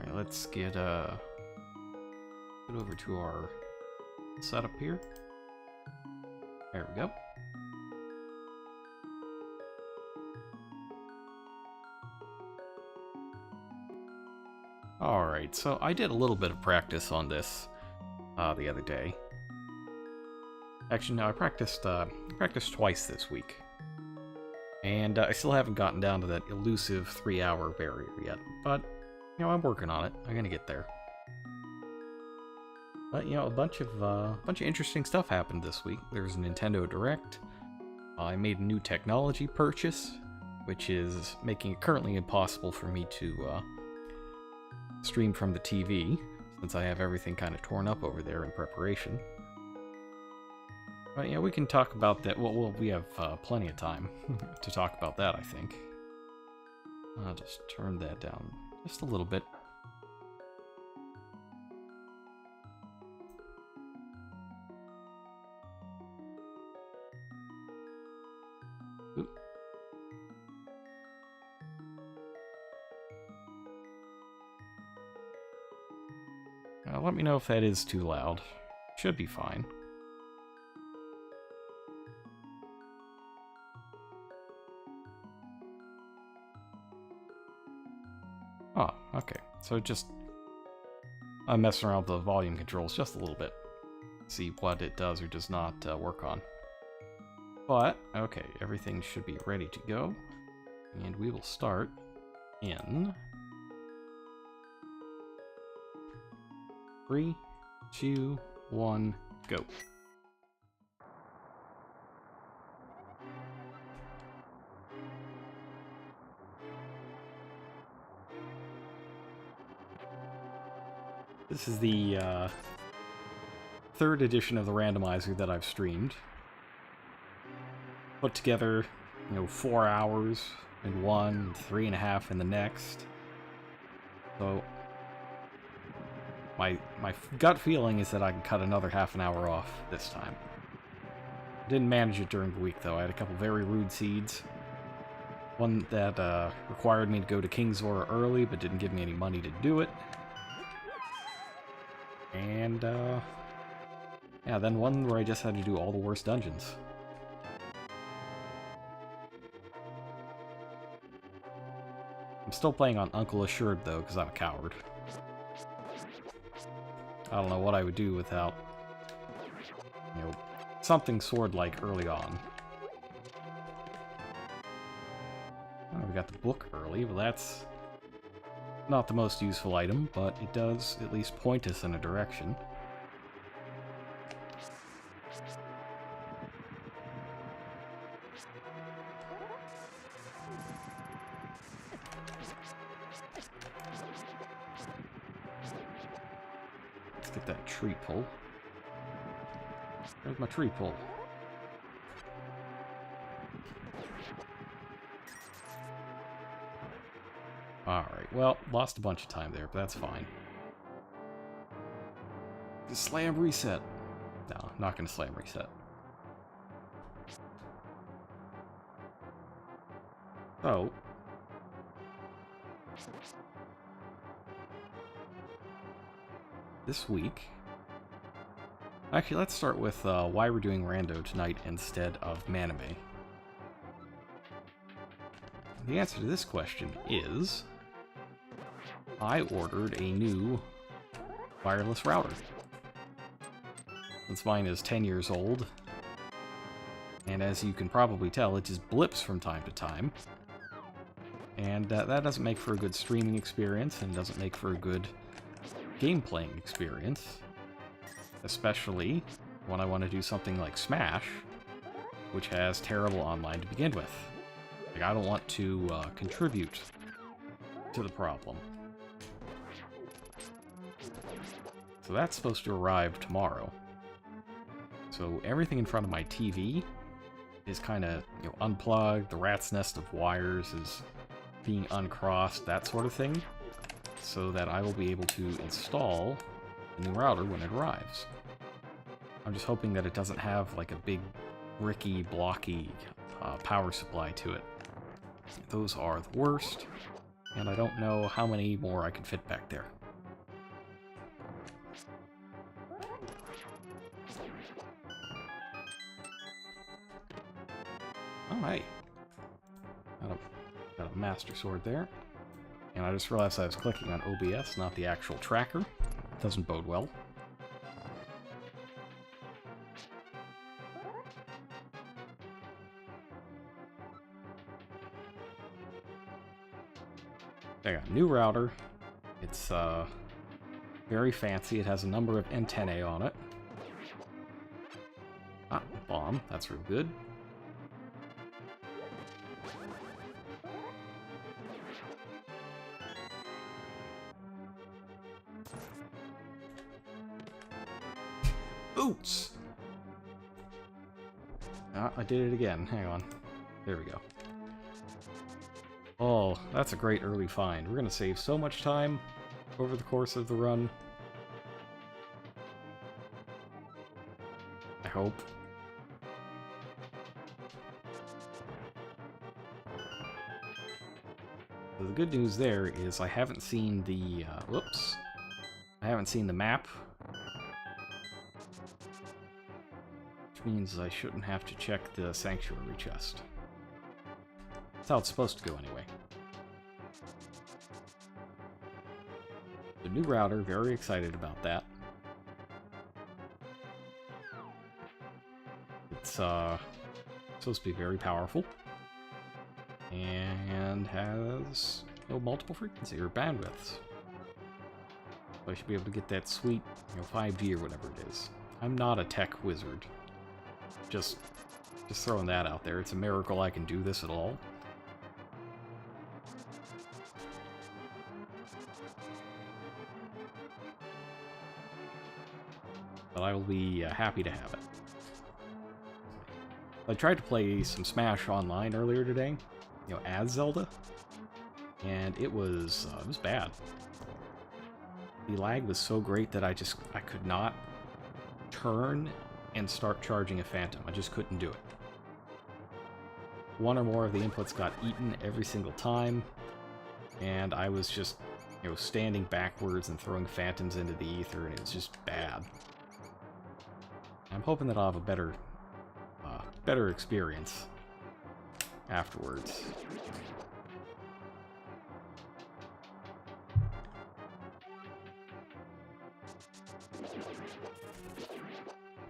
Alright, let's get over to our setup here. There we go. Alright, so I did a little bit of practice on this the other day. Actually, no, I practiced twice this week. And I still haven't gotten down to that elusive 3-hour barrier yet. But, you know, I'm working on it. I'm gonna get there. But, you know, a bunch of interesting stuff happened this week. There's a Nintendo Direct. I made a new technology purchase, which is making it currently impossible for me to stream from the TV, since I have everything kind of torn up over there in preparation. But yeah, we can talk about that. Well, we have plenty of time to talk about that, I think. I'll just turn that down just a little bit. Oop. Let me know if that is too loud. Should be fine. Oh, okay. So just I'm messing around with the volume controls just a little bit. See what it does or does not work on. But, okay, everything should be ready to go. And we will start in 3, 2, 1, go. This is the third edition of the randomizer that I've streamed. Put together, you know, 4 hours in one, 3.5 in the next. So my gut feeling is that I can cut another half an hour off this time. Didn't manage it during the week though. I had a couple very rude seeds. One that required me to go to King's Aura early, but didn't give me any money to do it. And yeah, then one where I just had to do all the worst dungeons. I'm still playing on Uncle Assured though, because I'm a coward. I don't know what I would do without, you know, something sword-like early on. Oh, we got the book early. Well, that's not the most useful item, but it does at least point us in a direction. Let's get that tree pull. Where's my tree pull? Alright, well, lost a bunch of time there, but that's fine. Just slam reset. No, not gonna slam reset. So, this week, actually, let's start with why we're doing Rando tonight instead of Manime. The answer to this question is I ordered a new wireless router. Since mine is 10 years old, and as you can probably tell, it just blips from time to time. And that doesn't make for a good streaming experience, and doesn't make for a good game-playing experience. Especially when I want to do something like Smash, which has terrible online to begin with. Like, I don't want to contribute to the problem. So that's supposed to arrive tomorrow. So everything in front of my TV is kind of, you know, unplugged, the rat's nest of wires is being uncrossed, that sort of thing, so that I will be able to install the new router when it arrives. I'm just hoping that it doesn't have like a big bricky, blocky power supply to it. Those are the worst. And I don't know how many more I can fit back there. Oh, hey. Got a Master Sword there. And I just realized I was clicking on OBS, not the actual tracker. Doesn't bode well. I got a new router. It's very fancy. It has a number of antennae on it. Ah, bomb. That's real good. Boots! Ah, I did it again. Hang on. There we go. Oh, that's a great early find. We're going to save so much time over the course of the run. I hope. So the good news there is I haven't seen the... whoops. I haven't seen the map. Which means I shouldn't have to check the sanctuary chest. That's how it's supposed to go anyway. The new router, very excited about that. It's supposed to be very powerful. And has multiple frequency or bandwidths. So I should be able to get that sweet 5G or whatever it is. I'm not a tech wizard. Just throwing that out there. It's a miracle I can do this at all. But I will be happy to have it. I tried to play some Smash online earlier today, as Zelda, and it was bad. The lag was so great that I could not turn and start charging a Phantom. I just couldn't do it. One or more of the inputs got eaten every single time, and I was just, standing backwards and throwing Phantoms into the ether, and it was just bad. I'm hoping that I'll have a better experience afterwards.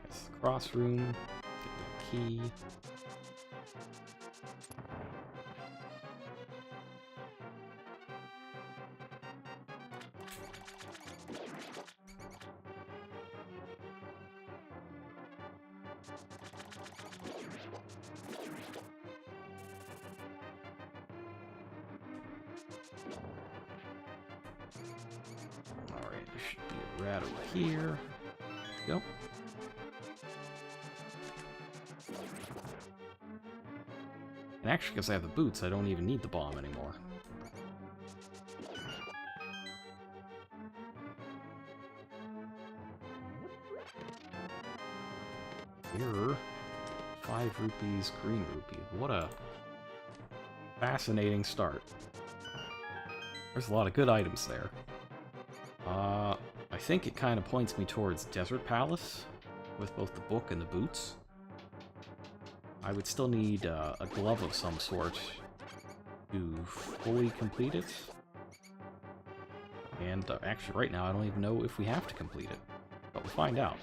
Yes, cross room, get the key. Alright, there should be a rat over here. Go. And actually, because I have the boots, I don't even need the bomb anymore. Here, 5 rupees, green rupee. What a fascinating start. There's a lot of good items there. I think it kind of points me towards Desert Palace, with both the book and the boots. I would still need a glove of some sort to fully complete it. And actually right now I don't even know if we have to complete it, but we'll find out.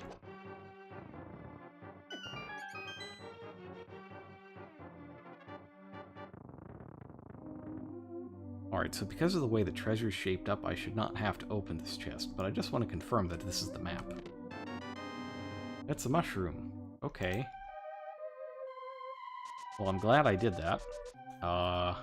Alright, so because of the way the treasure's shaped up, I should not have to open this chest, but I just want to confirm that this is the map. It's a mushroom. Okay. Well, I'm glad I did that. Huh.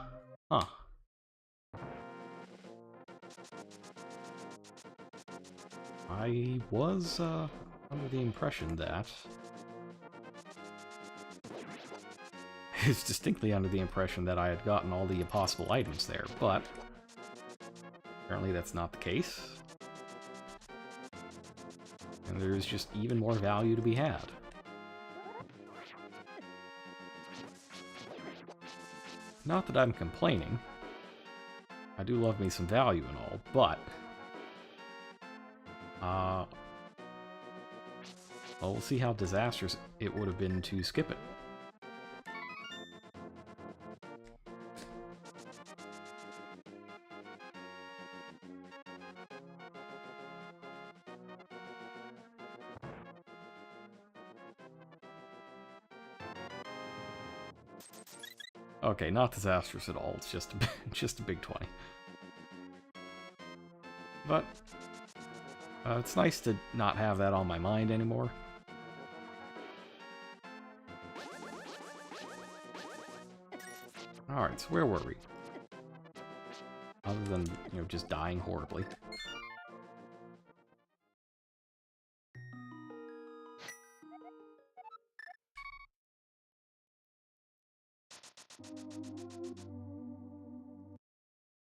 I was, under the impression that... I was distinctly under the impression that I had gotten all the possible items there, but... apparently that's not the case. And there's just even more value to be had. Not that I'm complaining. I do love me some value and all, but... well, we'll see how disastrous it would have been to skip it. Okay, not disastrous at all. It's just just a big 20. But it's nice to not have that on my mind anymore. Alright, so where were we? Other than, you know, just dying horribly.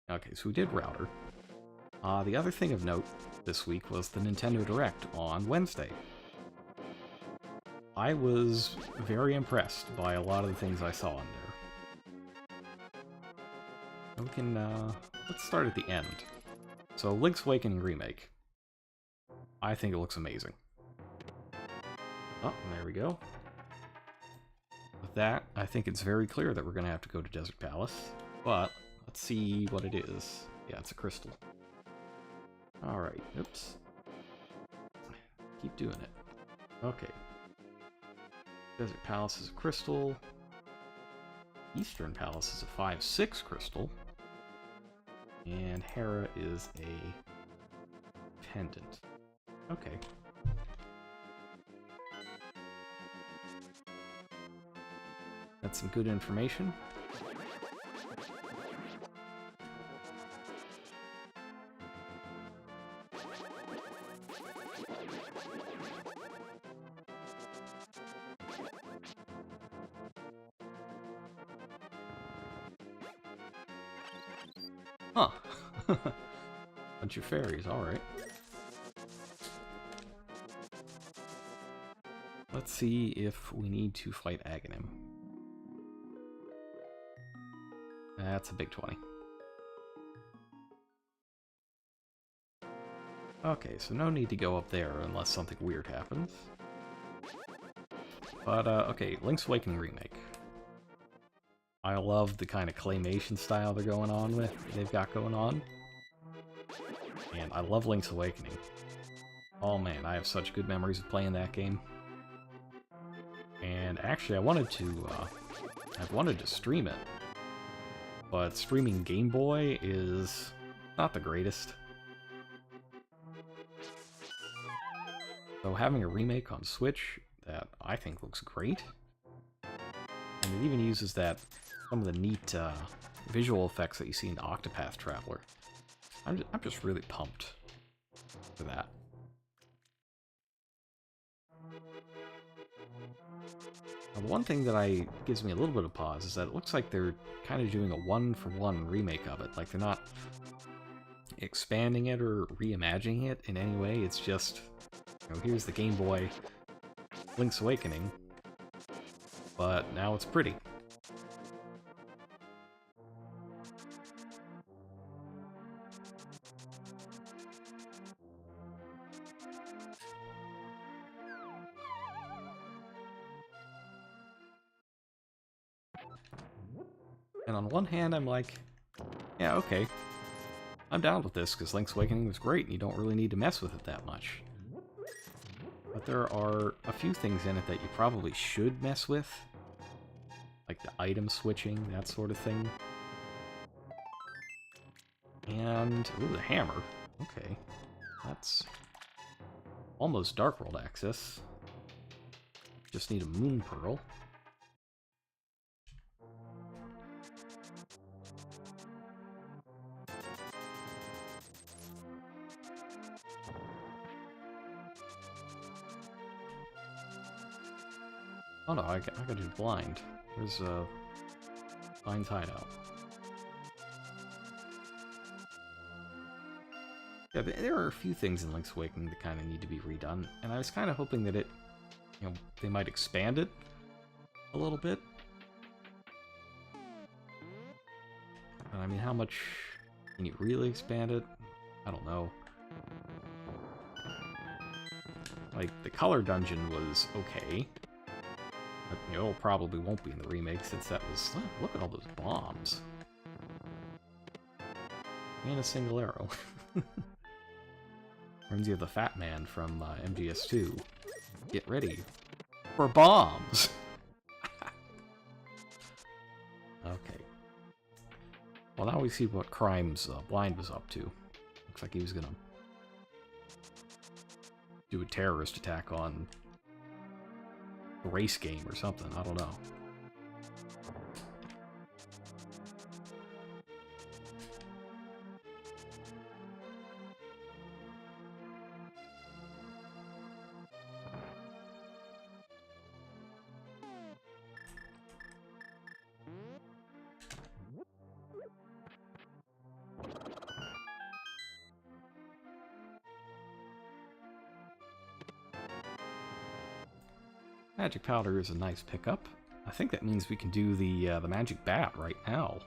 Okay, so we did Router. The other thing of note this week was the Nintendo Direct on Wednesday. I was very impressed by a lot of the things I saw in there. We can, let's start at the end. So, Link's Awakening Remake. I think it looks amazing. Oh, there we go. With that, I think it's very clear that we're going to have to go to Desert Palace, but let's see what it is. Yeah, it's a crystal. Alright, oops. Keep doing it. Okay. Desert Palace is a crystal. Eastern Palace is a 5/6 crystal. And Hera is a pendant. Okay. That's some good information. Huh. Bunch of fairies, alright. Let's see if we need to fight Aghanim. That's a big 20. Okay, so no need to go up there unless something weird happens. But, okay, Link's Awakening Remake. I love the kind of claymation style they've got going on. And I love Link's Awakening. Oh man, I have such good memories of playing that game. And actually, I wanted to stream it. But streaming Game Boy is not the greatest. So having a remake on Switch that I think looks great. And it even uses some of the neat visual effects that you see in Octopath Traveler. I'm just really pumped for that. Now, one thing that gives me a little bit of pause is that it looks like they're kind of doing a one-for-one remake of it. Like, they're not expanding it or reimagining it in any way. It's just, you know, here's the Game Boy Link's Awakening, but now it's pretty. And on one hand, I'm like, yeah, okay, I'm down with this, because Link's Awakening was great, and you don't really need to mess with it that much. But there are a few things in it that you probably should mess with. Like the item switching, that sort of thing. And, ooh, the hammer. Okay. That's almost Dark World access. Just need a Moon Pearl. Oh no, I gotta do blind. There's Blind's hideout. Yeah, there are a few things in Link's Awakening that kind of need to be redone, and I was kind of hoping that they might expand it a little bit. But I mean, how much Can you really expand it? I don't know. Like, the color dungeon was okay. But, you know, it probably won't be in the remake since that was... Look at all those bombs. And a single arrow. Reminds you of the Fat Man from MGS2. Get ready for bombs! Okay. Well, now we see what Crime's Blind was up to. Looks like he was gonna do a terrorist attack on a race game or something. I don't know. Magic Powder is a nice pickup. I think that means we can do the Magic Bat right now.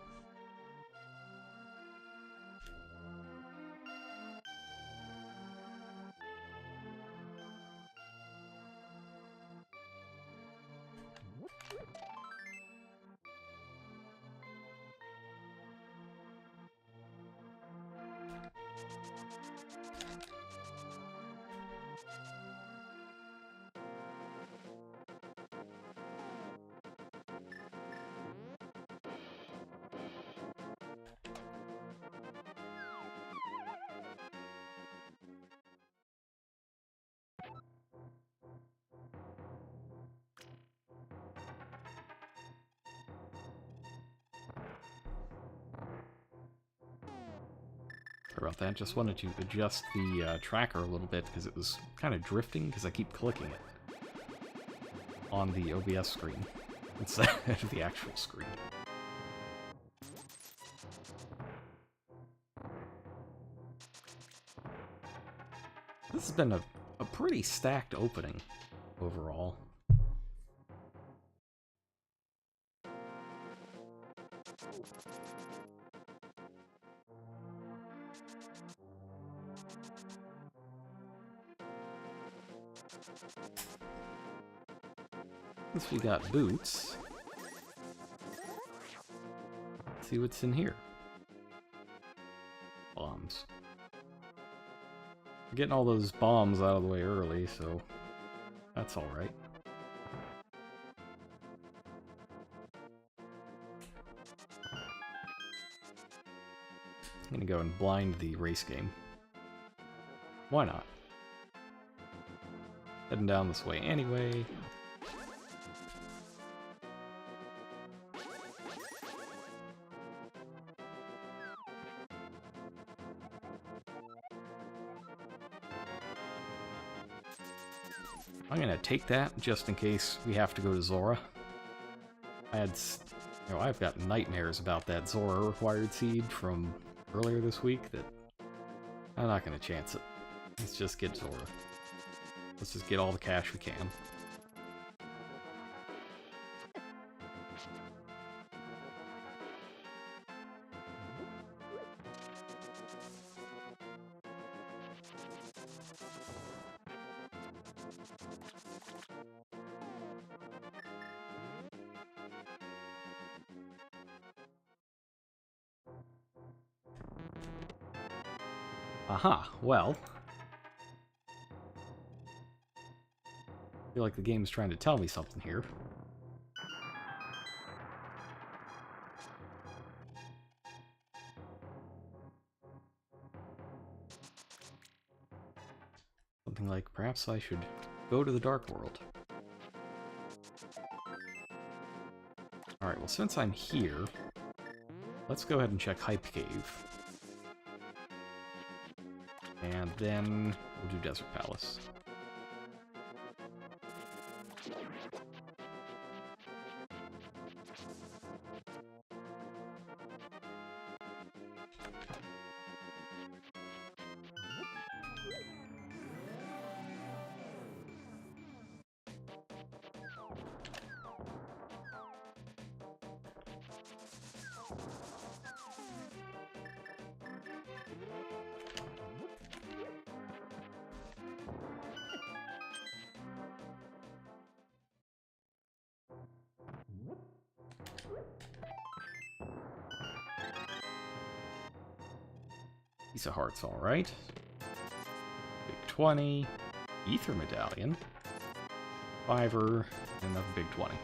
Sorry about that, just wanted to adjust the tracker a little bit because it was kind of drifting because I keep clicking it on the OBS screen instead of the actual screen. This has been a pretty stacked opening overall. Since we got boots, let's see what's in here. Bombs. We're getting all those bombs out of the way early, so that's alright. I'm gonna go and blind the race game. Why not? Heading down this way anyway. I'm gonna take that just in case we have to go to Zora. I've got nightmares about that Zora required seed from earlier this week that I'm not gonna chance it. Let's just get Zora. Let's just get all the cash we can. Aha, well. I feel like the game's trying to tell me something here. Something like, perhaps I should go to the Dark World. Alright, well since I'm here, let's go ahead and check Hype Cave. And then we'll do Desert Palace. Piece of hearts, alright. Big 20. Ether medallion. Fiver. And another big 20.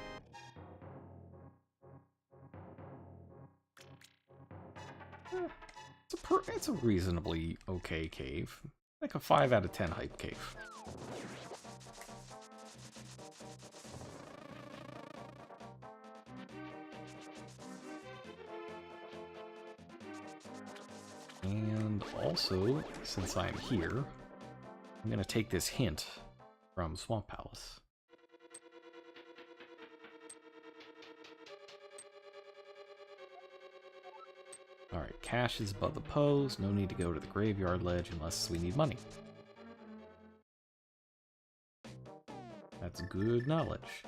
It's a reasonably okay cave. Like a 5 out of 10 hype cave. And also, since I'm here, I'm going to take this hint from Swamp Palace. Alright, cache is above the pose. No need to go to the graveyard ledge unless we need money. That's good knowledge.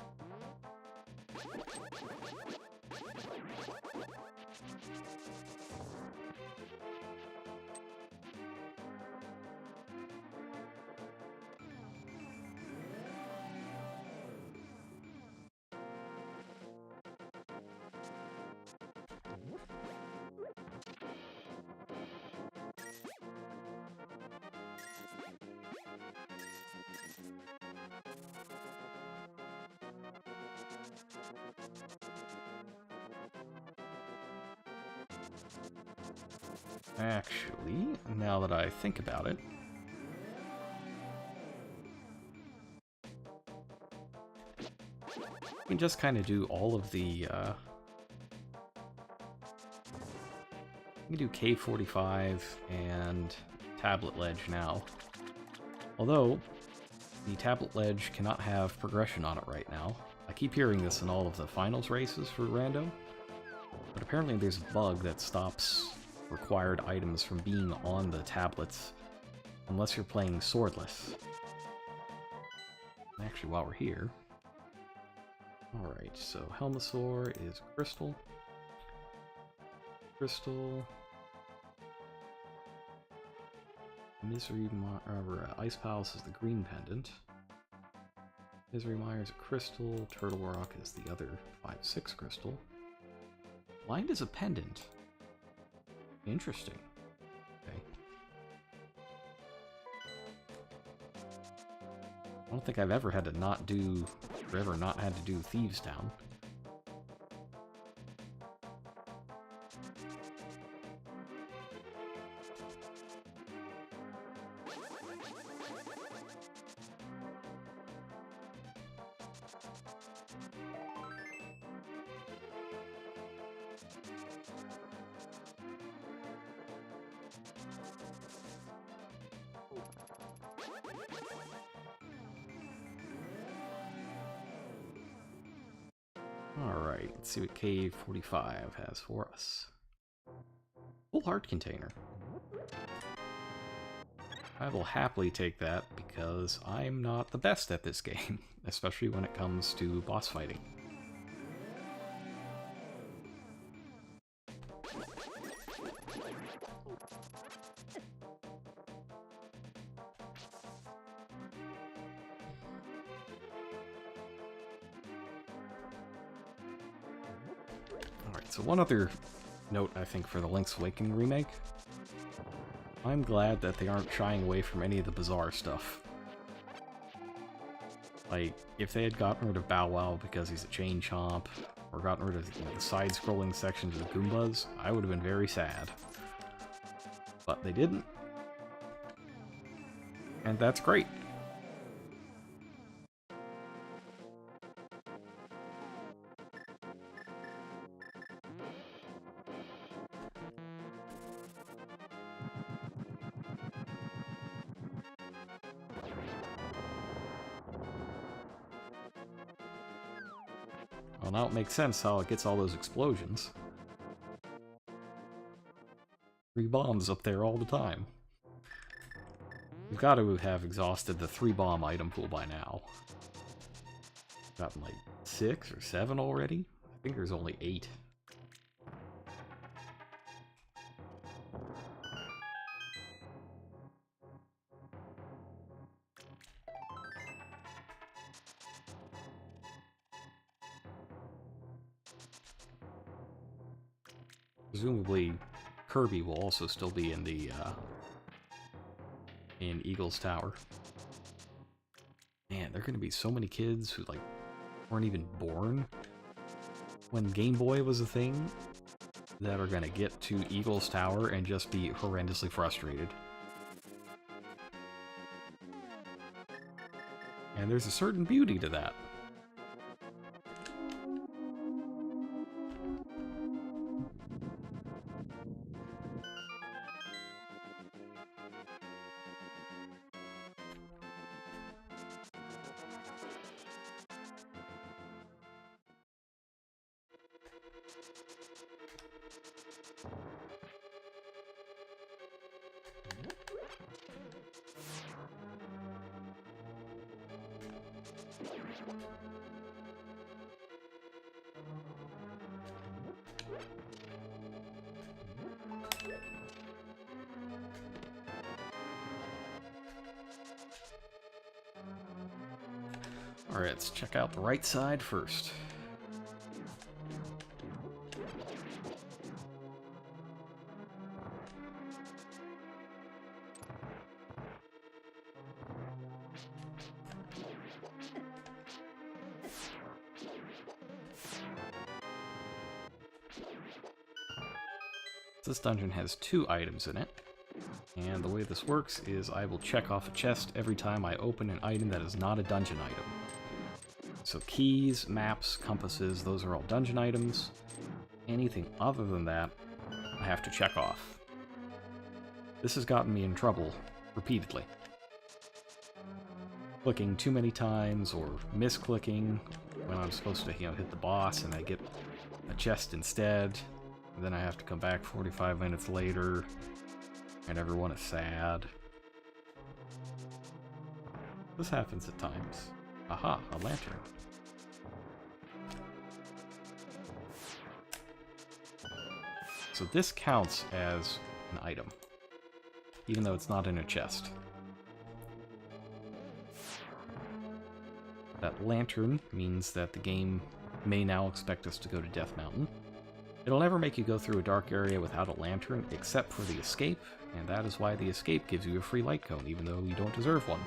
Actually, now that I think about it, we can just kind of do all of the, we can do K45 and Tablet Ledge now. Although, the Tablet Ledge cannot have progression on it right now. I keep hearing this in all of the finals races for Rando, but apparently there's a bug that stops required items from being on the tablets unless you're playing swordless. Actually, while we're here... Alright, so Helmasaur is Crystal. Crystal... Ice Palace is the green pendant. Misery Mire is a crystal. Turtle Rock is the other 5/6 crystal. Blind is a pendant. Interesting. Okay. I don't think I've ever had to not do, or ever not had to do Thieves Town. Alright, let's see what Cave 45 has for us. Full heart container. I will happily take that because I'm not the best at this game, especially when it comes to boss fighting. Alright, so one other note, I think, for the Link's Awakening remake. I'm glad that they aren't shying away from any of the bizarre stuff. Like, if they had gotten rid of Bow Wow because he's a chain chomp, or gotten rid of the side-scrolling sections of the Goombas, I would have been very sad. But they didn't. And that's great. Well, now it makes sense how it gets all those explosions. 3 bombs up there all the time. We've got to have exhausted the 3-bomb item pool by now. Gotten like 6 or 7 already? I think there's only 8. Presumably, Kirby will also still be in the in Eagle's Tower. Man, there are going to be so many kids who like weren't even born when Game Boy was a thing that are going to get to Eagle's Tower and just be horrendously frustrated. And there's a certain beauty to that. Alright, let's check out the right side first. This dungeon has 2 items in it, and the way this works is I will check off a chest every time I open an item that is not a dungeon item. So keys, maps, compasses, those are all dungeon items. Anything other than that, I have to check off. This has gotten me in trouble repeatedly. Clicking too many times or misclicking when I'm supposed to, hit the boss and I get a chest instead. And then I have to come back 45 minutes later, and everyone is sad. This happens at times. Aha, a lantern. So this counts as an item, even though it's not in a chest. That lantern means that the game may now expect us to go to Death Mountain. It'll never make you go through a dark area without a lantern, except for the escape, and that is why the escape gives you a free light cone, even though you don't deserve one.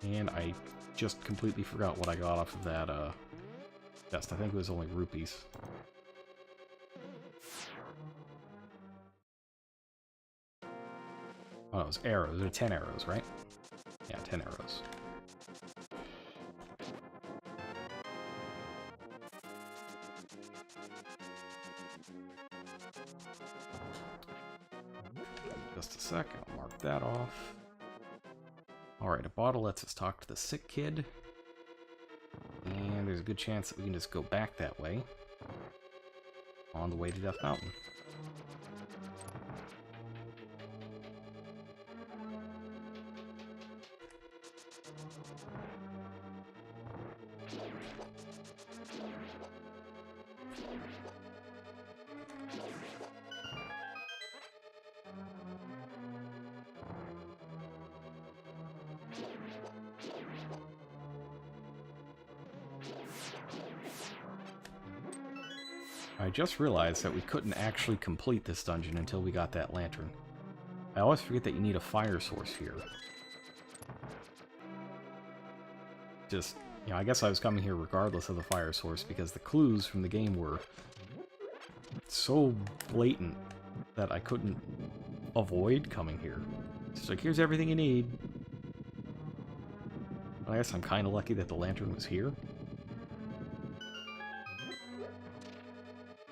And I just completely forgot what I got off of that, chest. I think it was only rupees. Oh, it was arrows. There are 10 arrows, right? Yeah, 10 arrows. Just a sec, I'll mark that off. Alright, a bottle lets us talk to the sick kid. And there's a good chance that we can just go back that way on the way to Death Mountain. I just realized that we couldn't actually complete this dungeon until we got that lantern. I always forget that you need a fire source here. Just, I guess I was coming here regardless of the fire source because the clues from the game were so blatant that I couldn't avoid coming here. It's like, here's everything you need. I guess I'm kind of lucky that the lantern was here.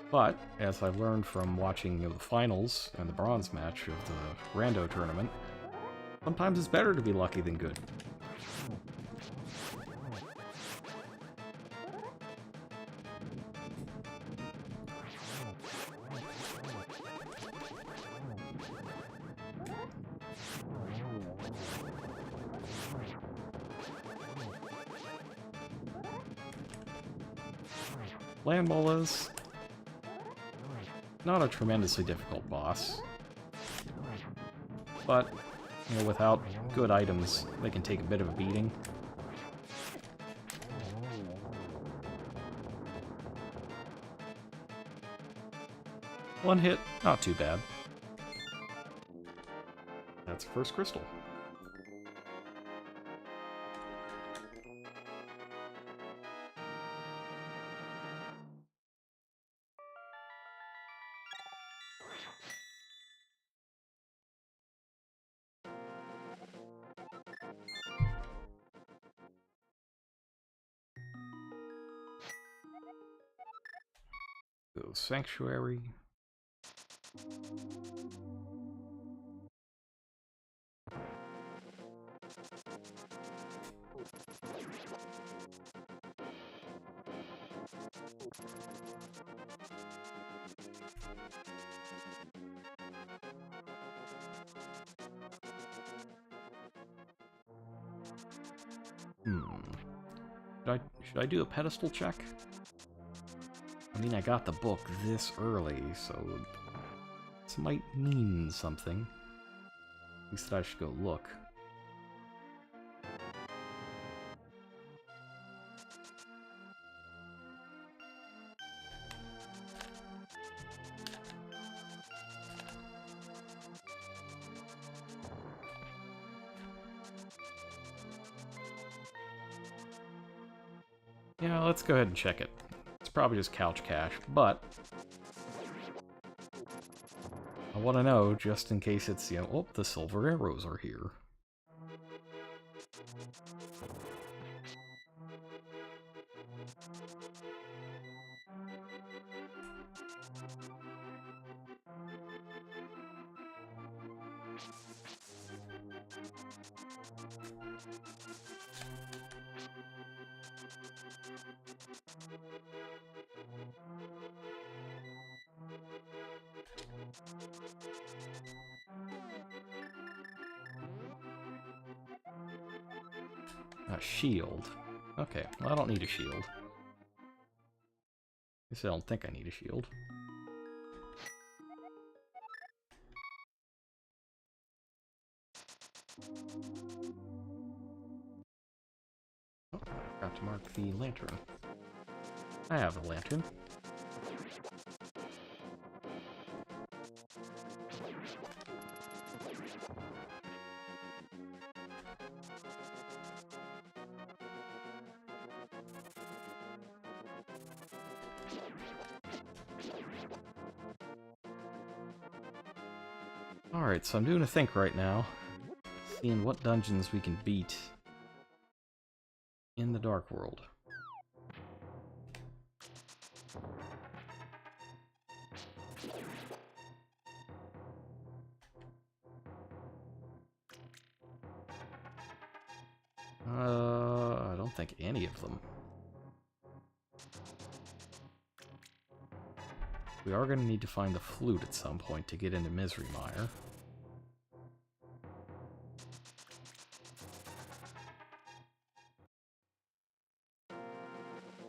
But, as I've learned from watching the finals and the bronze match of the Rando tournament, sometimes it's better to be lucky than good. Land molas. not a tremendously difficult boss. But, you know, without good items, they can take a bit of a beating. One hit, not too bad. That's the first crystal. Go Sanctuary. Should I do a pedestal check? I mean, I got the book this early, so this might mean something. At least I should go look. Yeah, let's go ahead and check it. It's probably just couch cash, but I want to know just in case it's, you know, oh, the silver arrows are here. A shield. Okay, well, I don't need a shield. I guess I don't think I need a shield. Oh, I forgot to mark the lantern. I have a lantern. Alright, so I'm doing a think right now. Seeing what dungeons we can beat in the Dark World. I don't think any of them. We are going to need to find the flute at some point to get into Misery Mire.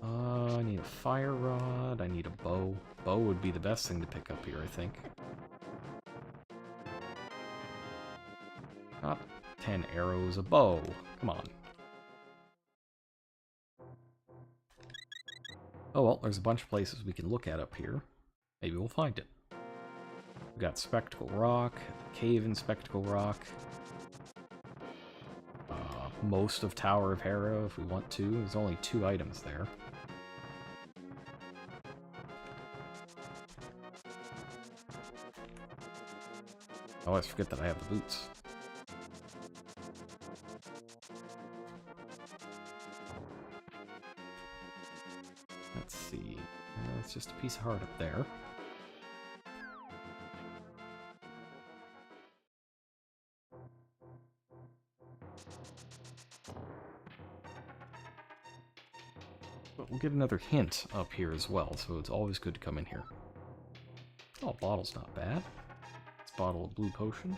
I need a fire rod, I need a bow. Bow would be the best thing to pick up here, I think. Not 10 arrows, a bow. Come on. Oh well, there's a bunch of places we can look at up here. Maybe we'll find it. We've got Spectacle Rock, the cave in Spectacle Rock. Most of Tower of Hera if we want to. There's only 2 items there. I always forget that I have the boots. Let's see. It's just a piece of heart up there. But we'll get another hint up here as well, so it's always good to come in here. Oh, bottle's not bad. It's a bottle of blue potion.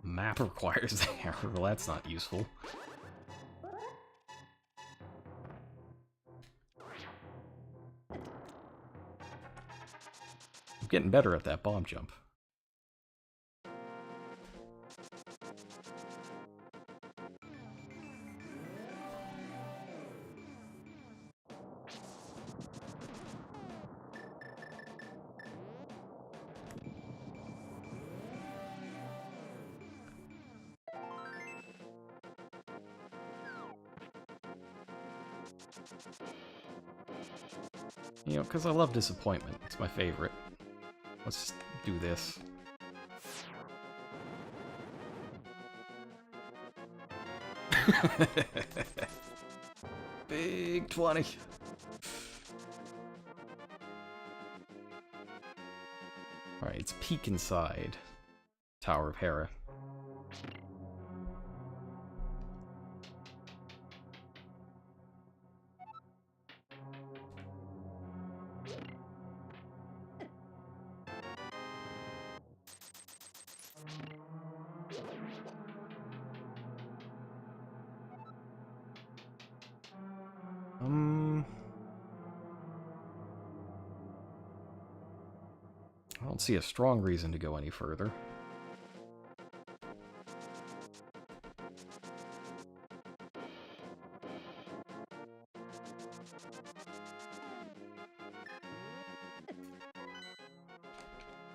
Map requires the arrow. Well, that's not useful. I'm getting better at that bomb jump. You know, because I love disappointment. It's my favorite. Let's just do this. Big 20. Alright, it's peek inside Tower of Hera. I don't see a strong reason to go any further.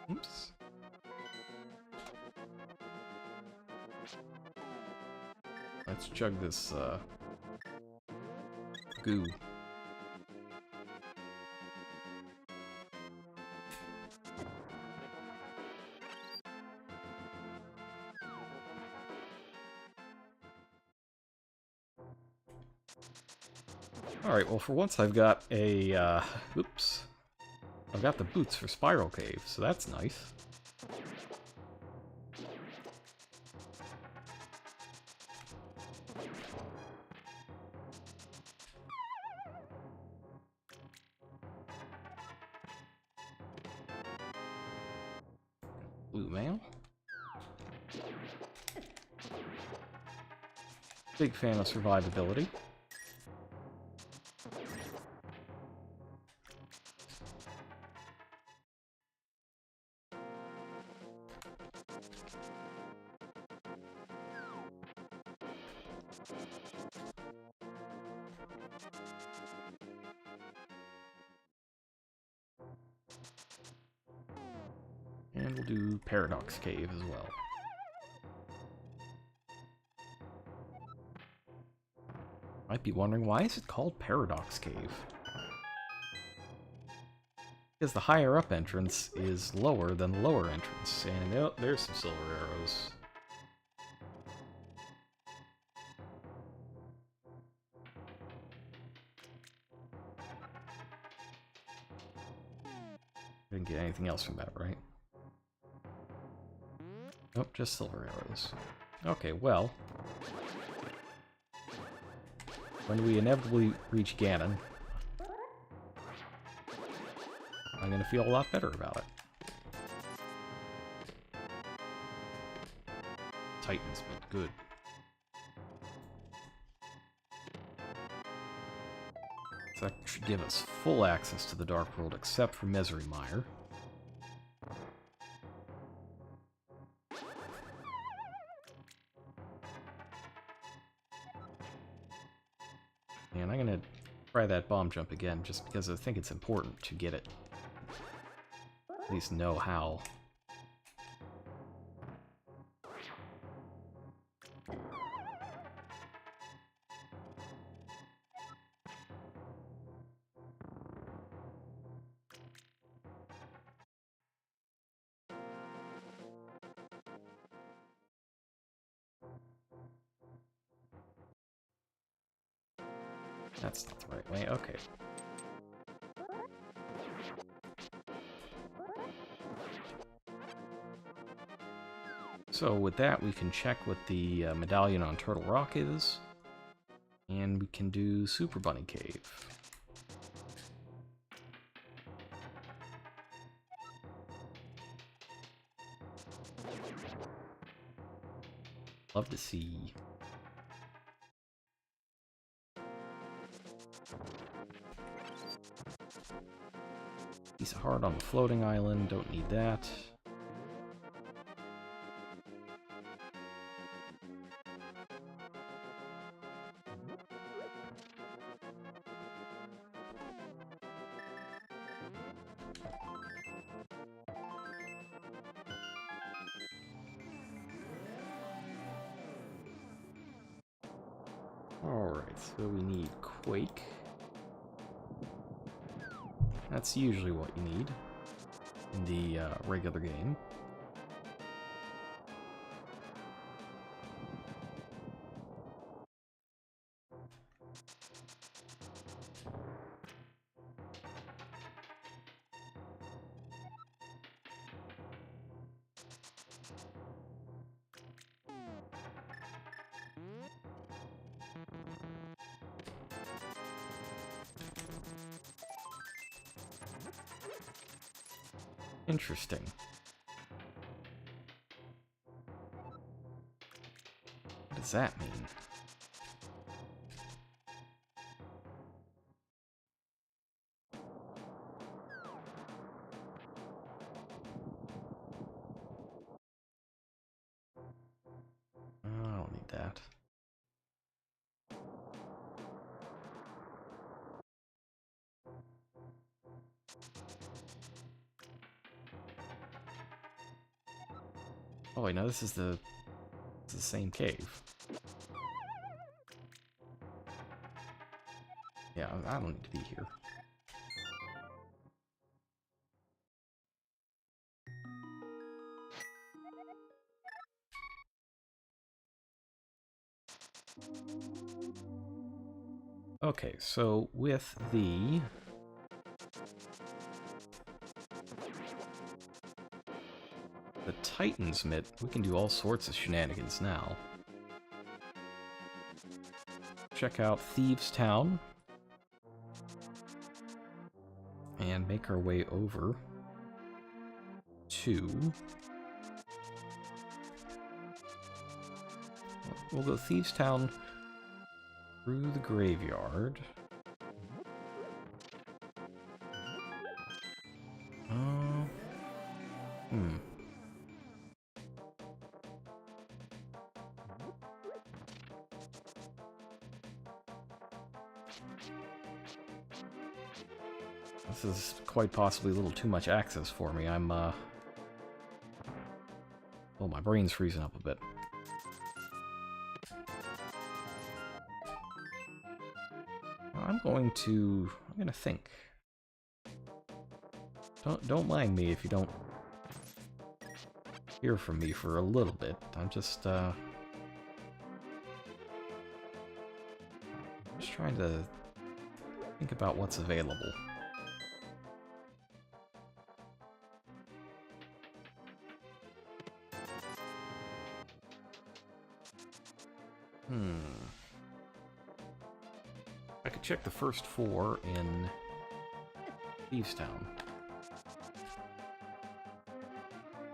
Oops. Let's chug this, goo. Alright, well for once I've got a, oops. I've got the boots for Spiral Cave, so that's nice. Blue mail. Big fan of survivability. And we'll do Paradox Cave as well. Might be wondering, why is it called Paradox Cave? Because the higher up entrance is lower than the lower entrance, and oh, there's some silver arrows. Didn't get anything else from that, right? Nope, just silver arrows. Okay, well, when we inevitably reach Ganon, I'm gonna feel a lot better about it. Titans, but good. So that should give us full access to the Dark World, except for Misery Mire. And I'm gonna try that bomb jump again, just because I think it's important to get it. At least know how. That's not the right way, okay. So with that, we can check what the medallion on Turtle Rock is, and we can do Super Bunny Cave. Love to see. Piece of hard Start on the floating island, don't need that. Alright, so we need Quake. That's usually what you need in the regular game. Interesting. What does that mean? I don't need that. Oh wait, no, this is the same cave. Yeah, I don't need to be here. Okay, so with the Titan's Mitt, we can do all sorts of shenanigans now. Check out Thieves' Town and make our way over to... We'll go Thieves' Town through the graveyard. This is quite possibly a little too much access for me. I'm, oh, my brain's freezing up a bit. I'm gonna think. Don't mind me if you don't hear from me for a little bit. I'm just trying to think about what's available. I could check the first 4 in Thieves' Town.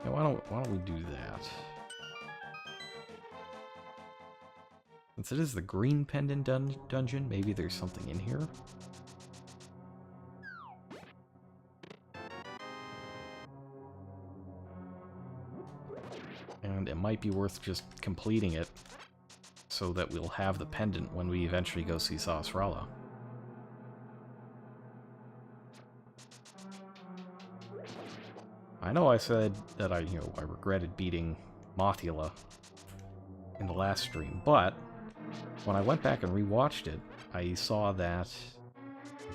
Yeah, why don't we do that? Since it is the Green Pendant dungeon, maybe there's something in here. And it might be worth just completing it so that we'll have the pendant when we eventually go see Sasrala. I know I said that I regretted beating Mothula in the last stream, but when I went back and rewatched it, I saw that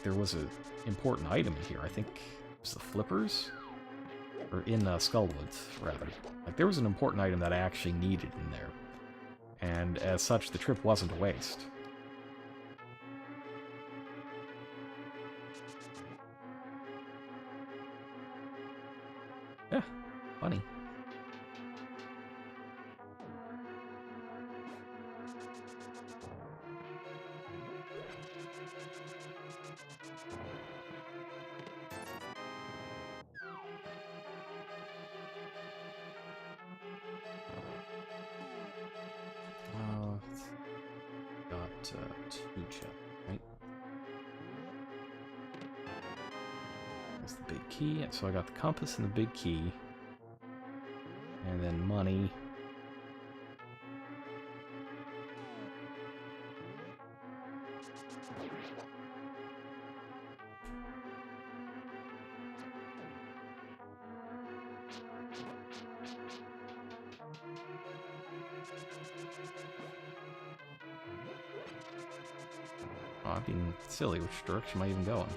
there was an important item in here. I think it was the flippers? Or in Skullwoods, rather. Like, there was an important item that I actually needed in there. And as such, the trip wasn't a waste. Yeah, funny. Got 2 chests, right? There's the big key. So I got the compass and the big key. And then money. Oh, I'm being silly. Which direction am I even going?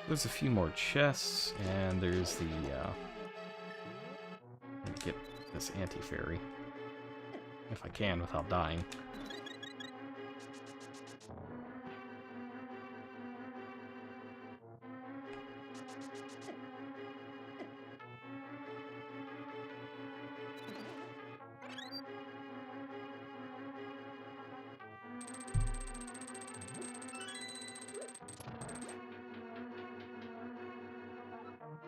There's a few more chests, and there's the, let me get this anti-fairy. If I can, without dying.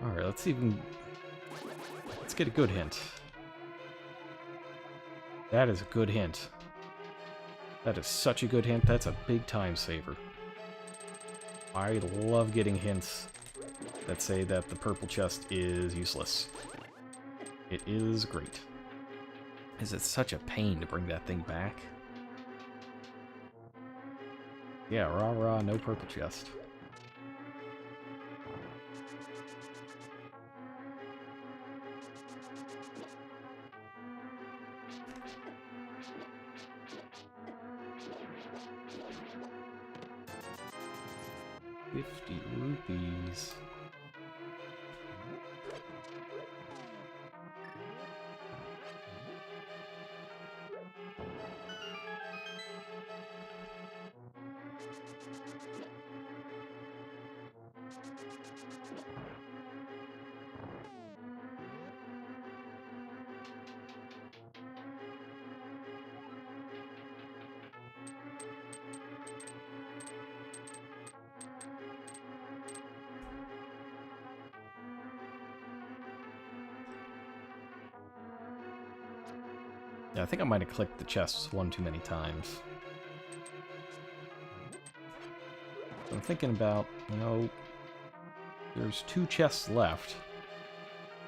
Alright, let's get a good hint. That is a good hint. That is such a good hint. That's a big time saver. I love getting hints that say that the purple chest is useless. It is great. Is it such a pain to bring that thing back? Yeah, rah rah, no purple chest. $50. Yeah, I think I might have clicked the chests one too many times. I'm thinking about, you know, there's 2 chests left,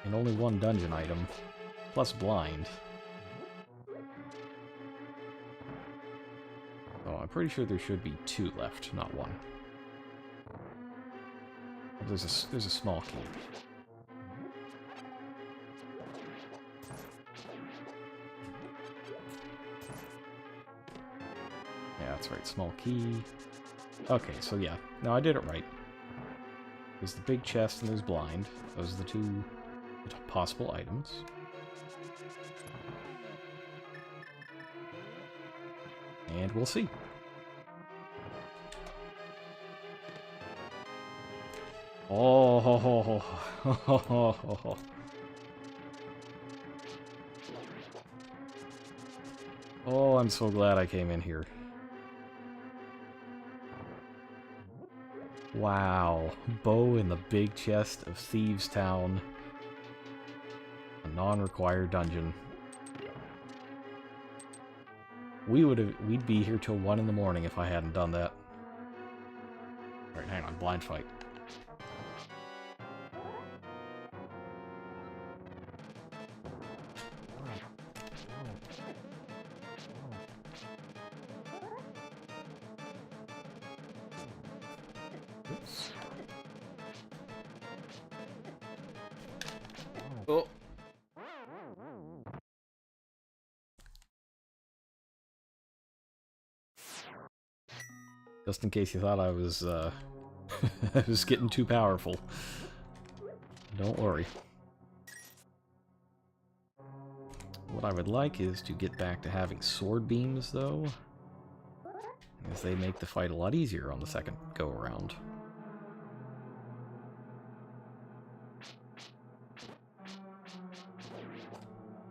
and only 1 dungeon item, plus blind. So I'm pretty sure there should be 2 left, not 1. There's a small key. Yeah, that's right, small key. Okay, so yeah. No, I did it right. There's the big chest and there's blind. Those are the 2 possible items. And we'll see. Oh, ho, ho, ho, ho, ho, ho, ho. Oh, I'm so glad I came in here. Wow. Bow in the big chest of Thieves Town. A non-required dungeon. We'd be here till 1 in the morning if I hadn't done that. Alright, hang on, blind fight. Oops. Oh. Just in case you thought I was, I was getting too powerful. Don't worry. What I would like is to get back to having sword beams, though, as they make the fight a lot easier on the second go-around.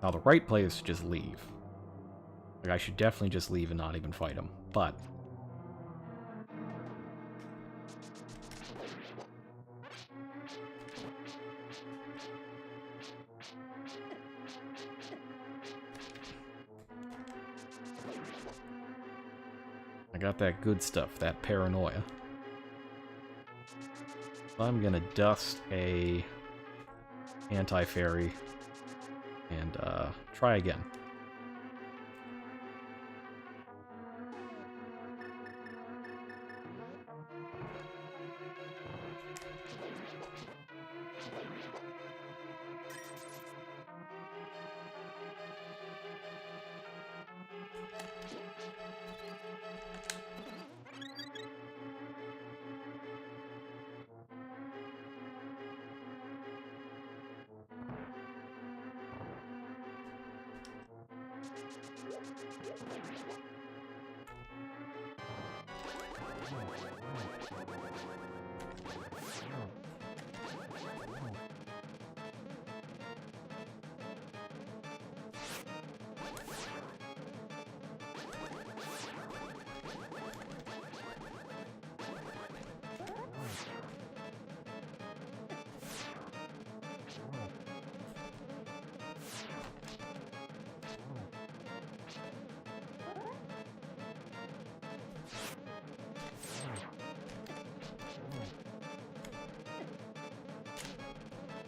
Now, the right play is to just leave. Like, I should definitely just leave and not even fight him, but... I got that good stuff, that paranoia. I'm gonna dust a anti-fairy and try again.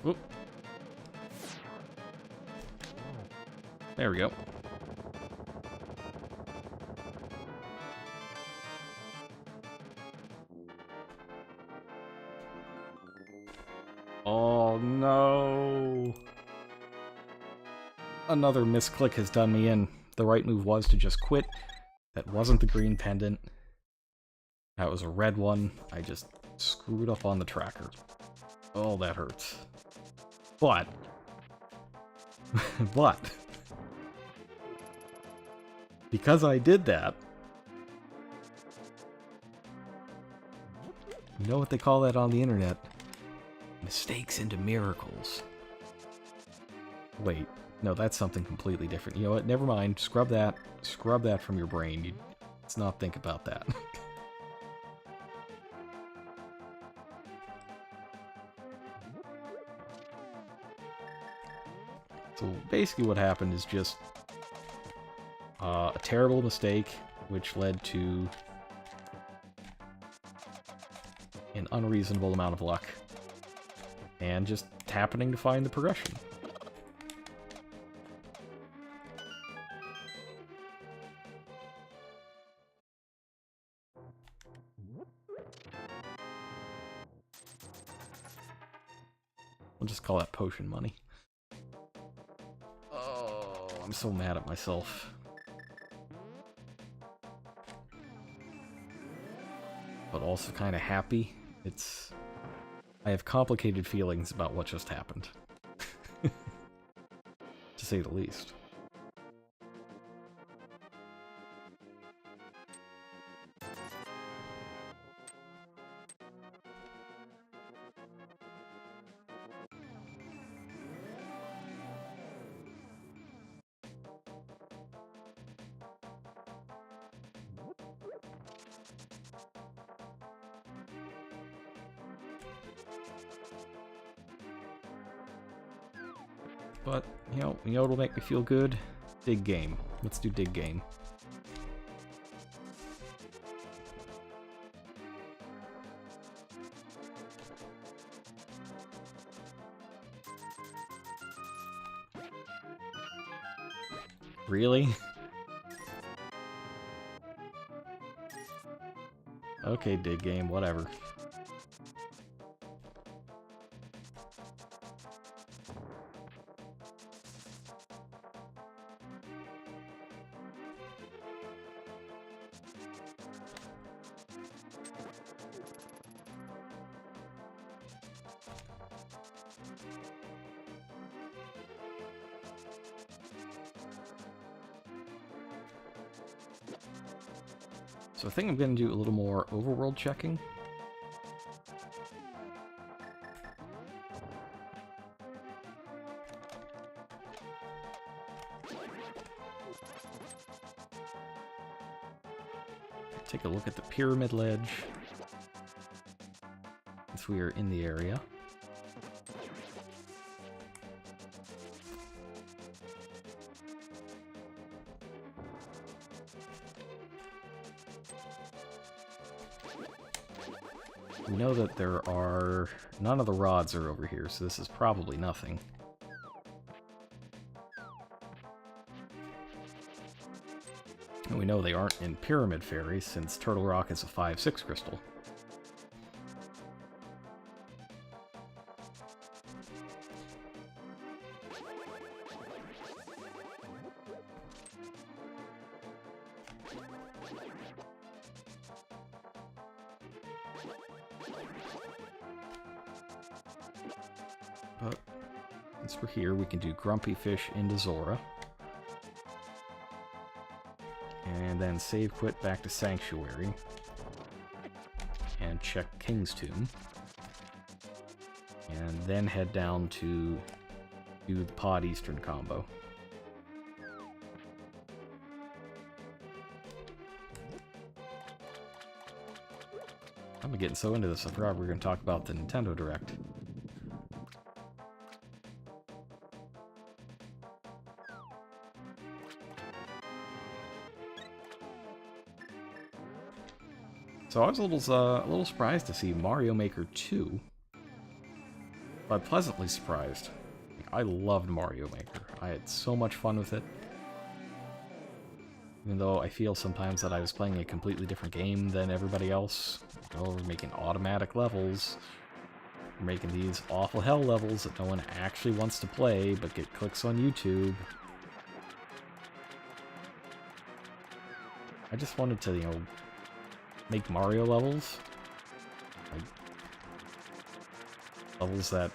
Whoop. There we go. Oh no! Another misclick has done me in. The right move was to just quit. That wasn't the green pendant. That was a red one. I just screwed up on the tracker. Oh, that hurts. But... but... because I did that... You know what they call that on the internet? Mistakes into miracles. Wait, no, that's something completely different. You know what? Never mind. Scrub that. Scrub that from your brain. Let's not think about that. So basically what happened is just a terrible mistake, which led to an unreasonable amount of luck, and just happening to find the progression. We'll just call that potion money. Oh, I'm so mad at myself. But also kind of happy. I have complicated feelings about what just happened. To say the least. But, you know what'll make me feel good? Dig game. Let's do dig game. Really? Okay, dig game, whatever. So I think I'm going to do a little more overworld checking. Take a look at the pyramid ledge, since we are in the area. We know that there are... none of the rods are over here, so this is probably nothing. And we know they aren't in Pyramid Fairy, since Turtle Rock is a 5/6 crystal. But since we're here, we can do Grumpy Fish into Zora. And then save quit back to Sanctuary. And check King's Tomb. And then head down to do the Pod Eastern combo. I'm getting so into this, I forgot we were going to talk about the Nintendo Direct. So I was a little surprised to see Mario Maker 2, but pleasantly surprised. I loved Mario Maker. I had so much fun with it. Even though I feel sometimes that I was playing a completely different game than everybody else. You know, we're making automatic levels. We're making these awful hell levels that no one actually wants to play, but get clicks on YouTube. I just wanted to, you know, make Mario levels. Like, levels that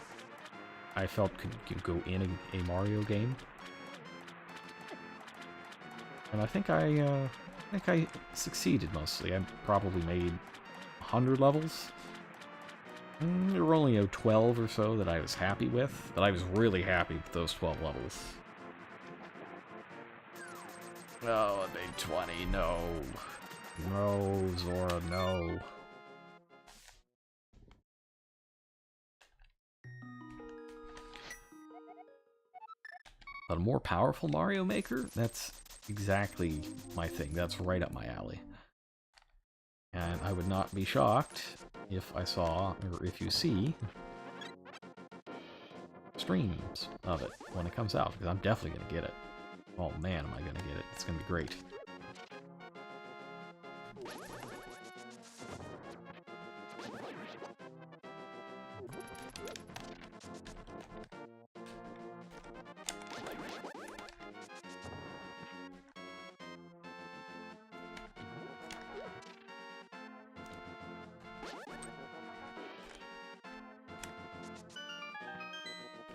I felt could go in a Mario game. And I think I succeeded mostly. I probably made 100 levels. There were only 12 or so that I was happy with, but I was really happy with those 12 levels. Oh, a big 20, no. No, Zora, no. But a more powerful Mario Maker? That's exactly my thing. That's right up my alley. And I would not be shocked if I saw, or if you see, streams of it when it comes out, because I'm definitely going to get it. Oh man, am I going to get it. It's going to be great.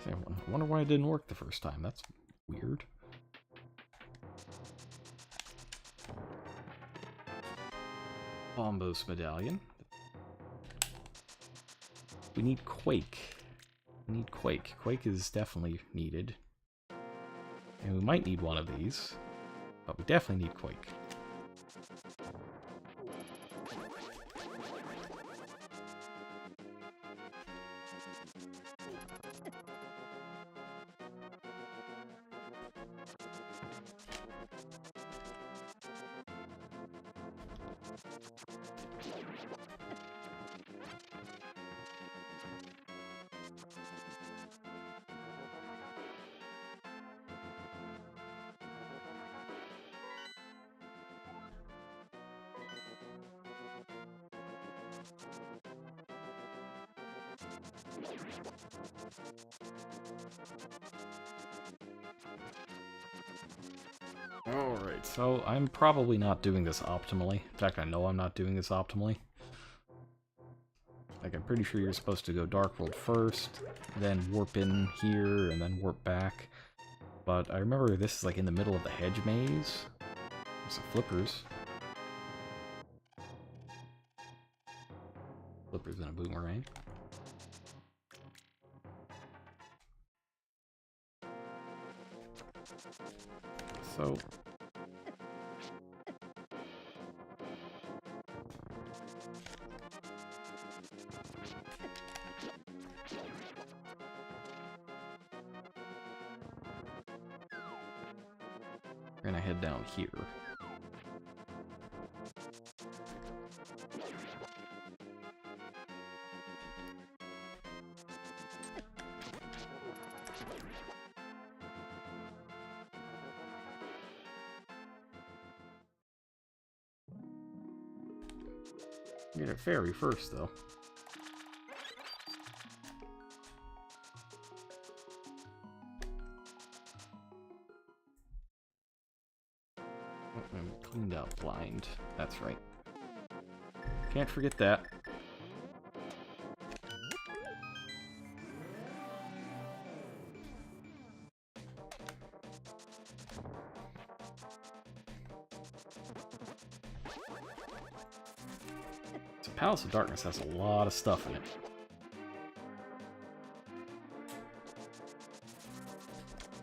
I wonder why it didn't work the first time. That's weird. Bombos medallion. We need Quake. We need Quake. Quake is definitely needed. And we might need one of these, but we definitely need Quake. Alright, so I'm probably not doing this optimally. In fact, I know I'm not doing this optimally. Like, I'm pretty sure you're supposed to go Dark World first, then warp in here, and then warp back. But I remember this is like in the middle of the hedge maze. There's some flippers. Flippers and a boomerang. So... we're gonna head down here. Get a fairy first, though. I'm cleaned out blind. That's right. Can't forget that. So Palace of Darkness has a lot of stuff in it.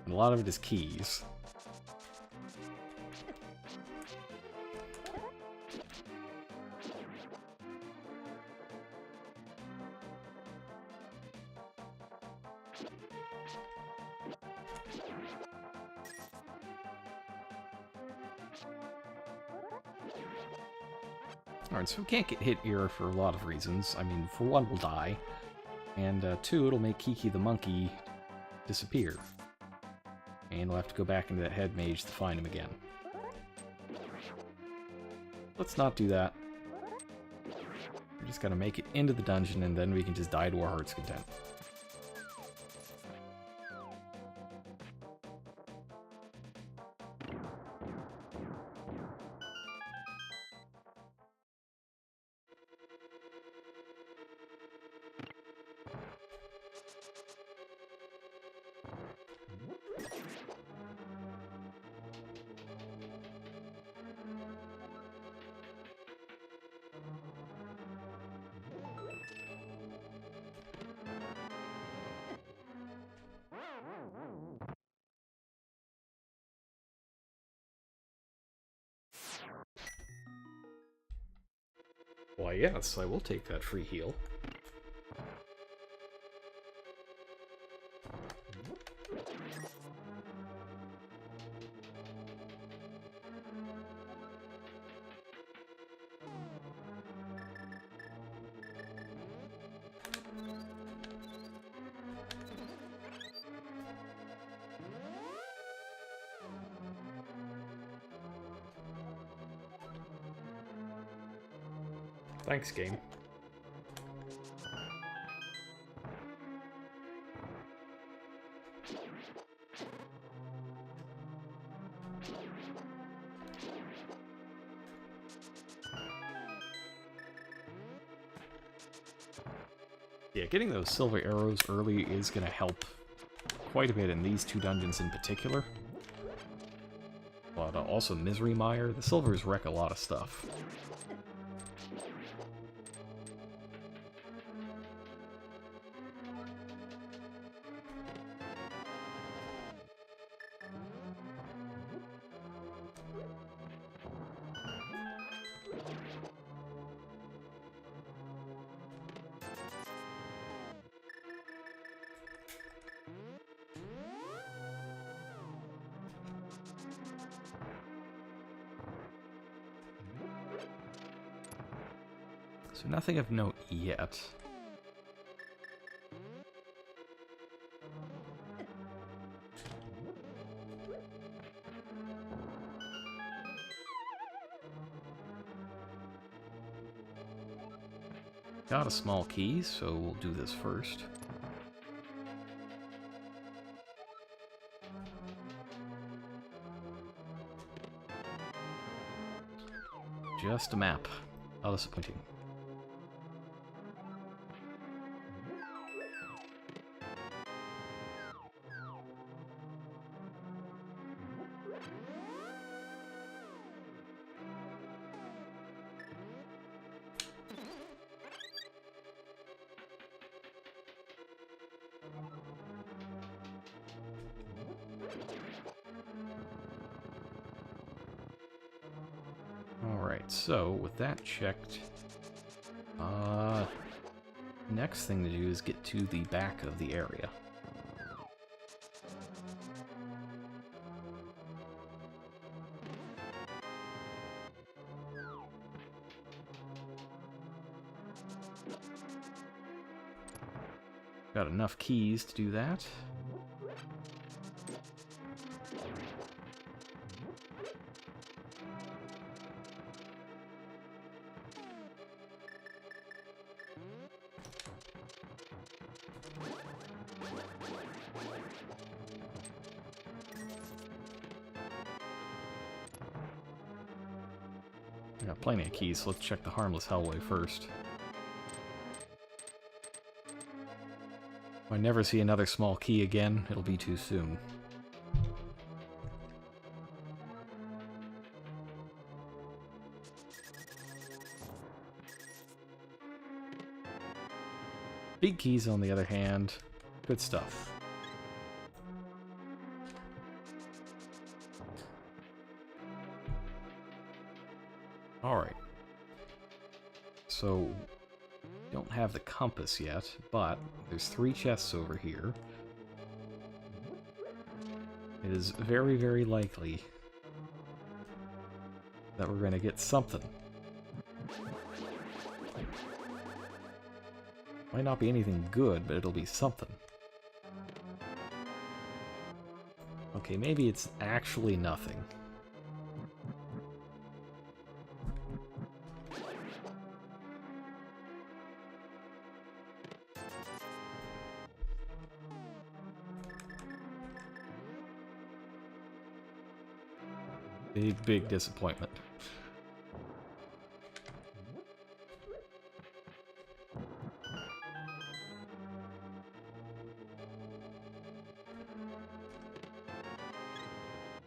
And a lot of it is keys. Alright, so we can't get hit here for a lot of reasons. I mean, for one, we'll die. And two, it'll make Kiki the monkey disappear. And we'll have to go back into that head mage to find him again. Let's not do that. We're just gonna make it into the dungeon, and then we can just die to our heart's content. Why, yes, I will take that free heal. Thanks, game. Yeah, getting those silver arrows early is going to help quite a bit in these two dungeons in particular. But also Misery Mire. The silvers wreck a lot of stuff. So nothing of note yet. Got a small key, so we'll do this first. Just a map. How disappointing. Alright, so with that checked, next thing to do is get to the back of the area. Got enough keys to do that. I got plenty of keys, so let's check the harmless hellway first. If I never see another small key again, it'll be too soon. Big keys, on the other hand, good stuff. Alright. So, don't have the compass yet, but there's 3 chests over here. It is very, very likely that we're going to get something. Might not be anything good, but it'll be something. Okay, maybe it's actually nothing. Big, big disappointment.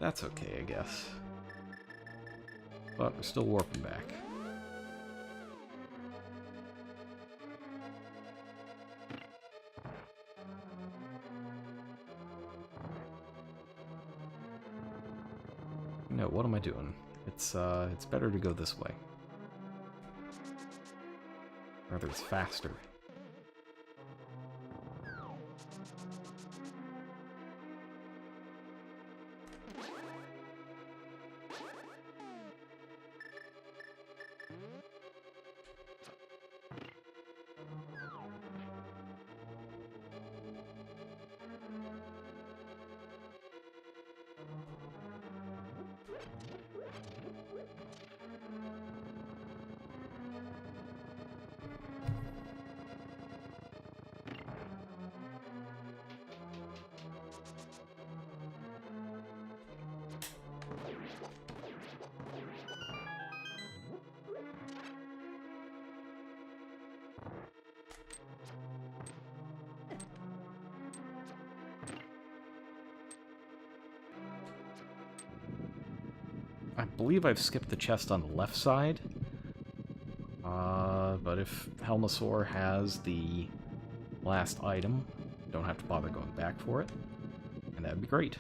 That's okay, I guess. But we're still warping back. No, what am I doing? It's better to go this way. Rather, it's faster. I believe I've skipped the chest on the left side. But if Helmasaur has the last item, don't have to bother going back for it. And that'd be great.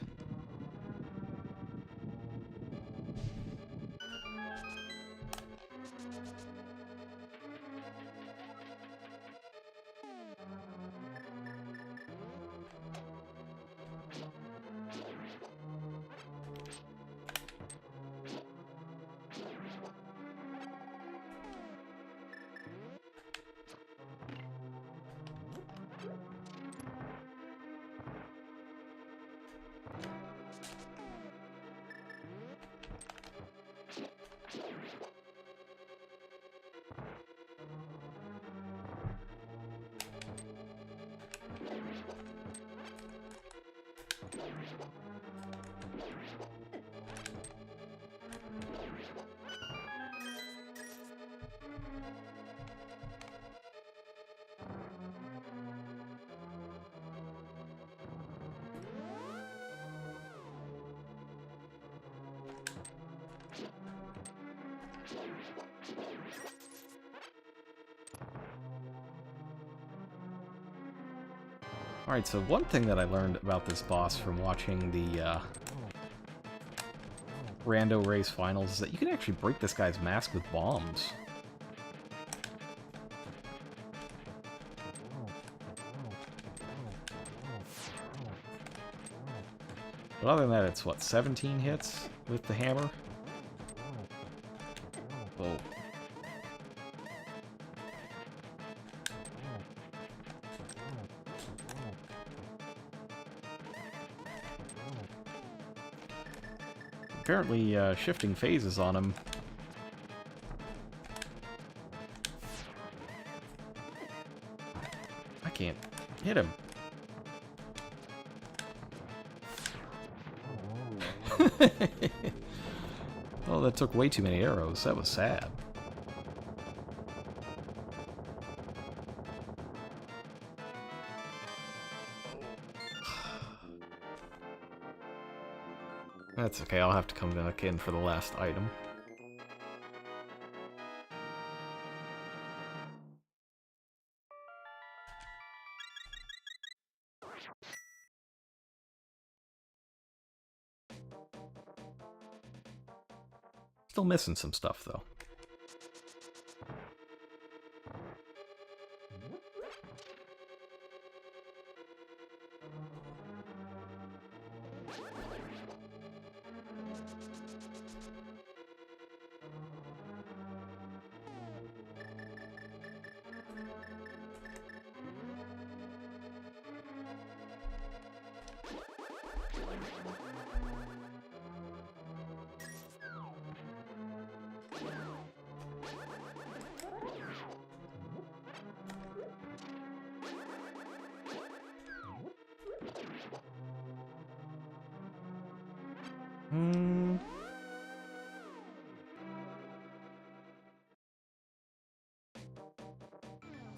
Alright, so one thing that I learned about this boss from watching the Rando Race Finals is that you can actually break this guy's mask with bombs. But other than that, it's what, 17 hits with the hammer? Whoa. Apparently, shifting phases on him. I can't hit him. Oh, that took way too many arrows. That was sad. That's okay, I'll have to come back in for the last item. Still missing some stuff, though.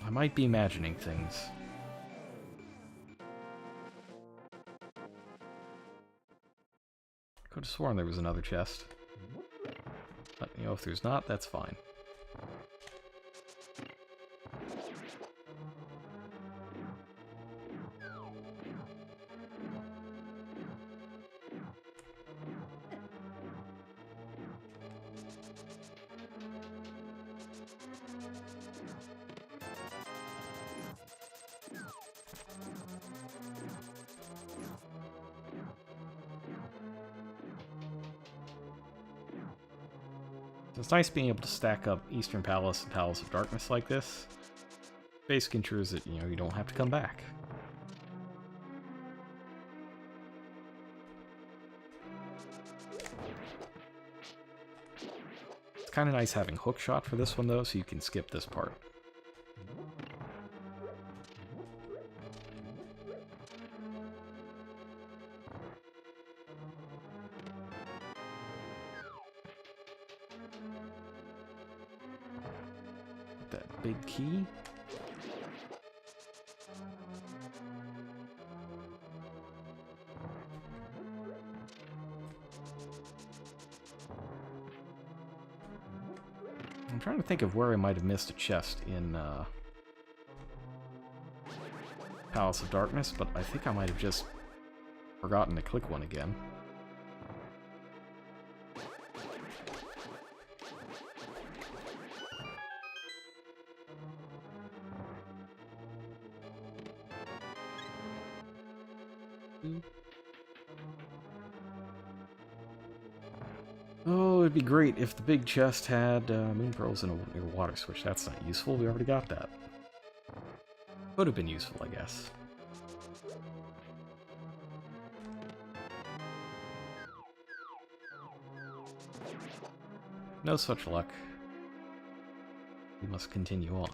I might be imagining things. Could have sworn there was another chest. But, you know, if there's not, that's fine. It's nice being able to stack up Eastern Palace and Palace of Darkness like this. Basically ensures that, you know, you don't have to come back. It's kind of nice having hookshot for this one, though, so you can skip this part. That big key. I'm trying to think of where I might have missed a chest in Palace of Darkness, but I think I might have just forgotten to click one again. Oh, it'd be great if the big chest had moon pearls and a water switch. That's not useful. We already got that. Would have been useful, I guess. No such luck. We must continue on.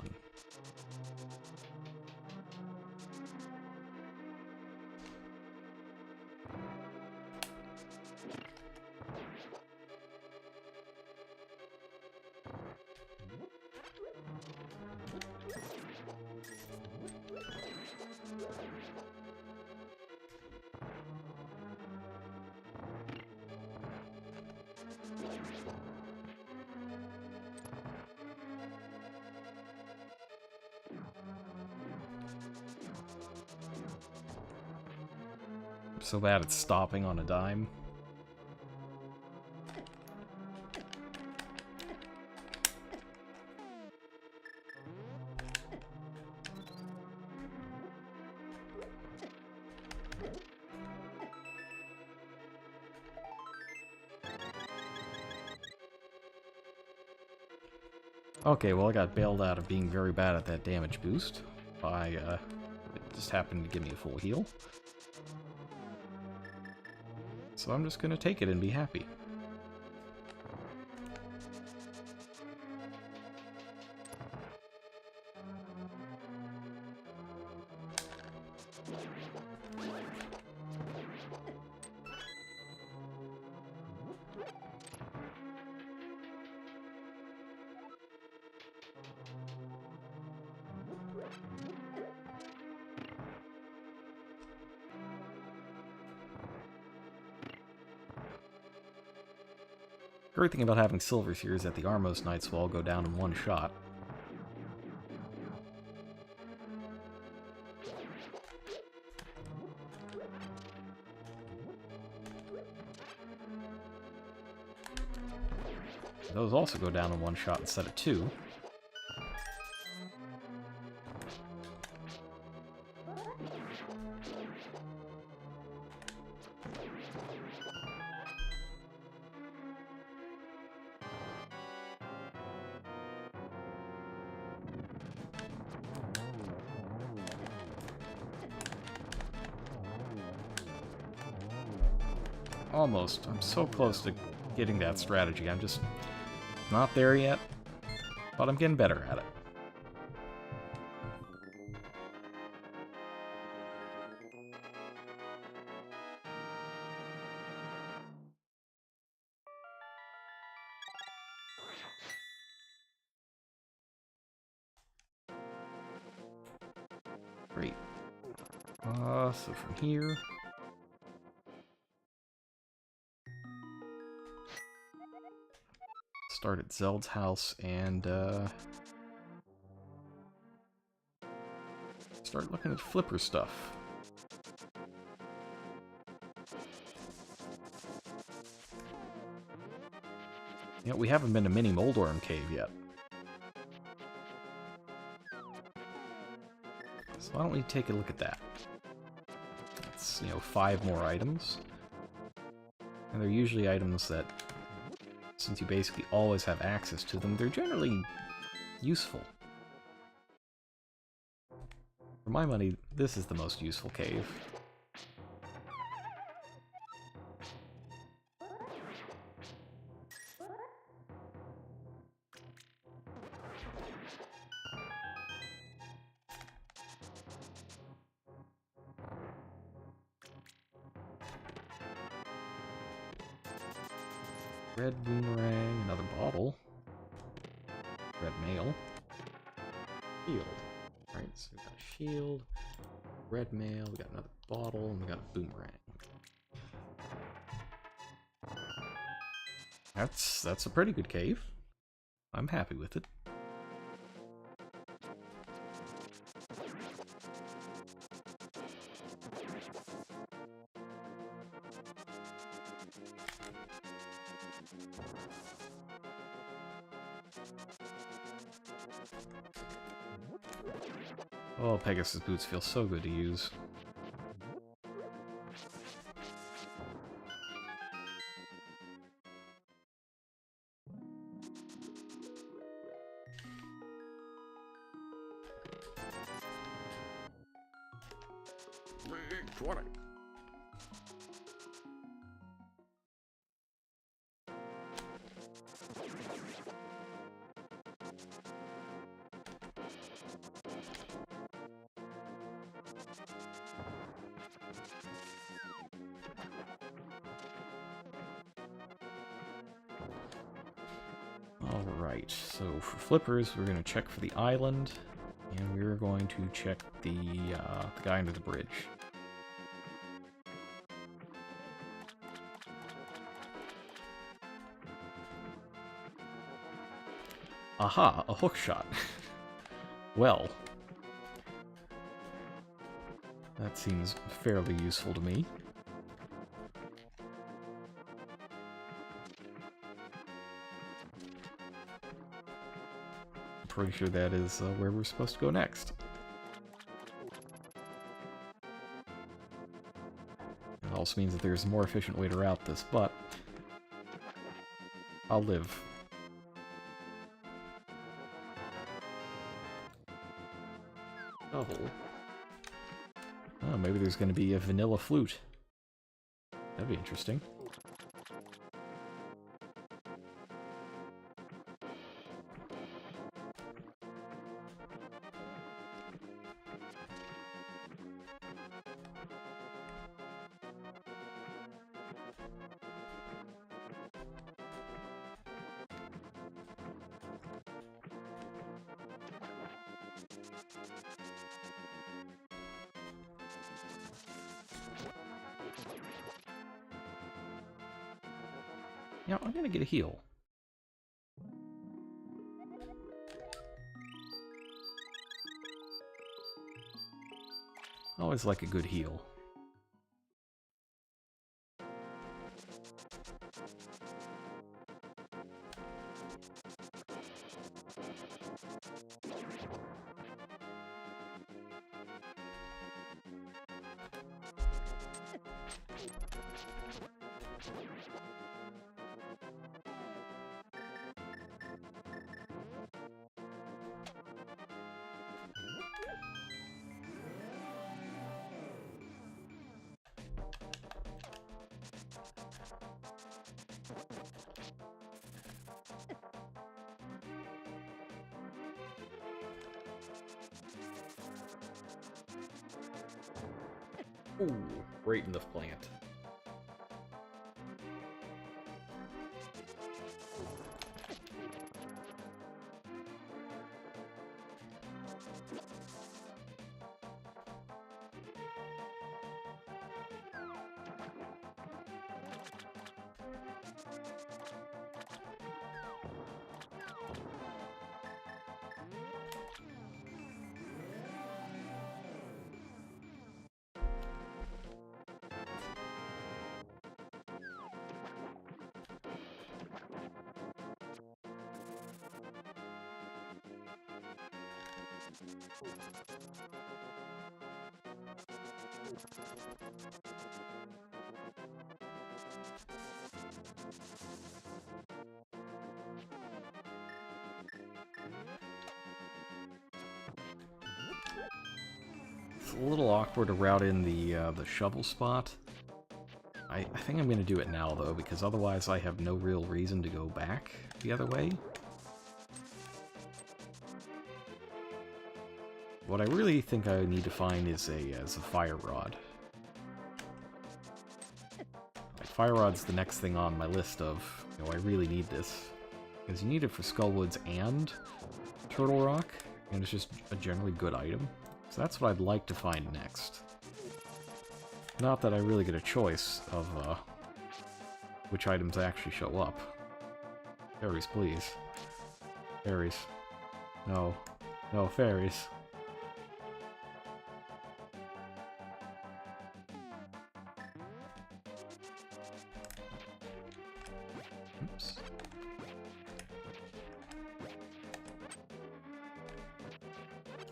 So bad it's stopping on a dime. Okay, well I got bailed out of being very bad at that damage boost by, it just happened to give me a full heal. So I'm just gonna take it and be happy. Great thing about having silvers here is that the Armos Knights will all go down in one shot. Those also go down in one shot instead of two. Almost. I'm so close to getting that strategy. I'm just not there yet, but I'm getting better at it. Great. So from here... start at Zeld's house and, start looking at flipper stuff. You know, we haven't been to Mini Moldorm Cave yet. So why don't we take a look at that? That's, you know, 5 more items. And they're usually items that, since you basically always have access to them, they're generally useful. For my money, this is the most useful cave. Red boomerang, another bottle. Red mail. Shield. Right, so we got a shield, red mail, we got another bottle, and we got a boomerang. That's a pretty good cave. I'm happy with it. Oh, Pegasus boots feel so good to use. Alright, so for flippers, we're going to check for the island, and we're going to check the guy under the bridge. Aha, a hook shot. Well, that seems fairly useful to me. Pretty sure that is where we're supposed to go next. It also means that there's a more efficient way to route this, but I'll live. Double. Oh, maybe there's going to be a vanilla flute. That'd be interesting. Yeah, I'm gonna get a heal. Always like a good heal. Ooh, right in the plant. It's a little awkward to route in the shovel spot. I think I'm going to do it now, though, because otherwise I have no real reason to go back the other way. What I really think I need to find is a fire rod. Like, fire rod's the next thing on my list of, you know, I really need this. Because you need it for Skullwoods and Turtle Rock, and it's just a generally good item. So that's what I'd like to find next. Not that I really get a choice of which items actually show up. Fairies, please. Fairies. No. No, fairies. Oops.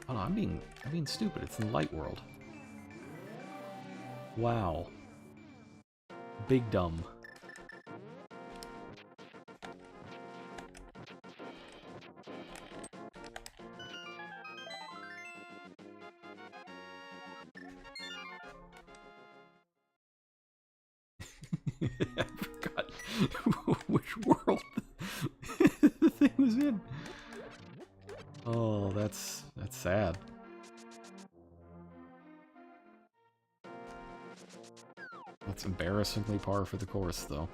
Oh no, I'm being stupid. It's in the light world. Wow. Big dumb. I forgot which world the thing was in. Oh, that's sad. That's embarrassingly par for the course, though.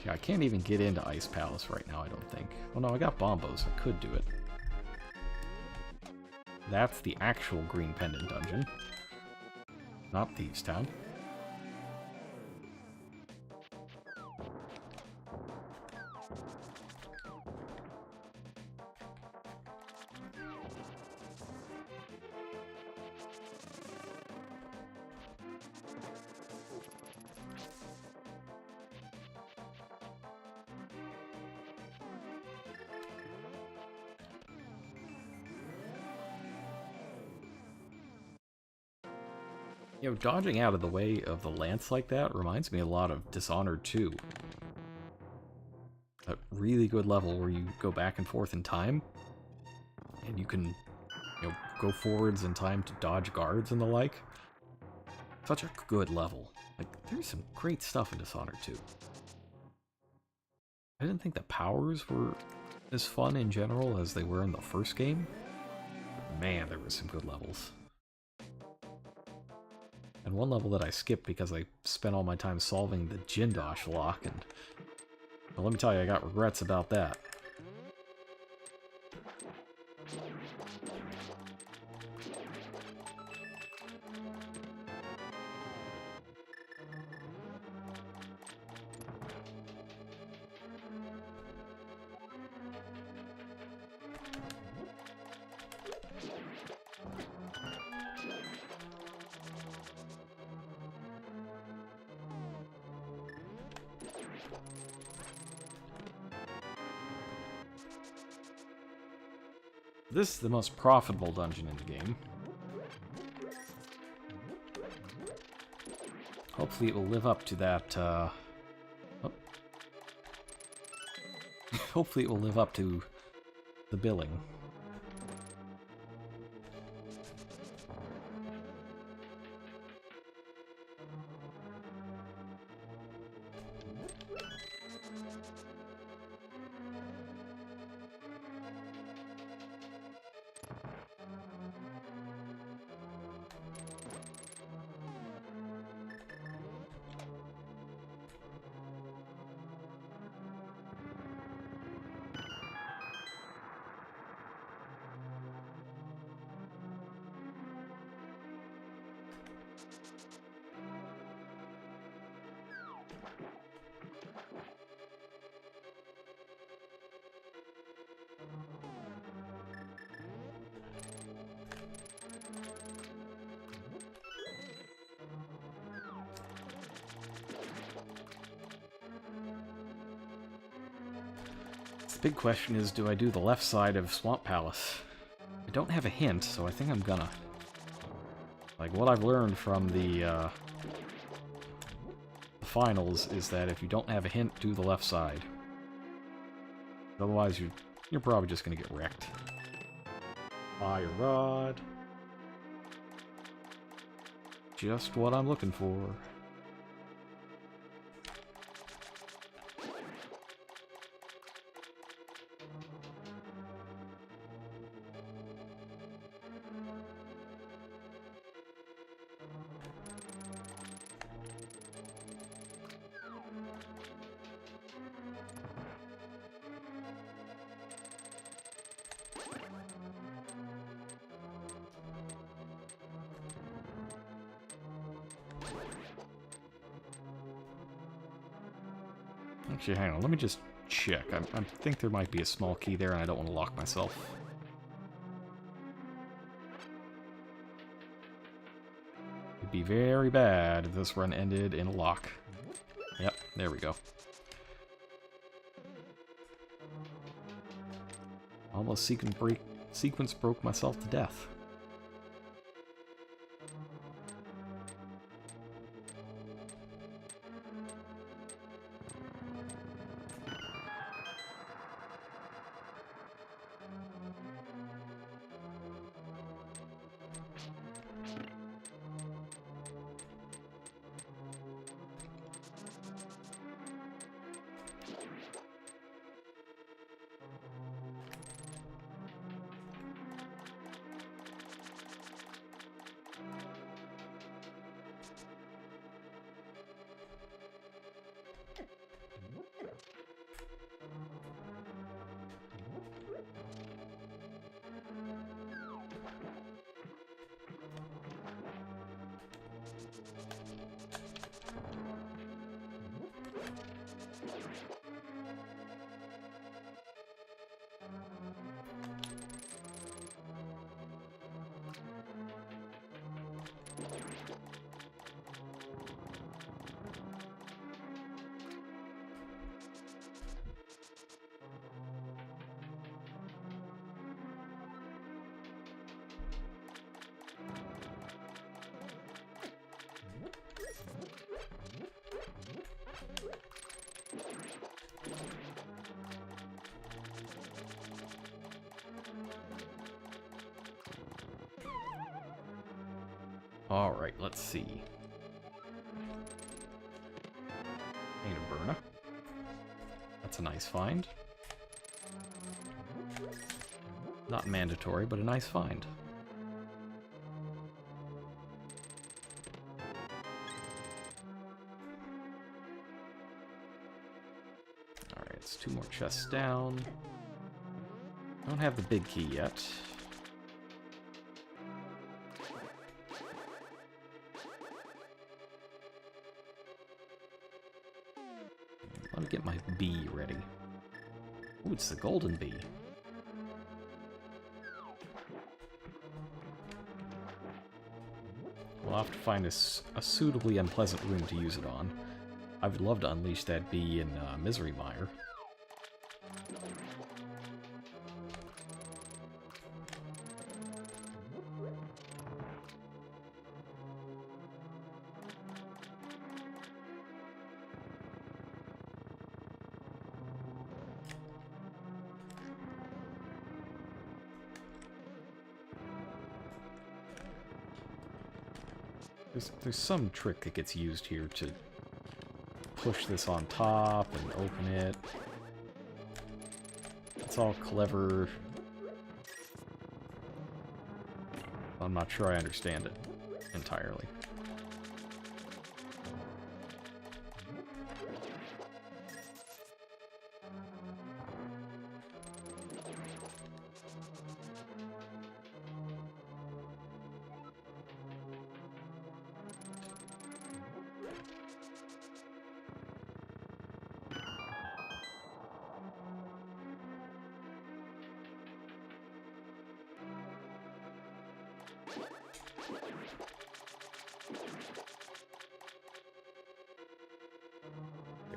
Yeah, I can't even get into Ice Palace right now, I don't think. Oh no, I got Bombos. I could do it. That's the actual Green Pendant dungeon. Not Thieves' Town. You know, dodging out of the way of the lance like that reminds me a lot of Dishonored 2. A really good level where you go back and forth in time, and you can, you know, go forwards in time to dodge guards and the like. Such a good level. Like, there's some great stuff in Dishonored 2. I didn't think the powers were as fun in general as they were in the first game. But man, there were some good levels. And one level that I skipped because I spent all my time solving the Jindosh lock, and well, let me tell you, I got regrets about that. This is the most profitable dungeon in the game. Hopefully it will live up to that, oh. Hopefully it will live up to the billing. The big question is, do I do the left side of Swamp Palace? I don't have a hint, so I think I'm gonna. Like, what I've learned from the finals is that if you don't have a hint, do the left side. Otherwise, you're probably just gonna get wrecked. Fire rod. Just what I'm looking for. Actually, hang on, let me just check. I think there might be a small key there, and I don't want to lock myself. It'd be very bad if this run ended in a lock. Yep, there we go. Almost sequence broke myself to death. Alright, let's see. Paint a Burna. That's a nice find. Not mandatory, but a nice find. Alright, it's 2 more chests down. Don't have the big key yet. Let me get my bee ready. Ooh, it's the golden bee. We'll have to find a suitably unpleasant room to use it on. I would love to unleash that bee in Misery Mire. There's some trick that gets used here to push this on top and open it. It's all clever. I'm not sure I understand it entirely.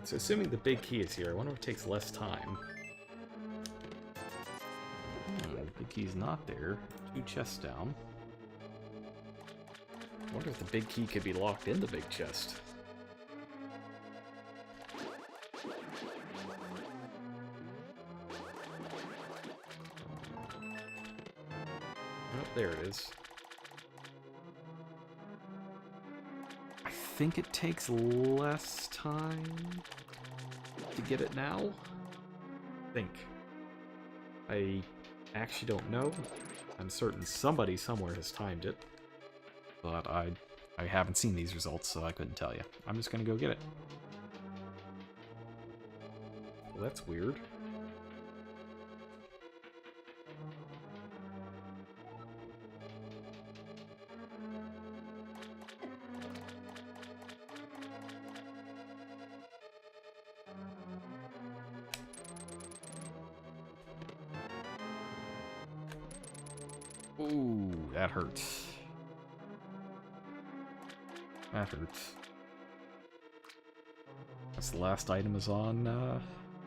So assuming the big key is here, I wonder if it takes less time. The big key's not there. 2 chests down. I wonder if the big key could be locked in the big chest. Oh, there it is. I think it takes less time to get it now? I think. I actually don't know. I'm certain somebody somewhere has timed it. But I haven't seen these results, so I couldn't tell you. I'm just gonna go get it. Well, that's weird. Ooh, that hurts. That hurts. That's the last item is on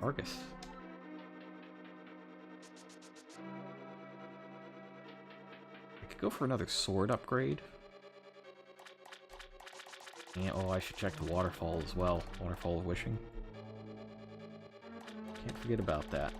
Argus. I could go for another sword upgrade. And, oh, I should check the waterfall as well. Waterfall of Wishing. Can't forget about that.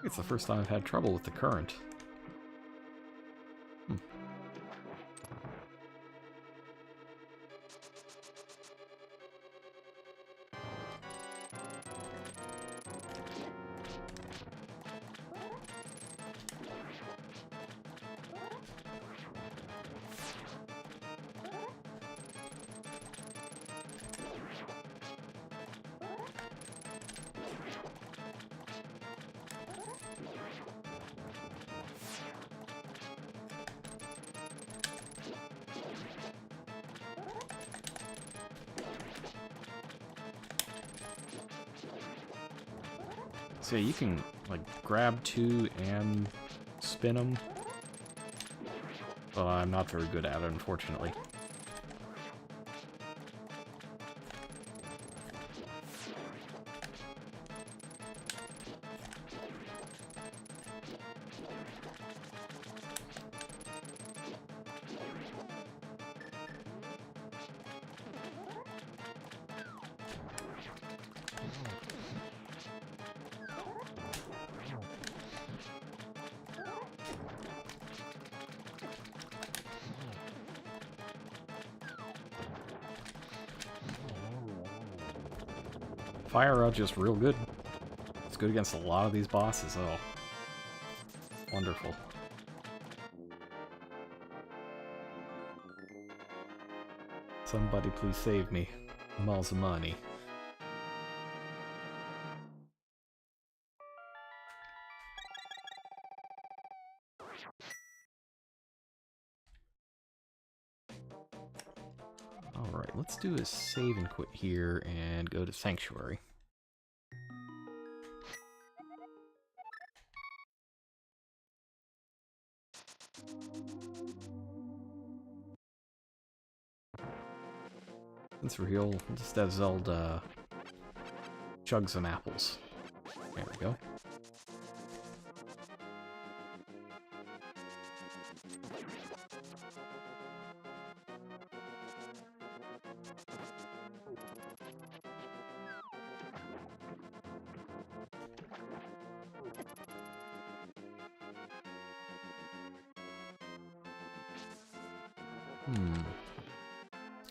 It's the first time I've had trouble with the current. So you can, like, grab 2 and spin them. But I'm not very good at it, unfortunately. Fire Rod's just real good. It's good against a lot of these bosses. Oh. Wonderful. Somebody please save me. I'm all the money. Alright, let's do a save and quit here and go to Sanctuary. Since we're here, we'll just have Zelda chug some apples. There we go.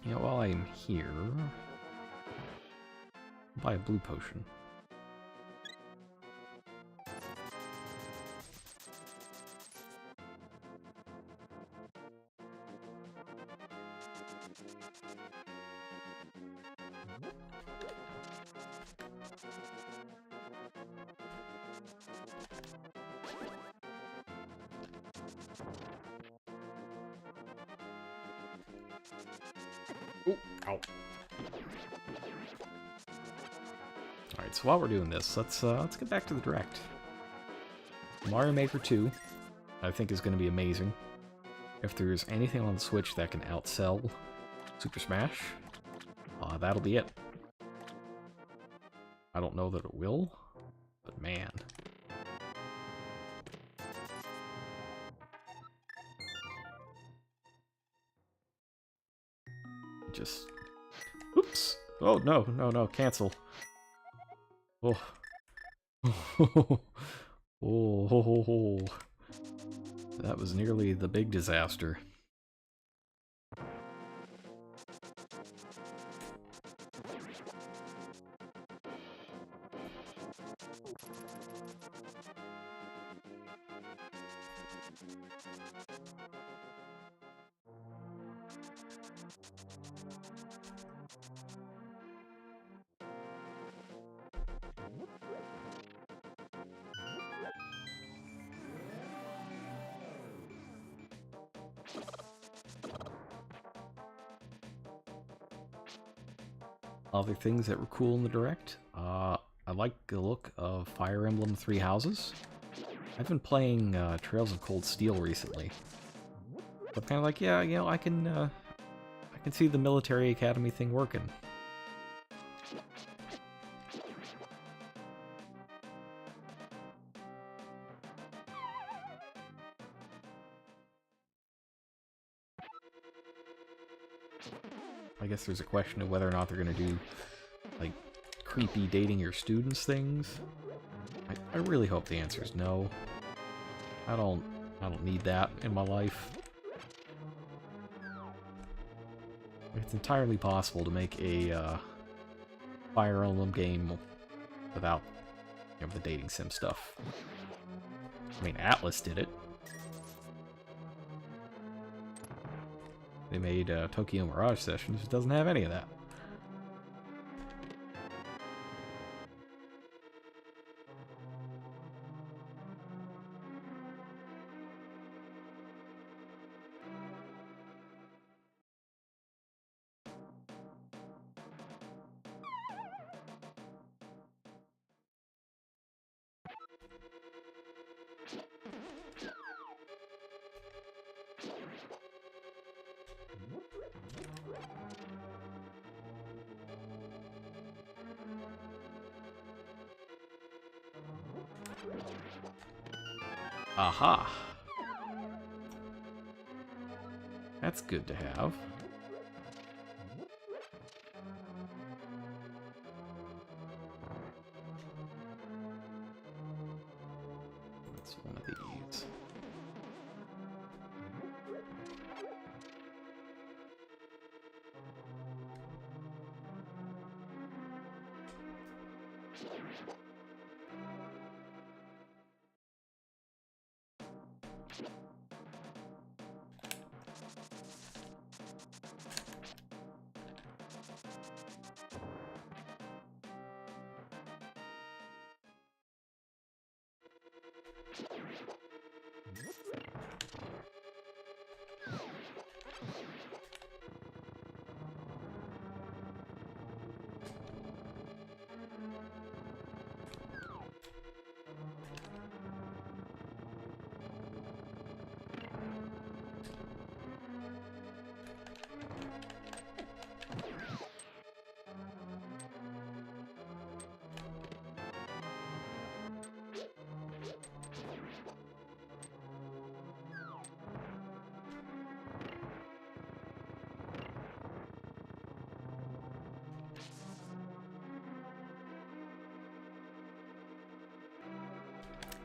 You know, while I'm here, I'll buy a blue potion. Oh, ow. Alright, so while we're doing this, let's get back to the Direct. Mario Maker 2, I think, is going to be amazing. If there's anything on the Switch that can outsell Super Smash, that'll be it. I don't know that it will, but man. Just... Oops! Oh, no, no, no, cancel. Oh. Oh. That was nearly the big disaster. Other things that were cool in the Direct. I like the look of Fire Emblem Three Houses. I've been playing Trails of Cold Steel recently. I'm kind of like, yeah, you know, I can see the military academy thing working. I guess there's a question of whether or not they're going to do, like, creepy dating your students things. I really hope the answer is no. I don't need that in my life. It's entirely possible to make a Fire Emblem game without, you know, the dating sim stuff. I mean, Atlas did it. They made Tokyo Mirage Sessions, which doesn't have any of that. Aha! That's good to have. That's one of these.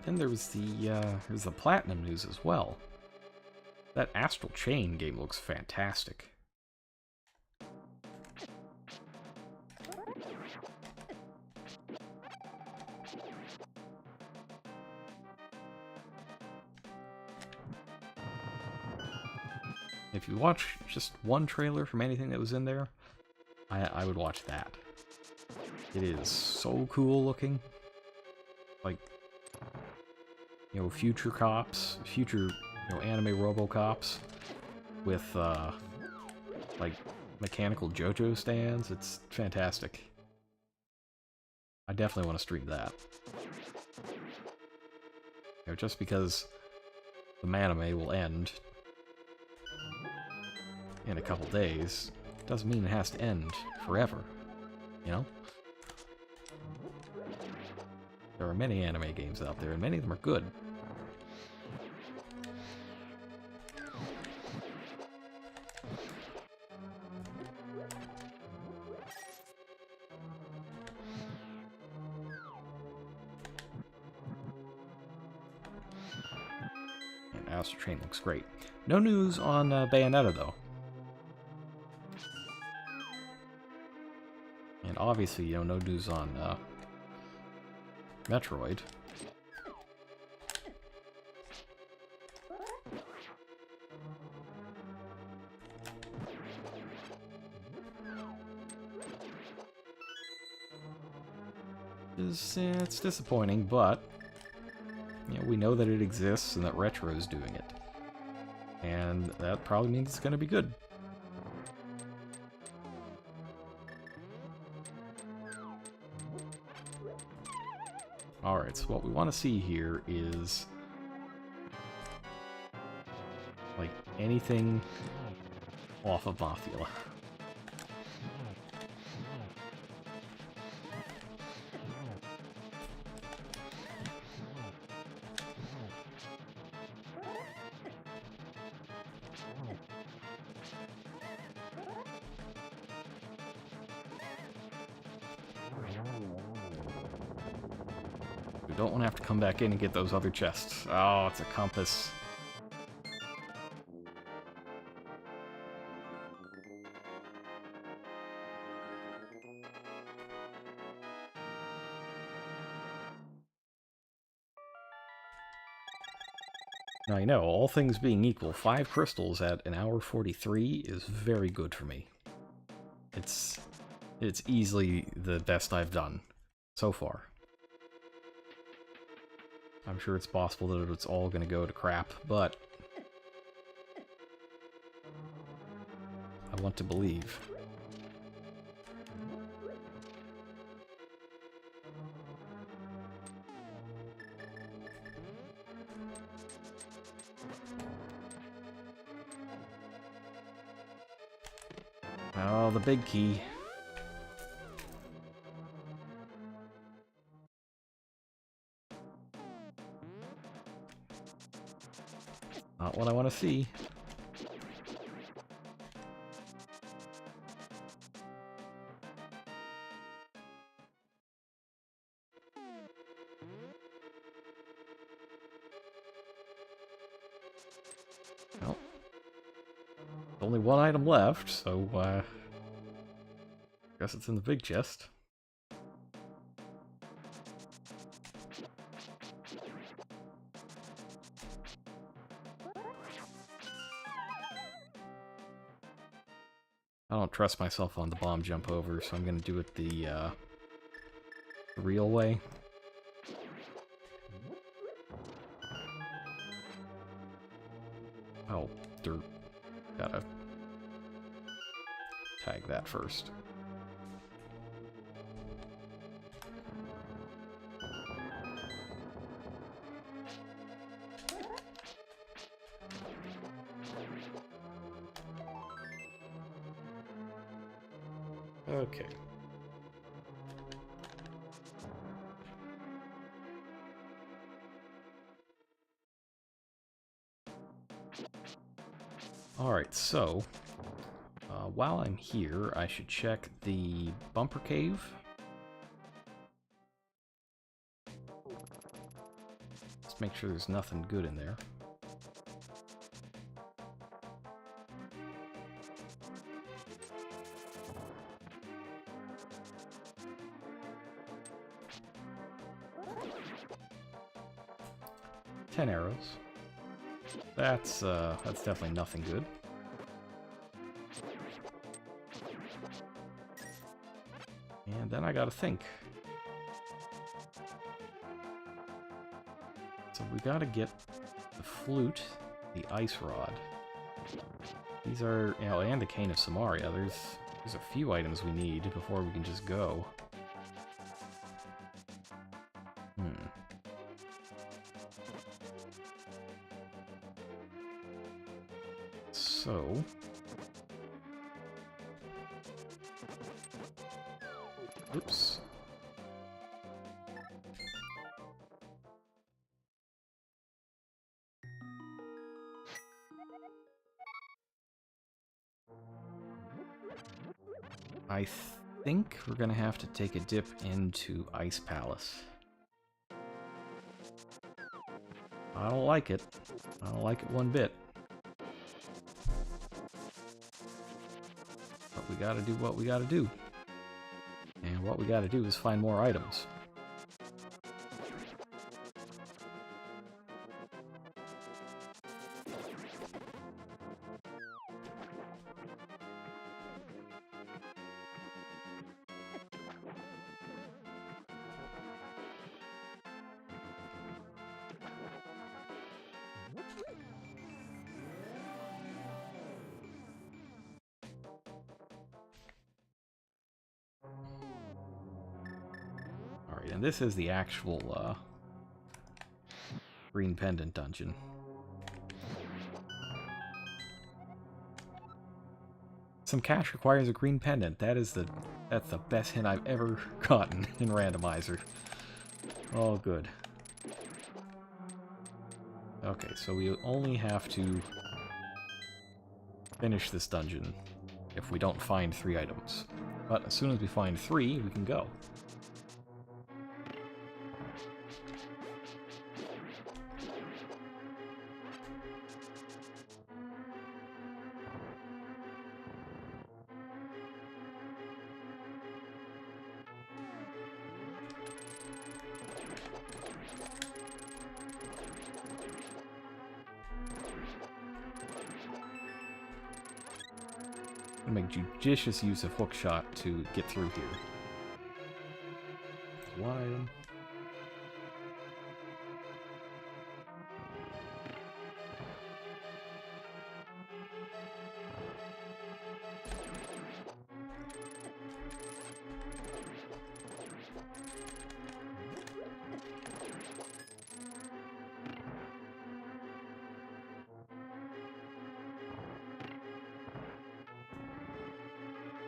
Then there's the Platinum news as well. That Astral Chain game looks fantastic. If you watch just one trailer from anything that was in there, I would watch that. It is so cool looking. Like, you know, future cops, future, you know, anime RoboCops with, like, mechanical JoJo stands. It's fantastic. I definitely want to stream that. You know, just because the manime will end in a couple days doesn't mean it has to end forever, you know? There are many anime games out there, and many of them are good. And Astral Chain looks great. No news on Bayonetta, though. And obviously, you know, no news on Metroid. It's disappointing, but you know, we know that it exists and that Retro's doing it. And that probably means it's going to be good. Alright, so what we want to see here is like anything off of Mafia. We don't want to have to come back in and get those other chests. Oh, it's a compass. Now, you know, all things being equal, 5 crystals at an hour 43 is very good for me. It's easily the best I've done so far. I'm sure it's possible that it's all going to go to crap, but I want to believe. Oh, the big key. Not what I want to see. Well, only one item left, so guess it's in the big chest. don't trust myself on the bomb jump over, so I'm going to do it the real way. Oh, dirt. Gotta tag that first. Okay. Alright, so, while I'm here, I should check the bumper cave. Just make sure there's nothing good in there. Ten arrows. That's definitely nothing good. And then I gotta think. So we gotta get the flute, the ice rod. These are, you know, and the cane of Samaria. There's a few items we need before we can just go. So, oops. I think we're gonna have to take a dip into Ice Palace. I don't like it. I don't like it one bit. But we gotta do what we gotta do. And what we gotta do is find more items. Alright, and this is the actual Green Pendant dungeon. Some cash requires a green pendant. That's the best hint I've ever gotten in Randomizer. Oh, good. Okay, so we only have to finish this dungeon if we don't find 3 items. But as soon as we find 3, we can go. Make judicious use of hookshot to get through here. One item.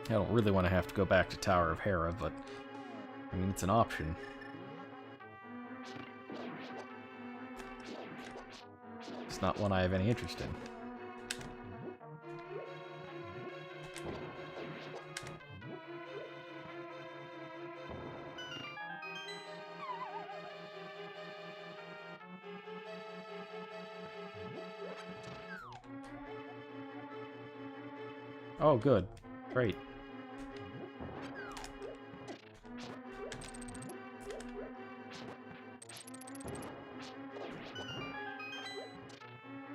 I don't really want to have to go back to Tower of Hera, but I mean, it's an option. It's not one I have any interest in. Oh, good. Great.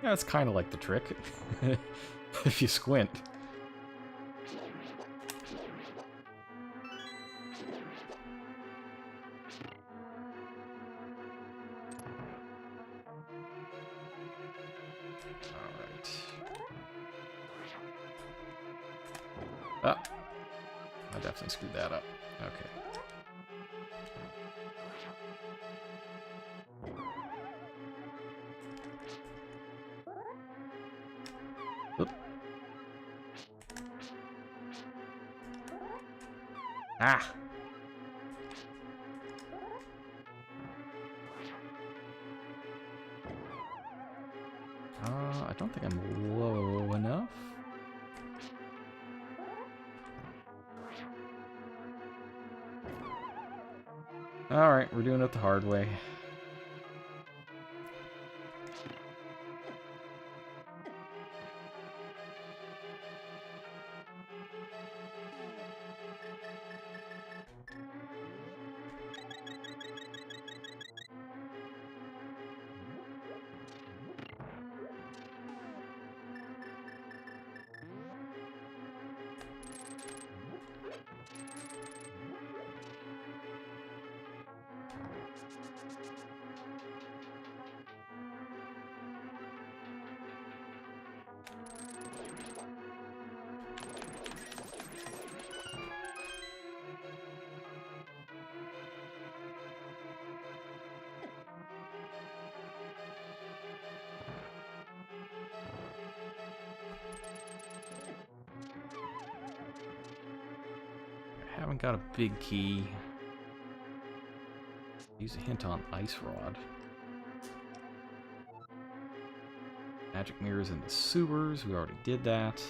Yeah, it's kind of like the trick, if you squint. Alright. Oh. I definitely screwed that up. Okay. Oop. Ah! I don't think I'm low enough. Alright, we're doing it the hard way. I haven't got a big key. Use a hint on Ice Rod. Magic mirrors in the sewers. We already did that.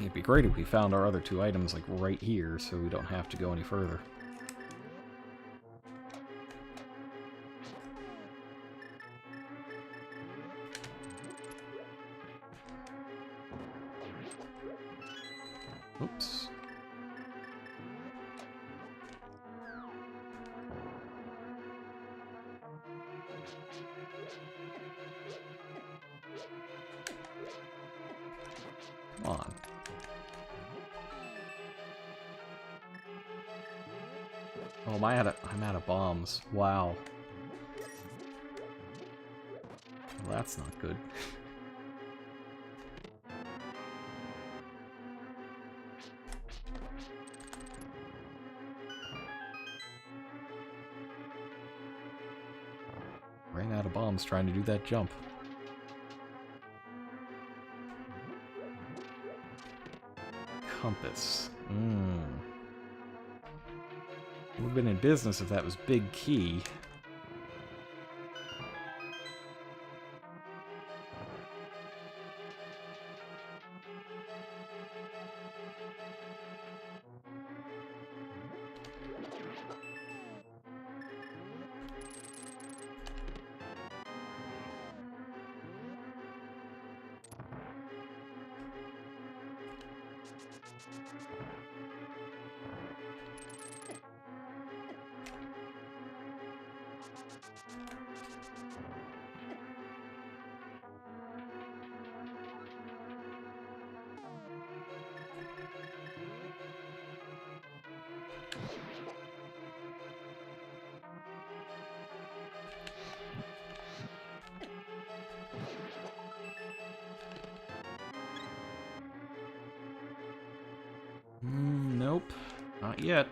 It'd be great if we found our other two items like right here, so we don't have to go any further. Oops. Come on. Oh, I'm out of bombs. Wow. Well, that's not good. Ran out of bombs trying to do that jump. Compass. Would have been in business if that was big key. Nope. Not yet.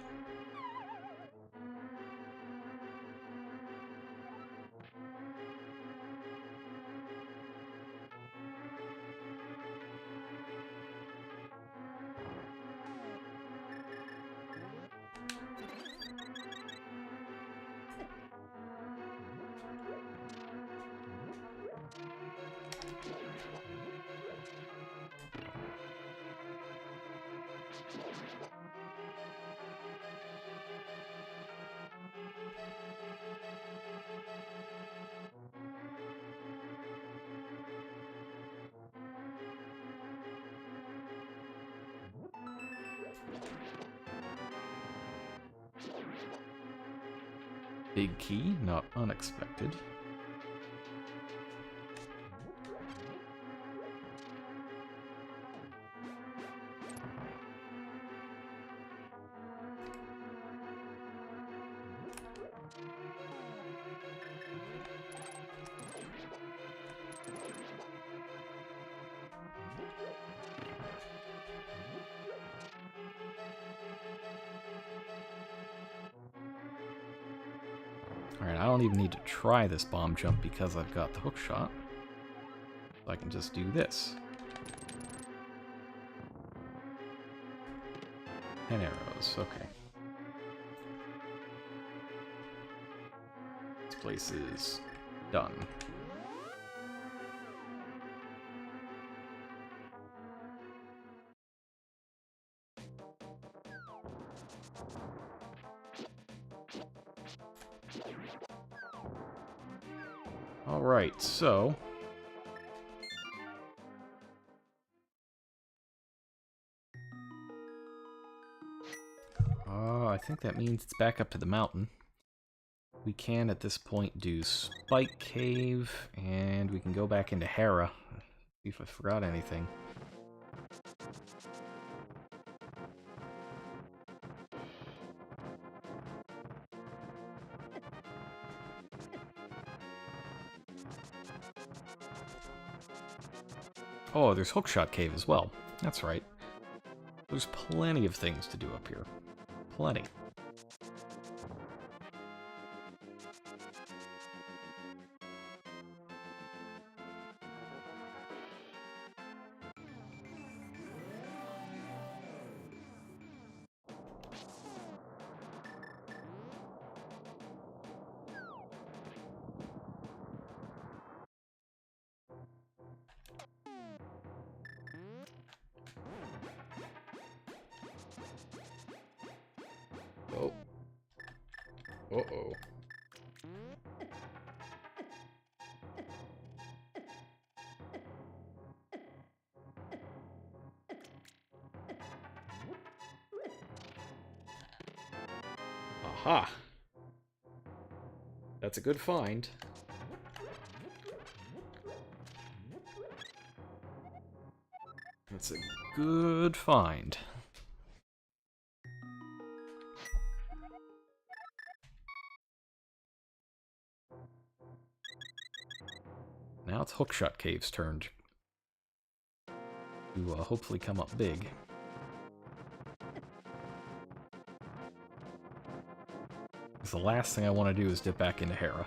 Big key, not unexpected. Alright, I don't even need to try this bomb jump because I've got the hook shot. So I can just do this. 10 arrows, okay. This place is done. Alright, so... I think that means it's back up to the mountain. We can, at this point, do Spike Cave, and we can go back into Hera. See if I forgot anything. Oh, there's Hookshot Cave as well. That's right. There's plenty of things to do up here. Plenty. Oh. Uh-oh. Aha! That's a good find. That's a good find. Now it's Hookshot Cave's turn to hopefully come up big. Because the last thing I want to do is dip back into Hera.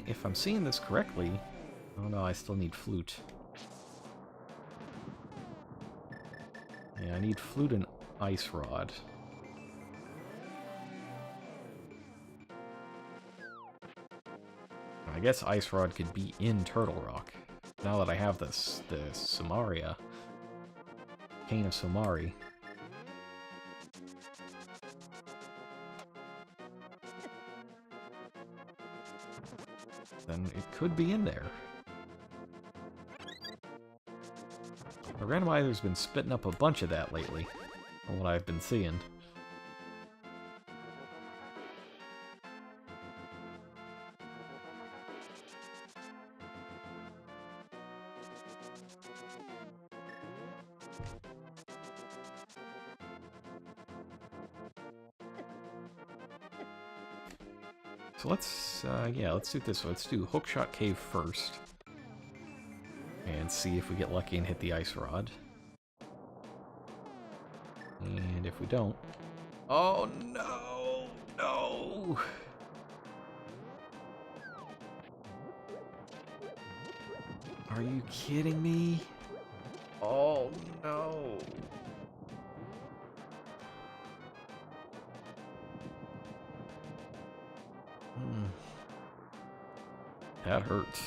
If I'm seeing this correctly... Oh no, I still need flute. Yeah, I need flute and ice rod. I guess ice rod could be in Turtle Rock. Now that I have this, the Samaria, Cane of Somari. Then it could be in there. The randomizer's been spitting up a bunch of that lately, from what I've been seeing. So let's do this. So let's do Hookshot Cave first. And see if we get lucky and hit the ice rod. And if we don't... Oh no! No! Are you kidding me? Oh no! That hurts.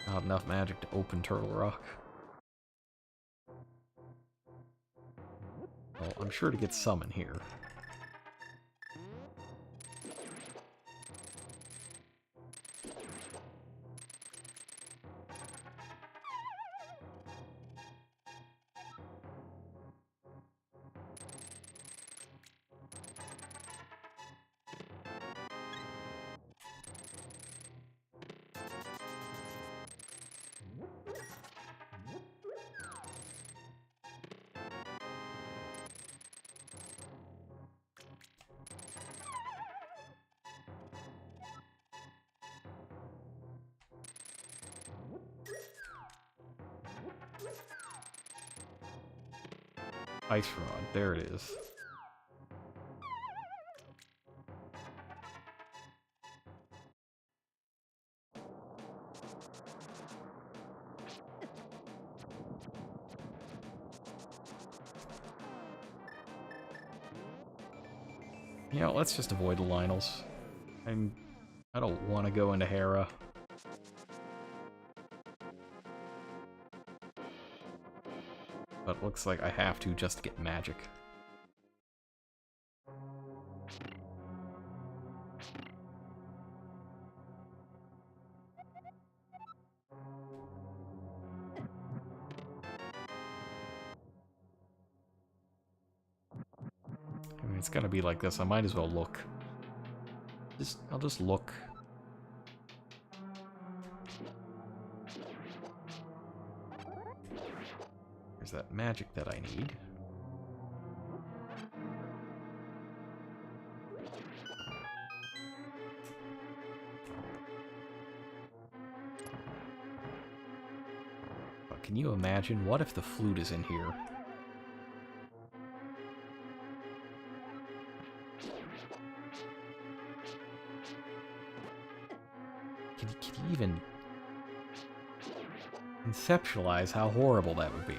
Not enough magic to open Turtle Rock. Well, I'm sure to get some in here. Ice rod, there it is. You know, let's just avoid the Lionels. I don't want to go into Hera. But looks like I have to just to get magic. I mean, it's gonna be like this. I might as well look. I'll just look. There's that magic that I need. But can you imagine? What if the flute is in here? Can you even conceptualize how horrible that would be?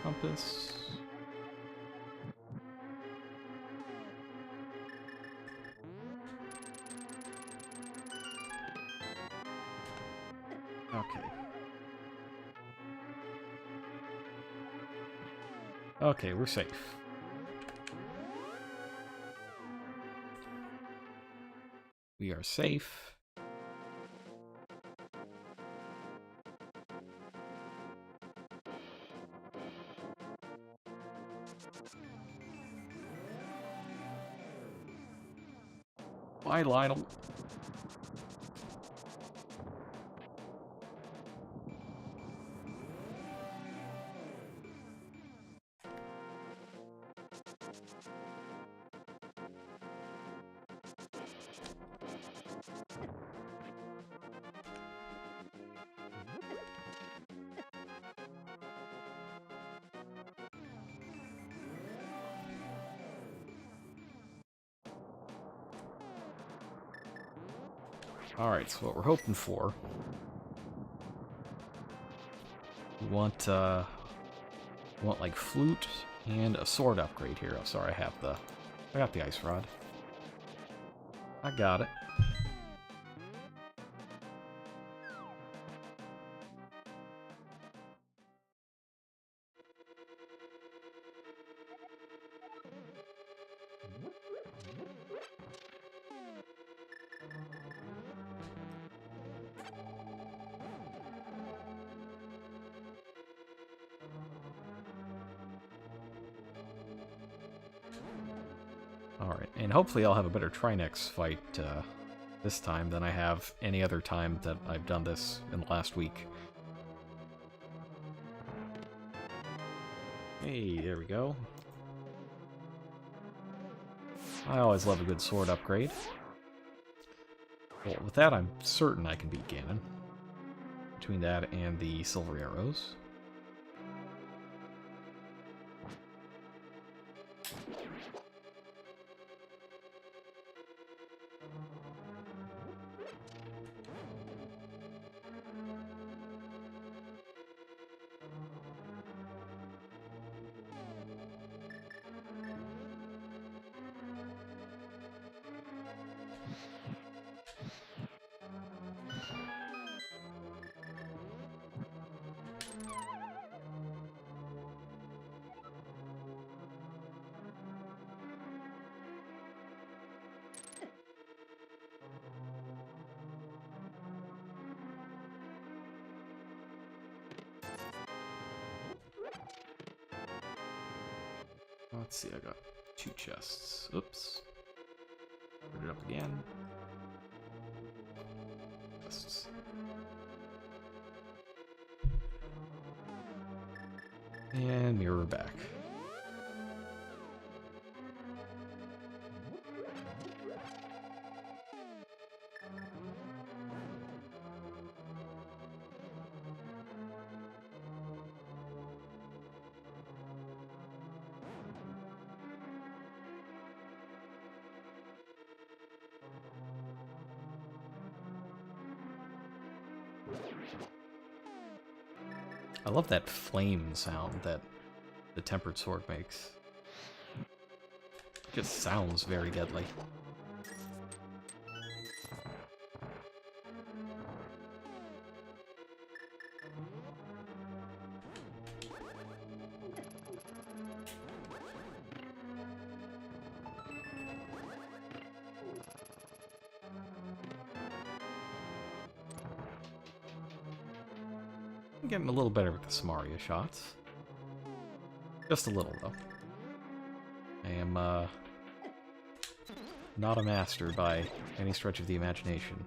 Compass. Okay. Okay, we're safe. We are safe. Bye, Lionel. Alright, so what we're hoping for... We want like flute and a sword upgrade here. Oh, sorry, I got the ice rod. I got it. Alright, and hopefully I'll have a better Trinex fight this time than I have any other time that I've done this in the last week. Hey, there we go. I always love a good sword upgrade. Well, with that, I'm certain I can beat Ganon. Between that and the silver arrows. Let's see, I got 2 chests. Oops. Put it up again. Chests. And mirror back. I love that flame sound that the tempered sword makes. It just sounds very deadly. I'm getting a little better with the Samaria shots. Just a little, though. I am, not a master by any stretch of the imagination.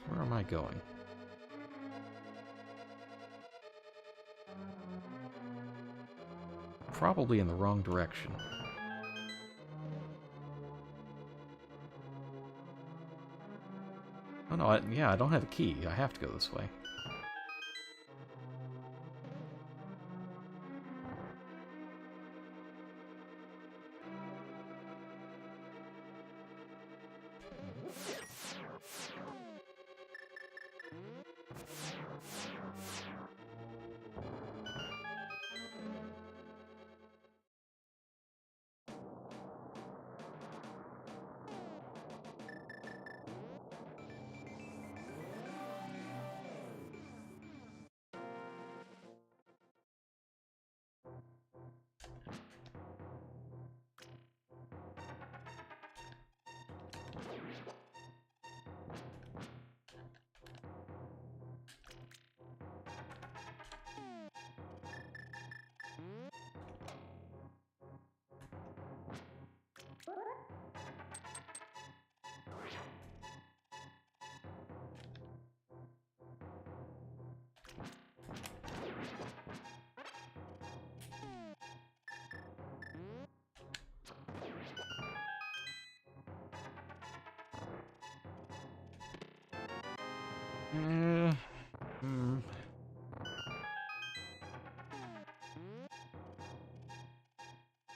Where am I going? Probably in the wrong direction. Oh no, yeah, I don't have a key. I have to go this way.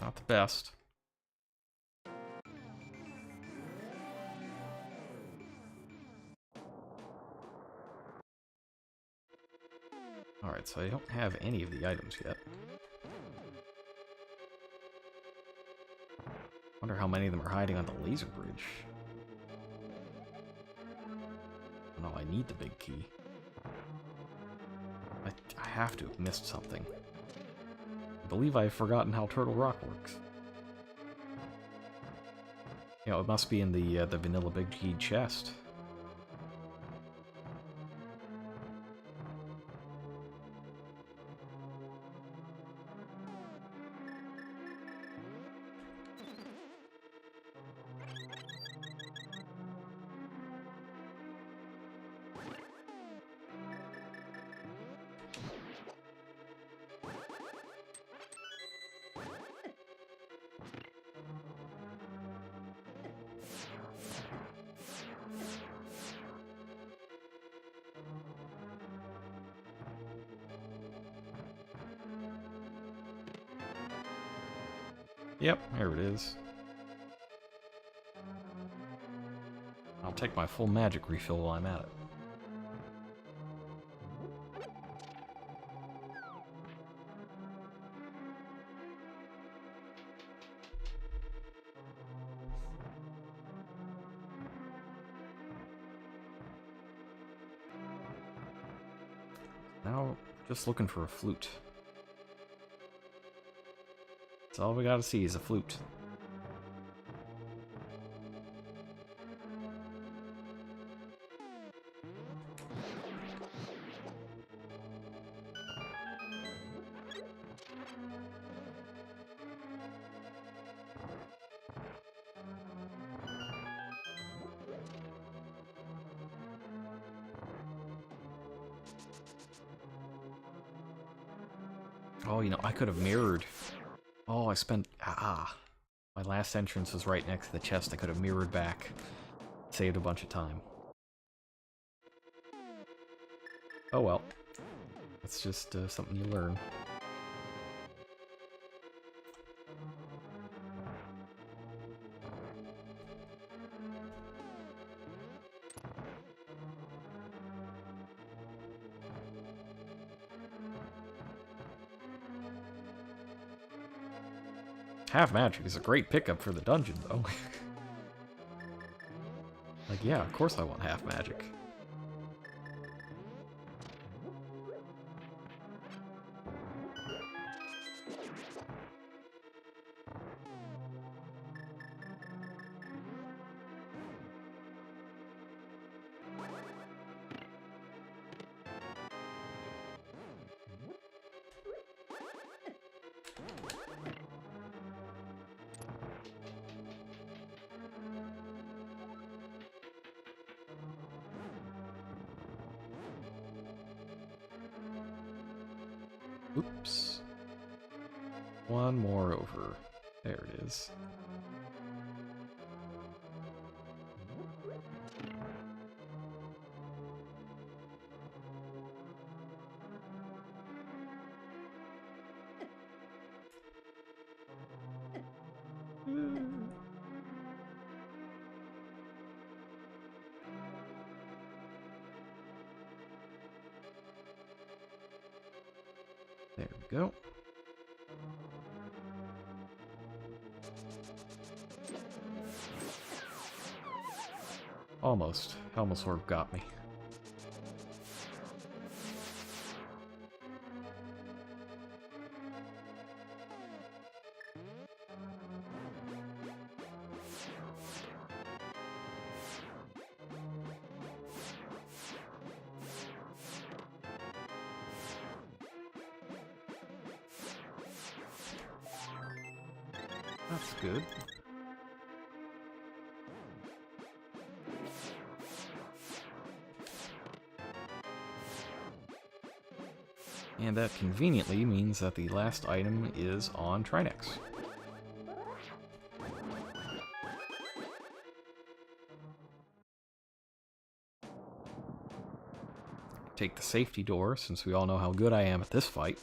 Not the best. Alright, so I don't have any of the items yet. Wonder how many of them are hiding on the laser bridge. No, I need the big key. I have to have missed something. I believe I've forgotten how Turtle Rock works. You know, it must be in the vanilla big key chest. Yep, there it is. I'll take my full magic refill while I'm at it. Now, just looking for a flute. That's all we gotta see is a flute. Oh, you know, I could have mirrored. Oh, I spent... My last entrance was right next to the chest. I could have mirrored back. Saved a bunch of time. Oh well. That's just something you learn. Half magic is a great pickup for the dungeon, though. Like, yeah, of course I want half magic. Oops. One more over. There it is. There we go. Almost. Helmasaur got me. That's good. And that conveniently means that the last item is on Trinex. take the safety door, since we all know how good I am at this fight.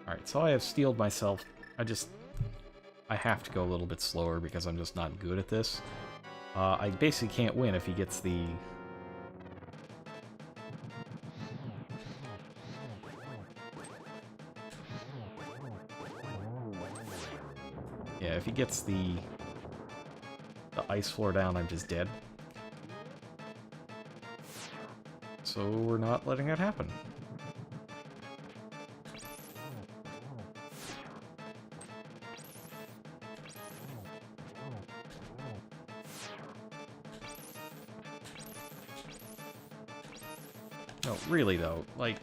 Alright, so I have steeled myself. I have to go a little bit slower because I'm just not good at this. I basically can't win if he gets the... Yeah, if he gets the ice floor down, I'm just dead. So we're not letting that happen. No, really though, like...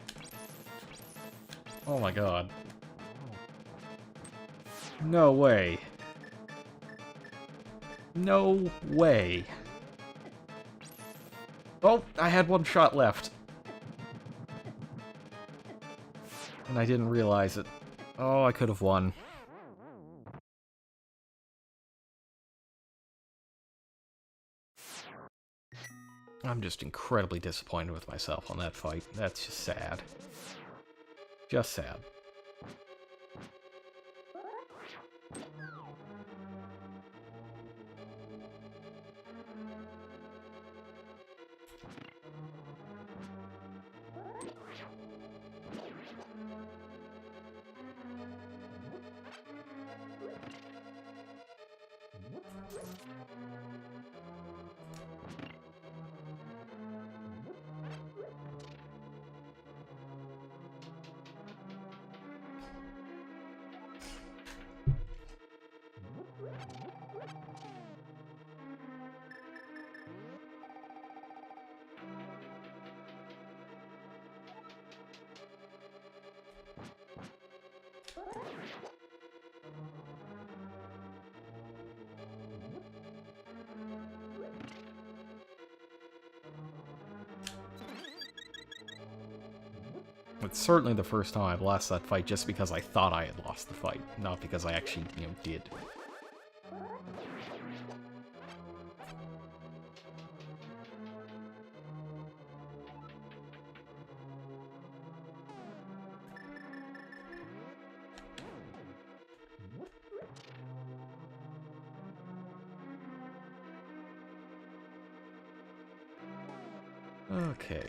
Oh my god. No way. No way. Oh, I had one shot left. And I didn't realize it. Oh, I could have won. I'm just incredibly disappointed with myself on that fight. That's just sad. Just sad. It's certainly the first time I've lost that fight just because I thought I had lost the fight, not because I actually, did. Okay.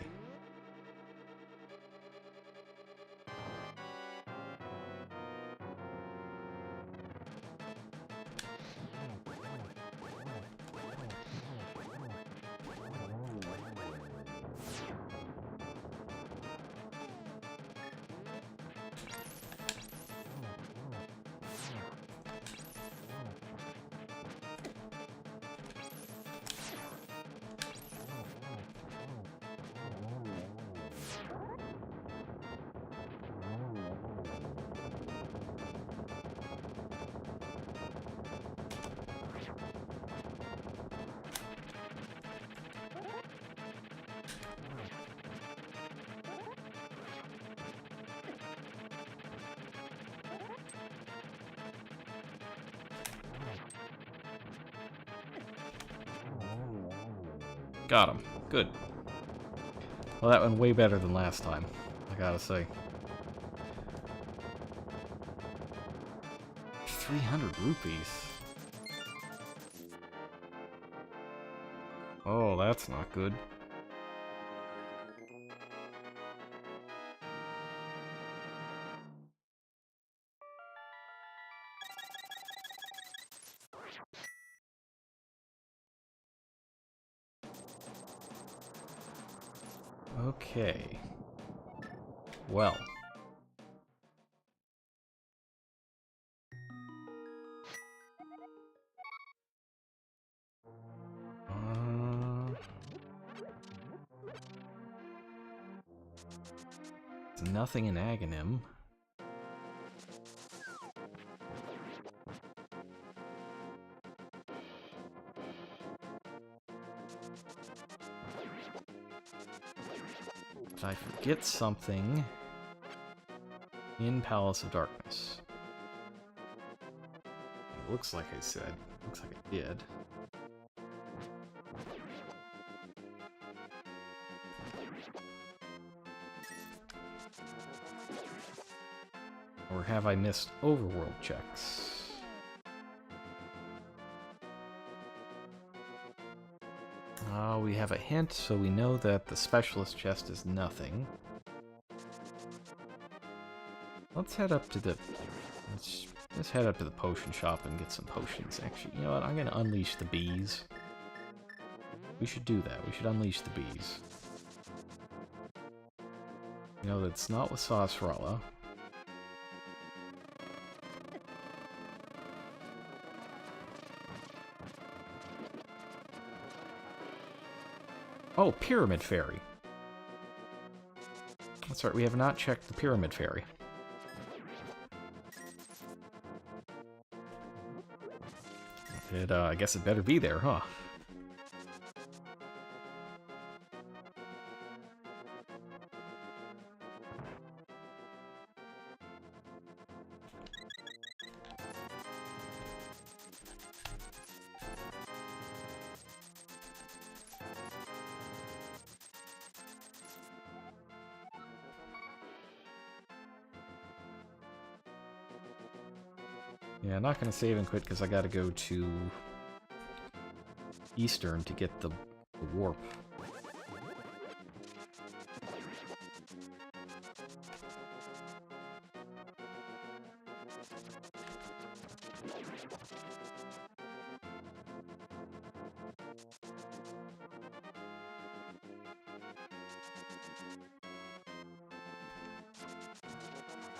Got him. Good. Well, that went way better than last time, I gotta say. 300 rupees. Oh, that's not good. Okay. well. There's nothing in Aghanim. Did I forget something in Palace of Darkness? It looks like I said. Looks like I did. Or have I missed overworld checks? We have a hint, so we know that the specialist chest is nothing. Let's head up to the... Let's head up to the potion shop and get some potions. Actually, you know what? I'm gonna unleash the bees. We should do that. We should unleash the bees. You know, that's not with Sasrala. Oh, Pyramid Fairy. That's right, we have not checked the Pyramid Fairy. I guess it better be there, huh? Yeah, I'm not going to save and quit because I got to go to Eastern to get the warp.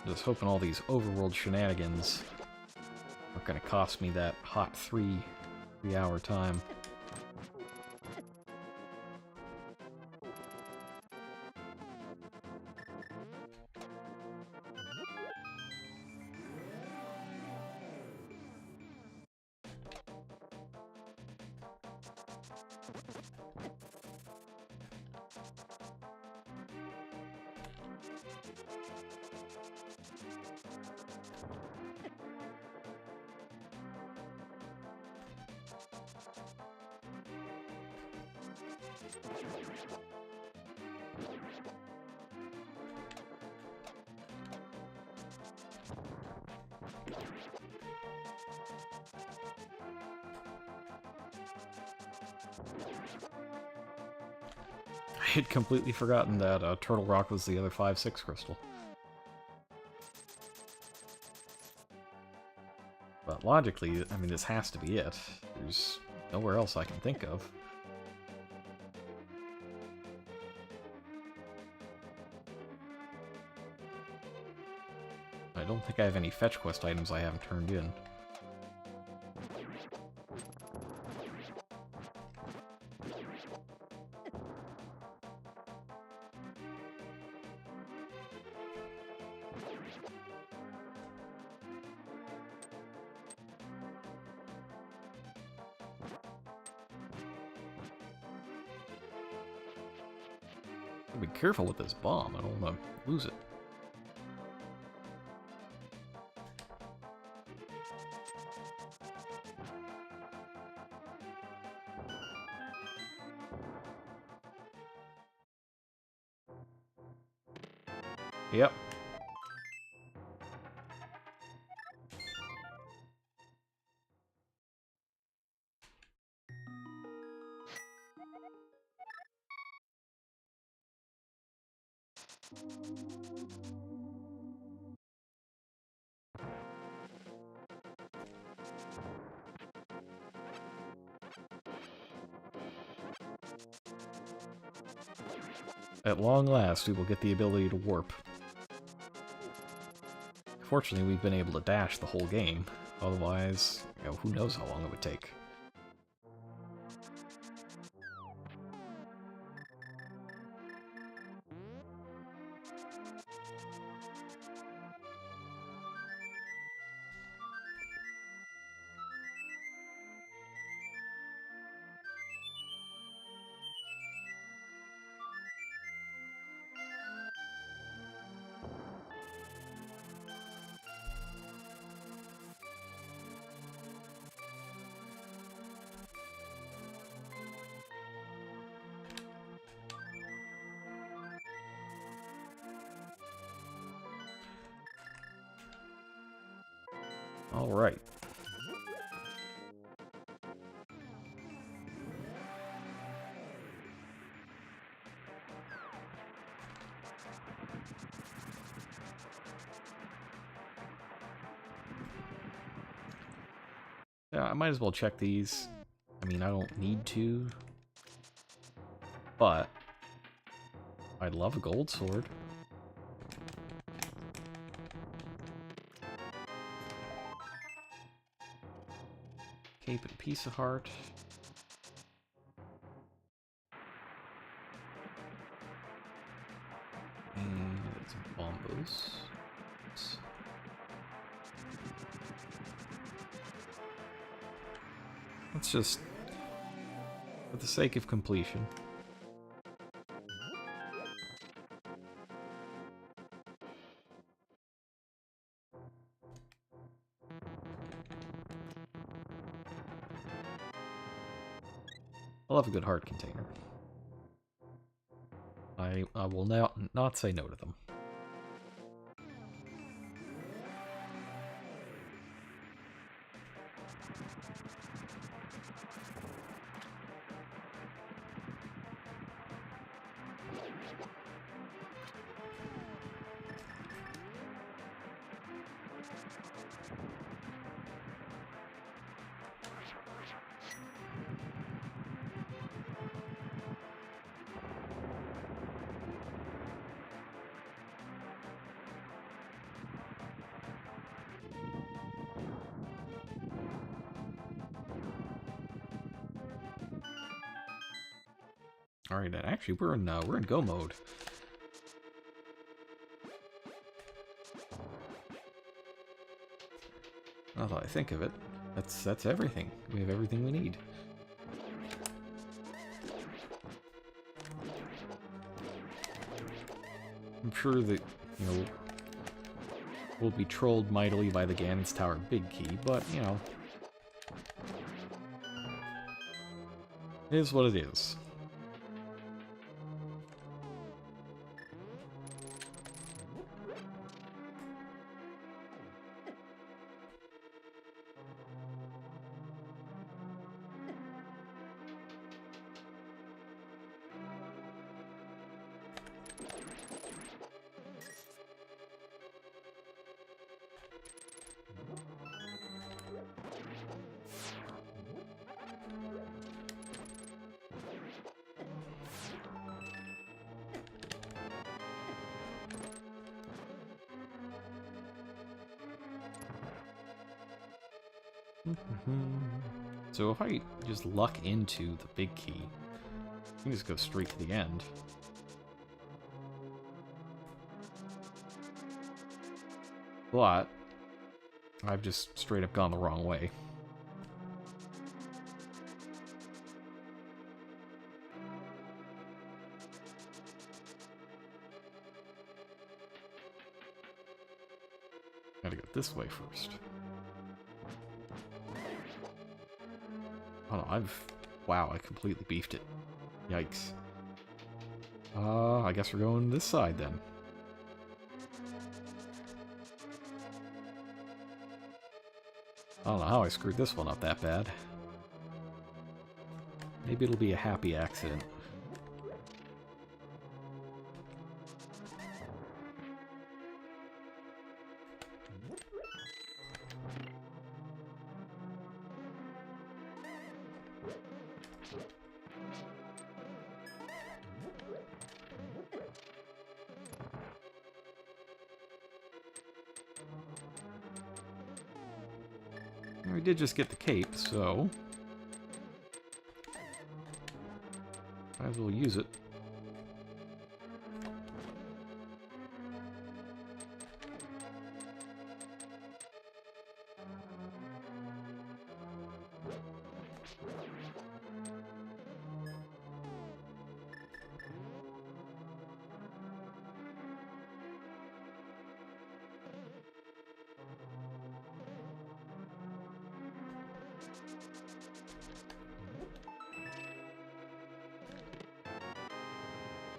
Just hoping all these overworld shenanigans aren't going to cost me that hot 3-hour time. I had completely forgotten that Turtle Rock was the other 5-6 crystal. But logically, I mean, this has to be it. There's nowhere else I can think of. I don't think I have any fetch quest items I haven't turned in. Be careful with this bomb, I don't want to lose it. Yep. At long last, we will get the ability to warp. Fortunately, we've been able to dash the whole game. Otherwise, you know, who knows how long it would take. All right. Yeah, I might as well check these. I mean, I don't need to, but I'd love a gold sword. Cape and piece of heart. And some bombos. Let's just, for the sake of completion. I love a good heart container. I will not say no to them. All right, and actually we're in go mode. Now that I think of it, that's everything. We have everything we need. I'm sure that, you know, we'll be trolled mightily by the Ganon's Tower Big Key, but, you know, it is what it is. So if I just luck into the big key, I can just go straight to the end. But I've just straight up gone the wrong way. Gotta go this way first. Oh no, wow, I completely beefed it. Yikes. I guess we're going this side then. I don't know how I screwed this one up that bad. Maybe it'll be a happy accident. We did just get the cape, so might as well use it.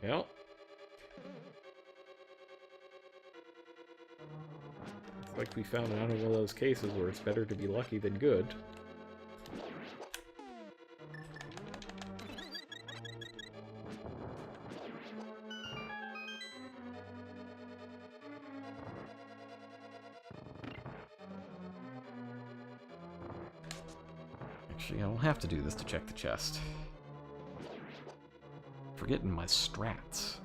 Well, it's like we found another one of those cases where it's better to be lucky than good. Actually, I don't have to do this to check the chest. Forgetting my strats.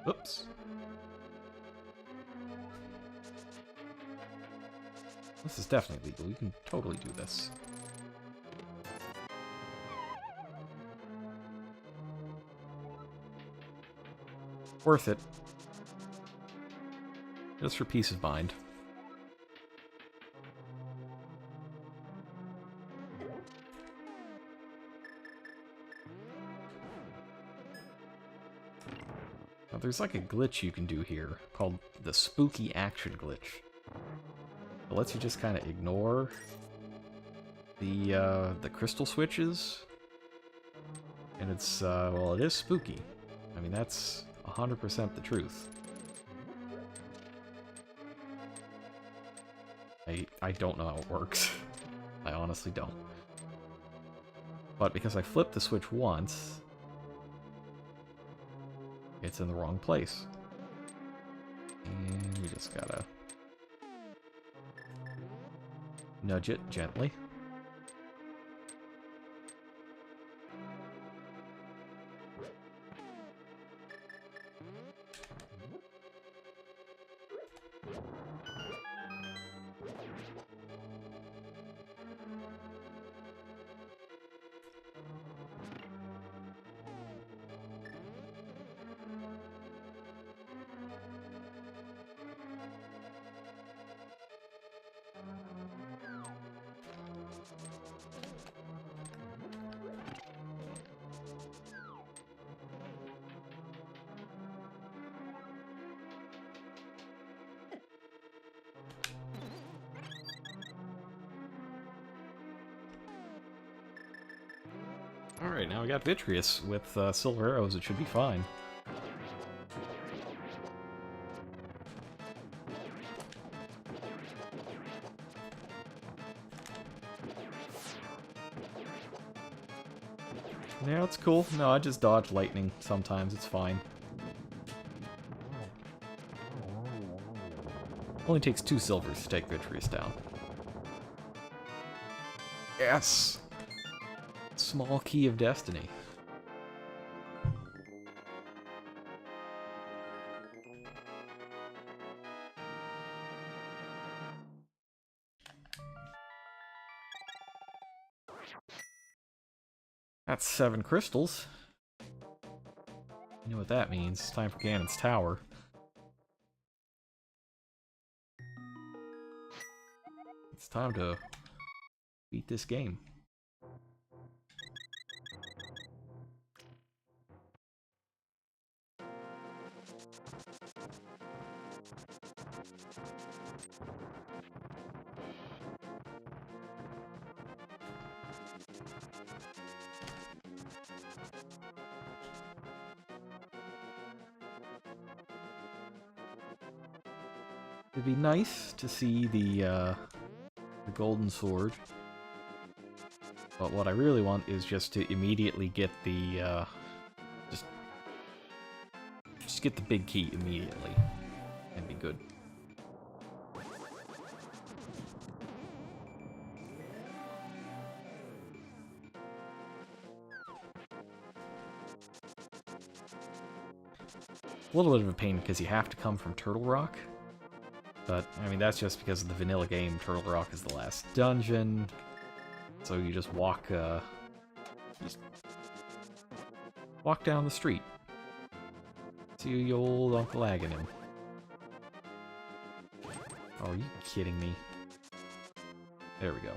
Oops. This is definitely legal. You can totally do this. Worth it. Just for peace of mind. Now, there's like a glitch you can do here called the spooky action glitch. It lets you just kind of ignore the crystal switches, and it's well, it is spooky. I mean, that's 100% the truth. I don't know how it works. I honestly don't. But because I flipped the switch once, it's in the wrong place. And we just gotta nudge it gently. Alright, now we got Vitreous with silver arrows. It should be fine. Yeah, it's cool. No, I just dodge lightning sometimes. It's fine. Only takes 2 silvers to take Vitreous down. Yes! Small key of destiny. That's 7 crystals. You know what that means. It's time for Ganon's Tower. It's time to beat this game. It'd be nice to see the golden sword, But what I really want is just to immediately get the, just get the big key immediately, and be good. A little bit of a pain because you have to come from Turtle Rock. But, I mean, that's just because of the vanilla game. Turtle Rock is the last dungeon. So you just walk down the street. See your old Uncle Aghanim. Oh, are you kidding me? There we go.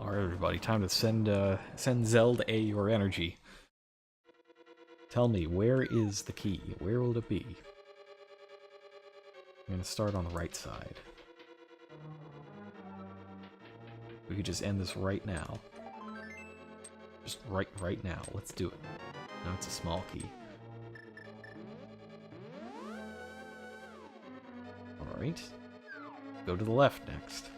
Alright, everybody, time to send Zelda your energy. Tell me, where is the key? Where will it be? I'm gonna start on the right side. We could just end this right now. Just right now. Let's do it. No, it's a small key. Alright. Go to the left next.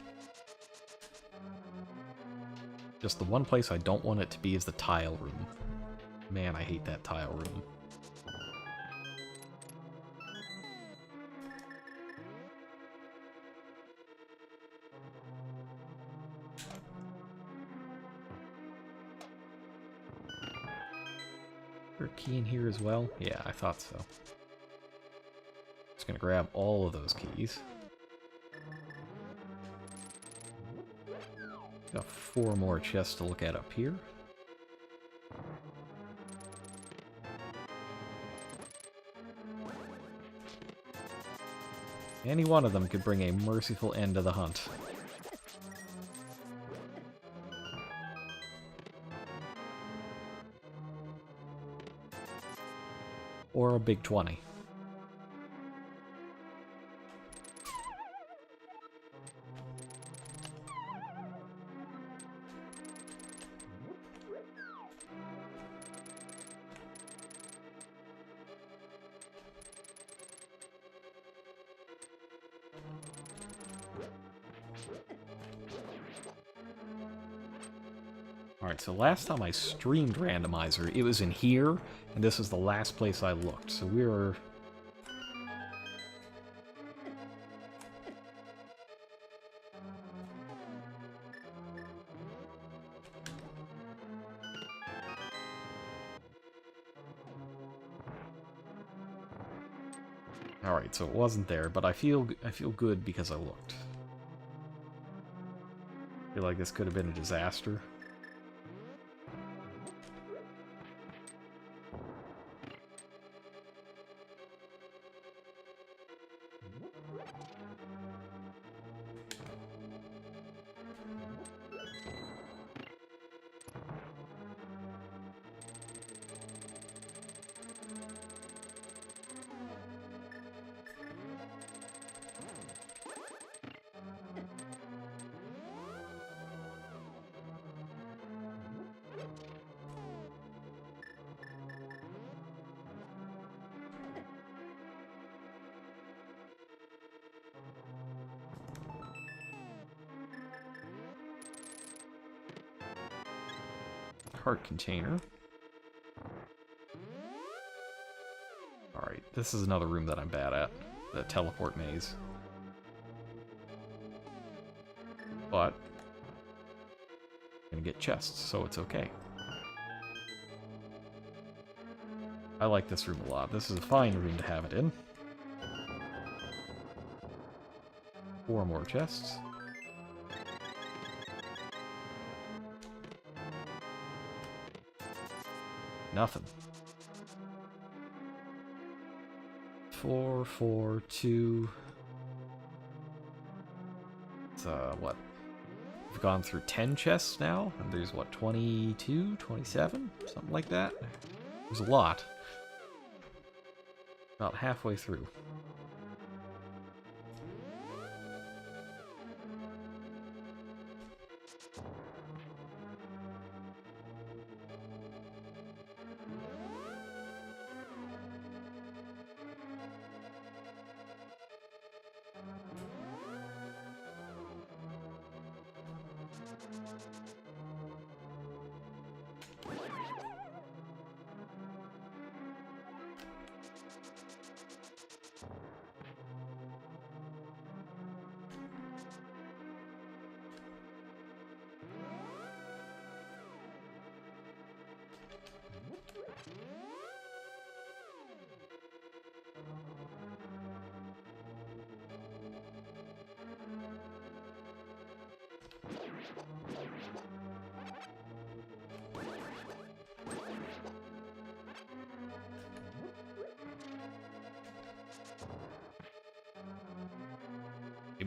Just the one place I don't want it to be is the tile room. Man, I hate that tile room. Is there a key in here as well? Yeah, I thought so. Just gonna grab all of those keys. Got 4 more chests to look at up here. Any one of them could bring a merciful end to the hunt. Or a big 20. Alright, so last time I streamed Randomizer, it was in here, and this was the last place I looked, so we're... Alright, so it wasn't there, but I feel good because I looked. I feel like this could have been a disaster. Heart container. Alright, this is another room that I'm bad at. The teleport maze. But I'm gonna get chests, so it's okay. I like this room a lot. This is a fine room to have it in. 4 more chests. Nothing. 4, 4, 2. It's, what? We've gone through 10 chests now, and there's, what, 22, 27? Something like that? There's a lot. About halfway through.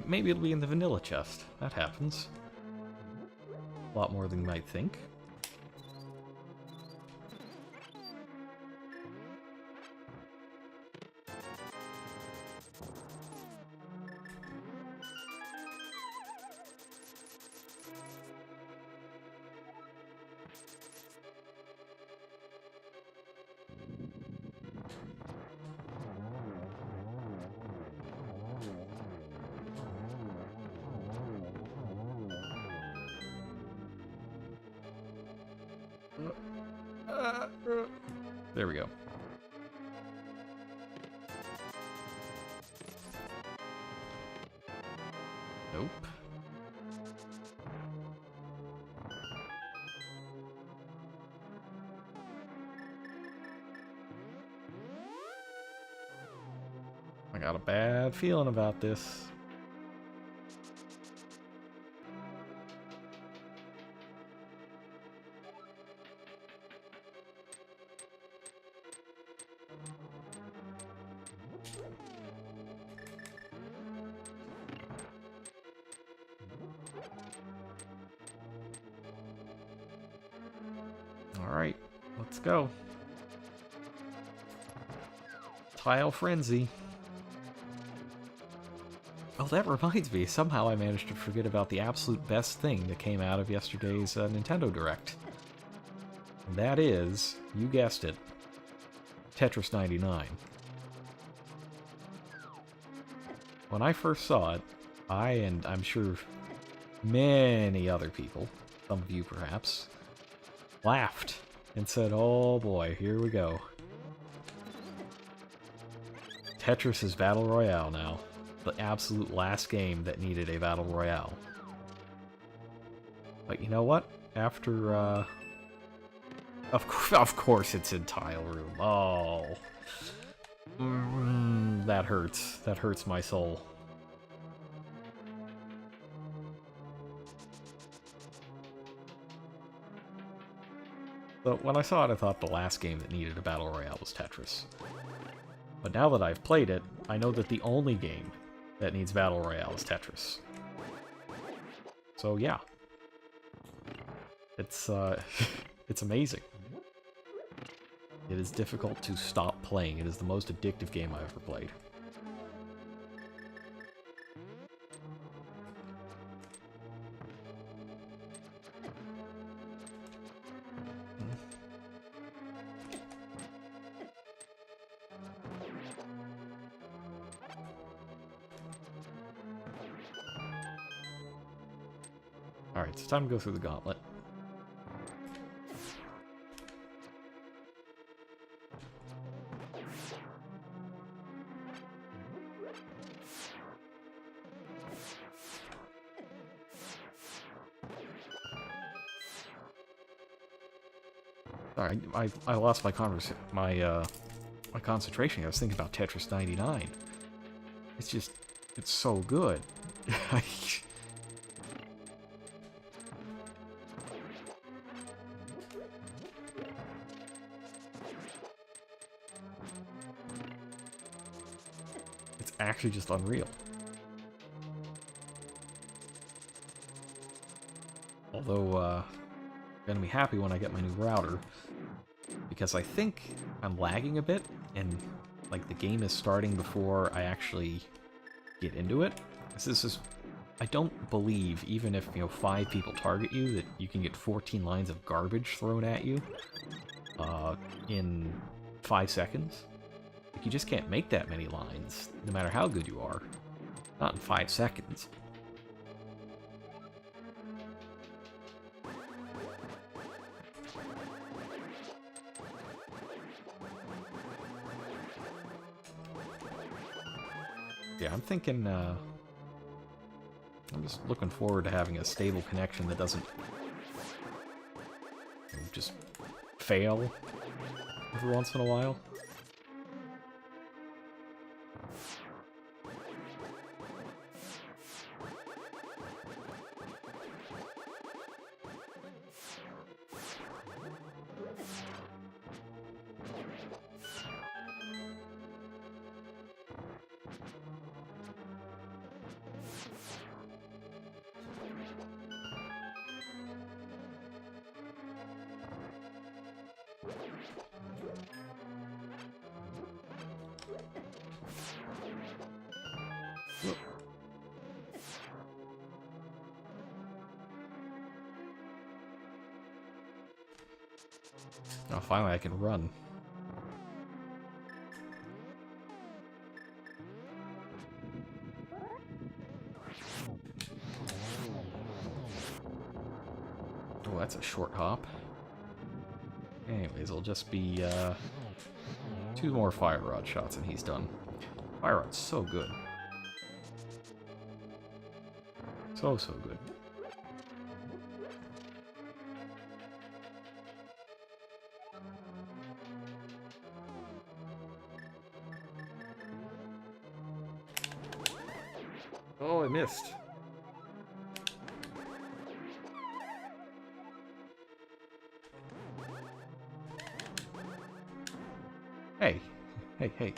Maybe it'll be in the vanilla chest. That happens. A lot more than you might think. There we go. Nope. I got a bad feeling about this. Alright, let's go. Tile Frenzy. Oh, that reminds me, somehow I managed to forget about the absolute best thing that came out of yesterday's Nintendo Direct. And that is, you guessed it, Tetris 99. When I first saw it, I, and I'm sure many other people, some of you perhaps, laughed and said, oh boy, here we go. Tetris is Battle Royale now. The absolute last game that needed a Battle Royale. But you know what? After, of course it's in Tile Room. Oh. That hurts. That hurts my soul. But when I saw it, I thought the last game that needed a Battle Royale was Tetris. But now that I've played it, I know that the only game that needs Battle Royale is Tetris. So yeah. It's, it's amazing. It is difficult to stop playing. It is the most addictive game I've ever played. Alright, it's time to go through the gauntlet. Sorry, I lost my concentration. I was thinking about Tetris 99. It's just It's so good. It's actually just unreal. Although, I'm gonna be happy when I get my new router, because I think I'm lagging a bit, and, like, the game is starting before I actually get into it. This is... I don't believe, even if, 5 people target you, that you can get 14 lines of garbage thrown at you in 5 seconds. Like, you just can't make that many lines, no matter how good you are. Not in 5 seconds. Yeah, I'm thinking, I'm just looking forward to having a stable connection that doesn't just fail every once in a while. Oh, finally I can run. Oh, that's a short hop. Anyways, it'll just be 2 more fire rod shots and he's done. Fire rod's so good. So good. Oh, I missed. Hey. Hey.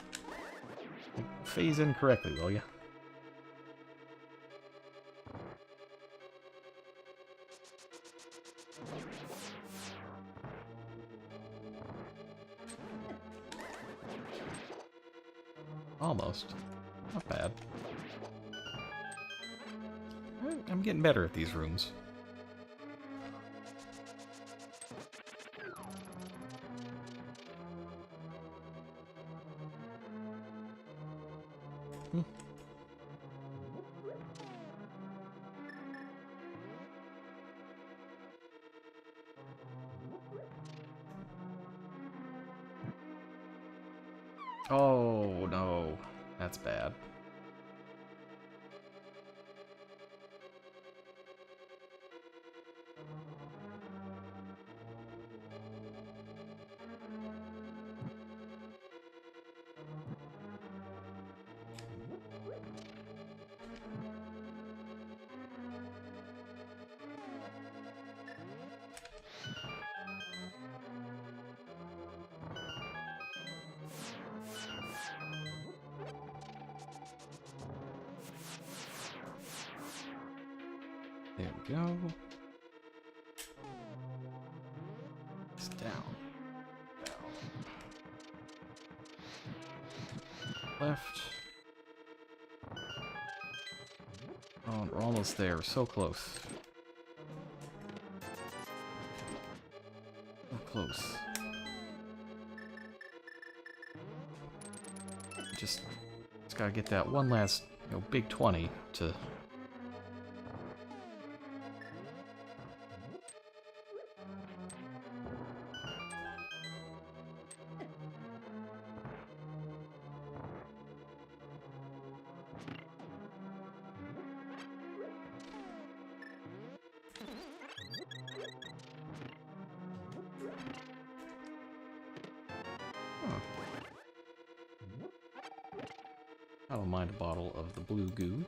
Phase in correctly, will ya? Almost. Not bad. I'm getting better at these rooms. Oh, no. That's bad. There we go. It's down. Left. Oh, we're almost there. So close. So close. Just gotta get that one last, big 20 to... I don't mind a bottle of the blue goo.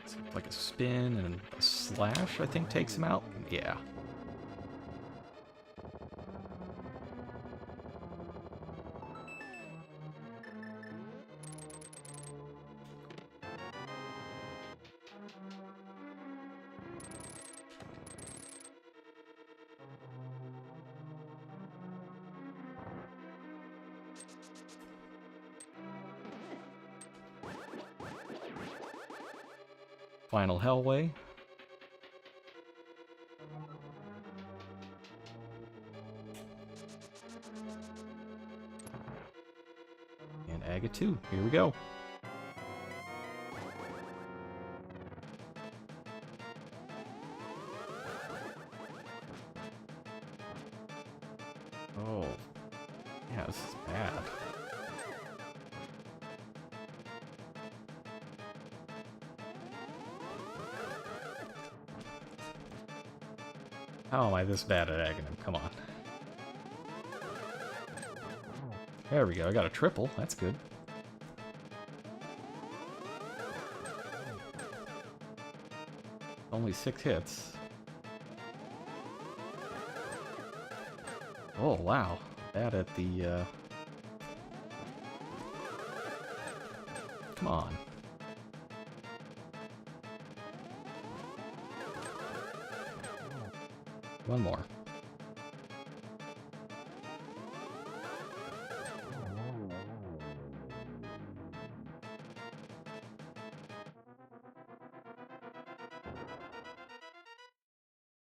It's like a spin and a slash, I think, takes him out. Yeah. Final Hellway. And Aga 2. Here we go. Oh. Yeah, this is bad. How am I this bad at Aghanim? Come on. There we go, I got a triple. That's good. Only 6 hits. Oh, wow. Bad at the, Come on. One more.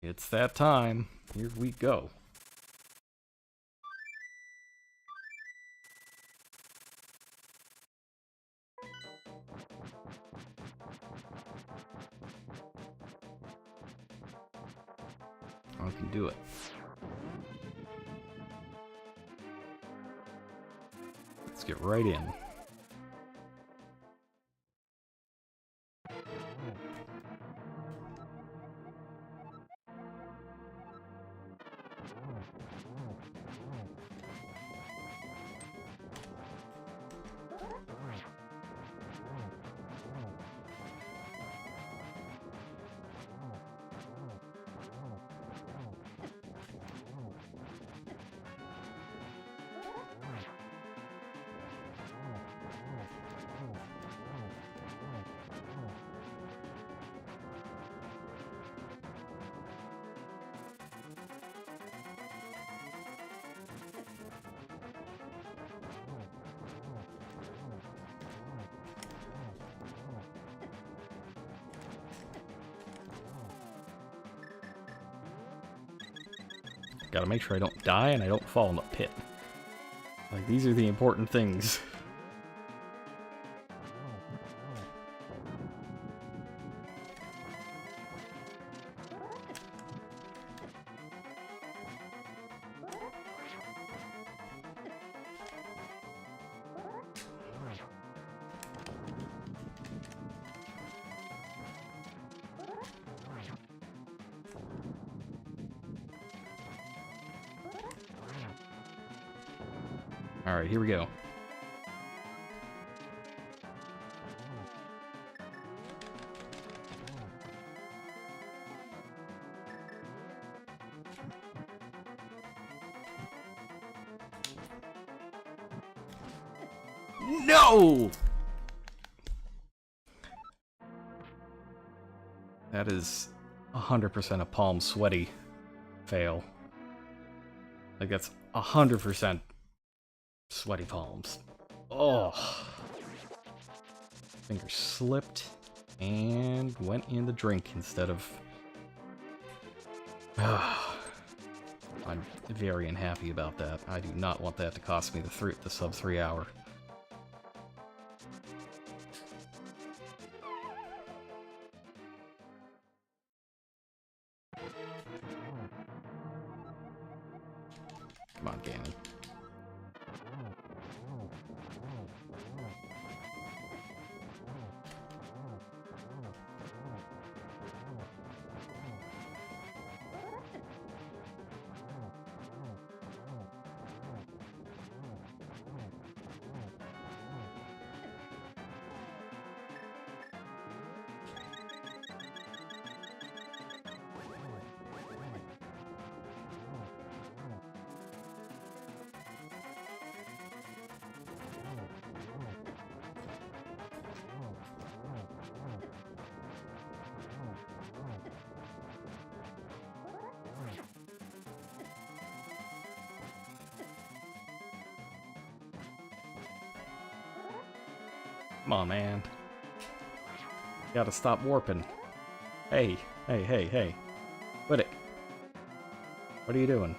It's that time. Here we go. I can do it. Let's get right in. Gotta make sure I don't die and I don't fall in the pit. Like, these are the important things. Alright, here we go. No! That is 100% a palm sweaty fail. Like, that's 100% sweaty palms. Oh. Finger slipped and went in the drink instead of... I'm very unhappy about that. I do not want that to cost me the sub 3 hour. Come on, Ganon. Come on, man. Gotta stop warping. Hey, hey, hey, hey. Quit it. What are you doing?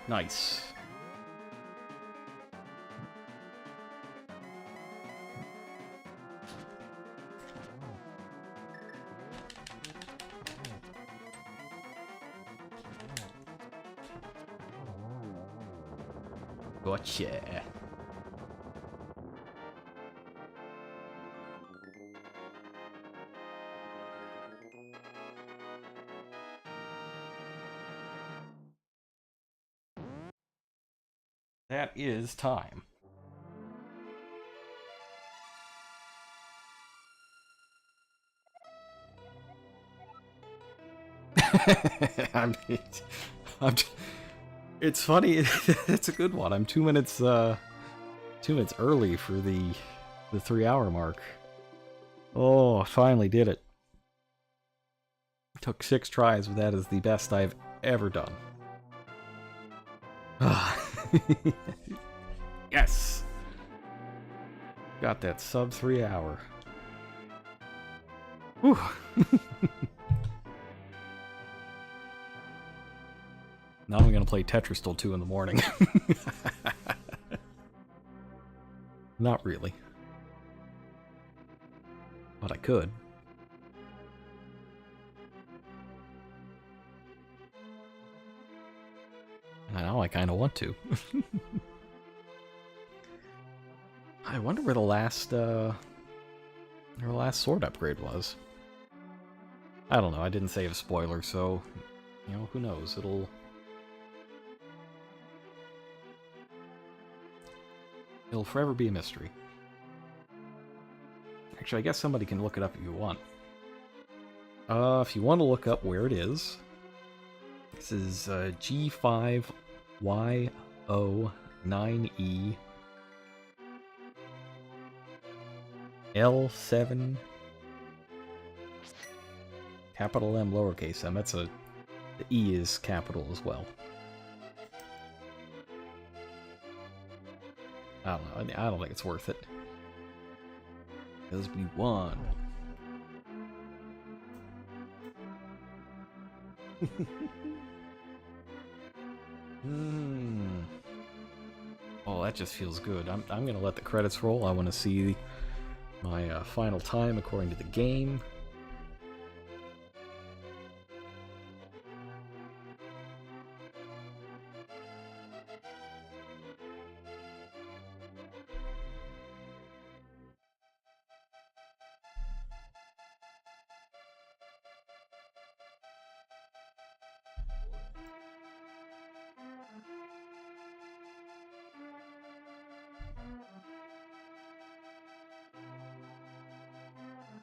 Nice. Gotcha. That is time. I'm, I'm, it's funny. It's a good one. I'm 2 minutes, 2 minutes early for the 3-hour mark. Oh, I finally did it. Took 6 tries, but that is the best I've ever done. Yes! Got that sub 3 hour. Whew. Now I'm gonna play Tetris till 2 in the morning. Not really. But I could. Now I kinda want to. I wonder where the last sword upgrade was. I don't know, I didn't save a spoiler, so, you know, who knows, it'll forever be a mystery. Actually, I guess somebody can look it up if you want. If you want to look up where it is, this is G5YO9E L7 capital M lowercase m. That's the E is capital as well. I don't know. I don't think it's worth it. Because we won. Oh, that just feels good. I'm gonna let the credits roll. I want to see my final time according to the game.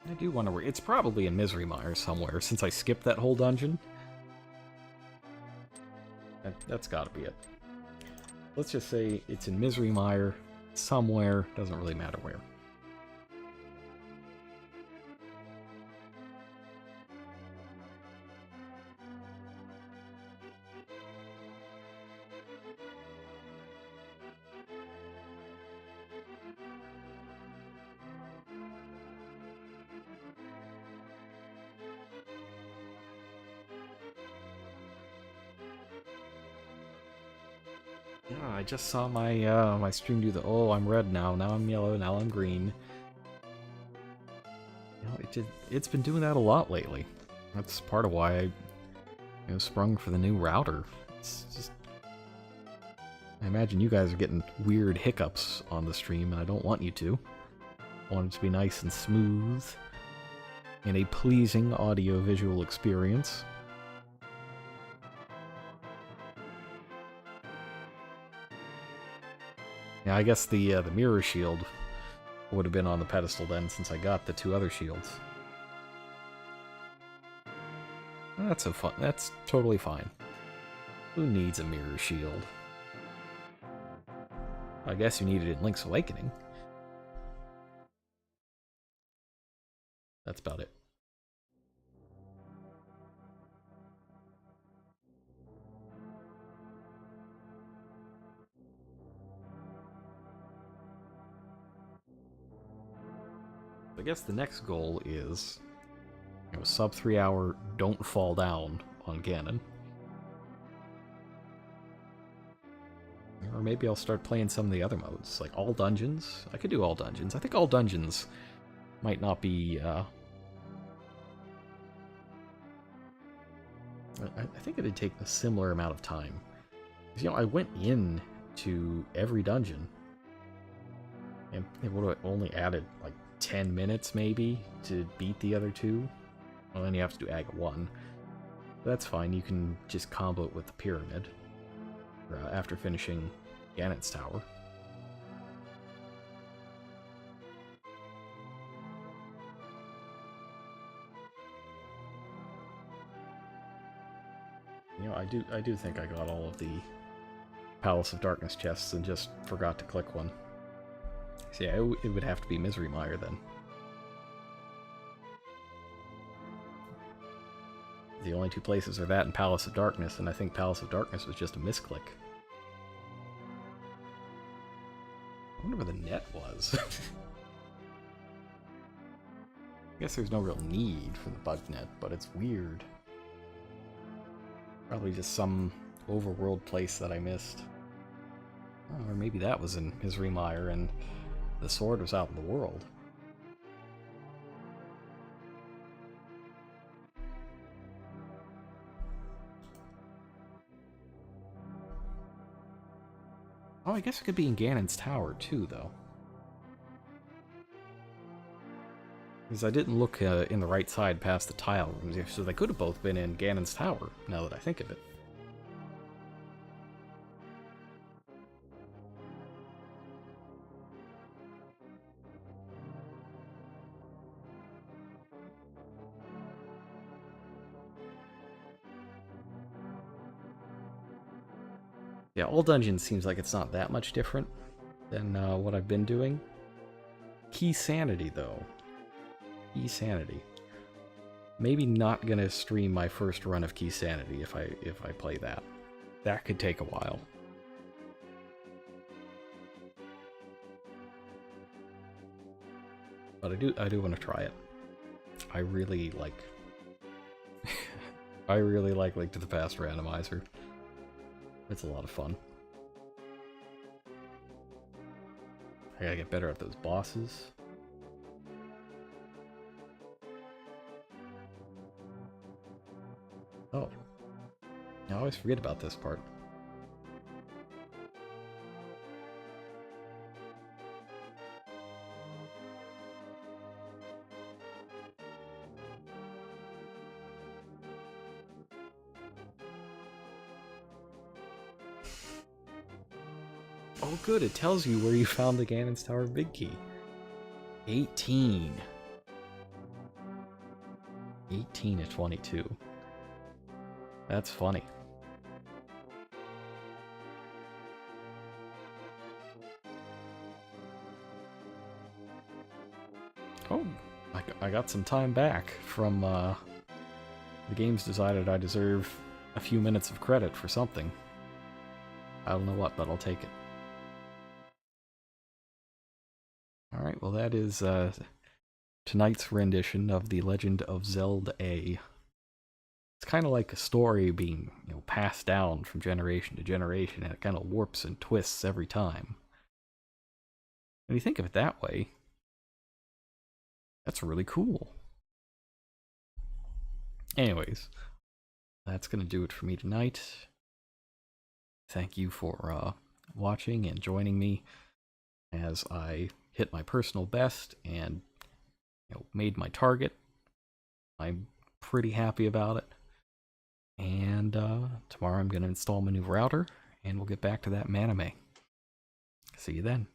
I do wonder where... It's probably in Misery Mire somewhere, since I skipped that whole dungeon. That's gotta be it. Let's just say it's in Misery Mire somewhere, doesn't really matter where. Yeah, I just saw my my stream do the oh, I'm red now I'm yellow, now I'm green. You know, it's been doing that a lot lately. That's part of why I sprung for the new router. It's just I imagine you guys are getting weird hiccups on the stream, and I don't want you to. I want it to be nice and smooth, and a pleasing audio-visual experience. Yeah, I guess the mirror shield would have been on the pedestal then, since I got the two other shields. That's totally fine. Who needs a mirror shield? I guess you need it in Link's Awakening. That's about it. I guess the next goal is, you know, sub 3 hour don't fall down on Ganon. Or maybe I'll start playing some of the other modes, like all dungeons. I could do all dungeons. I think all dungeons might not be, I think it'd take a similar amount of time. Because, you know, I went in to every dungeon, and it would have only added, like, 10 minutes, maybe, to beat the other two. Well, then you have to do Aga 1. But that's fine, you can just combo it with the Pyramid after finishing Ganon's Tower. You know, I do think I got all of the Palace of Darkness chests and just forgot to click one. So yeah, it would have to be Misery Mire then. The only two places are that and Palace of Darkness, and I think Palace of Darkness was just a misclick. I wonder where the net was. I guess there's no real need for the bug net, but it's weird. Probably just some overworld place that I missed. Oh, or maybe that was in Misery Mire and the sword was out in the world. Oh, I guess it could be in Ganon's Tower too, though. Because I didn't look in the right side past the tile rooms, so they could have both been in Ganon's Tower, now that I think of it. Yeah, all dungeons seems like it's not that much different than what I've been doing. Key Sanity, though. Key Sanity. Maybe not gonna stream my first run of Key Sanity if I play that. That could take a while. But I do want to try it. I really like I really like Link to the Past Randomizer. It's a lot of fun. I gotta get better at those bosses. Oh. I always forget about this part. Oh good, it tells you where you found the Ganon's Tower Big Key. 18. 18 to 22. That's funny. Oh, I got some time back from, the game's decided I deserve a few minutes of credit for something. I don't know what, but I'll take it. Alright, well that is tonight's rendition of The Legend of Zelda A. It's kind of like a story being, you know, passed down from generation to generation, and it kind of warps and twists every time. When you think of it that way, that's really cool. Anyways, that's going to do it for me tonight. Thank you for watching and joining me as I hit my personal best and made my target. I'm pretty happy about it. And tomorrow I'm going to install my new router, and we'll get back to that manime. See you then.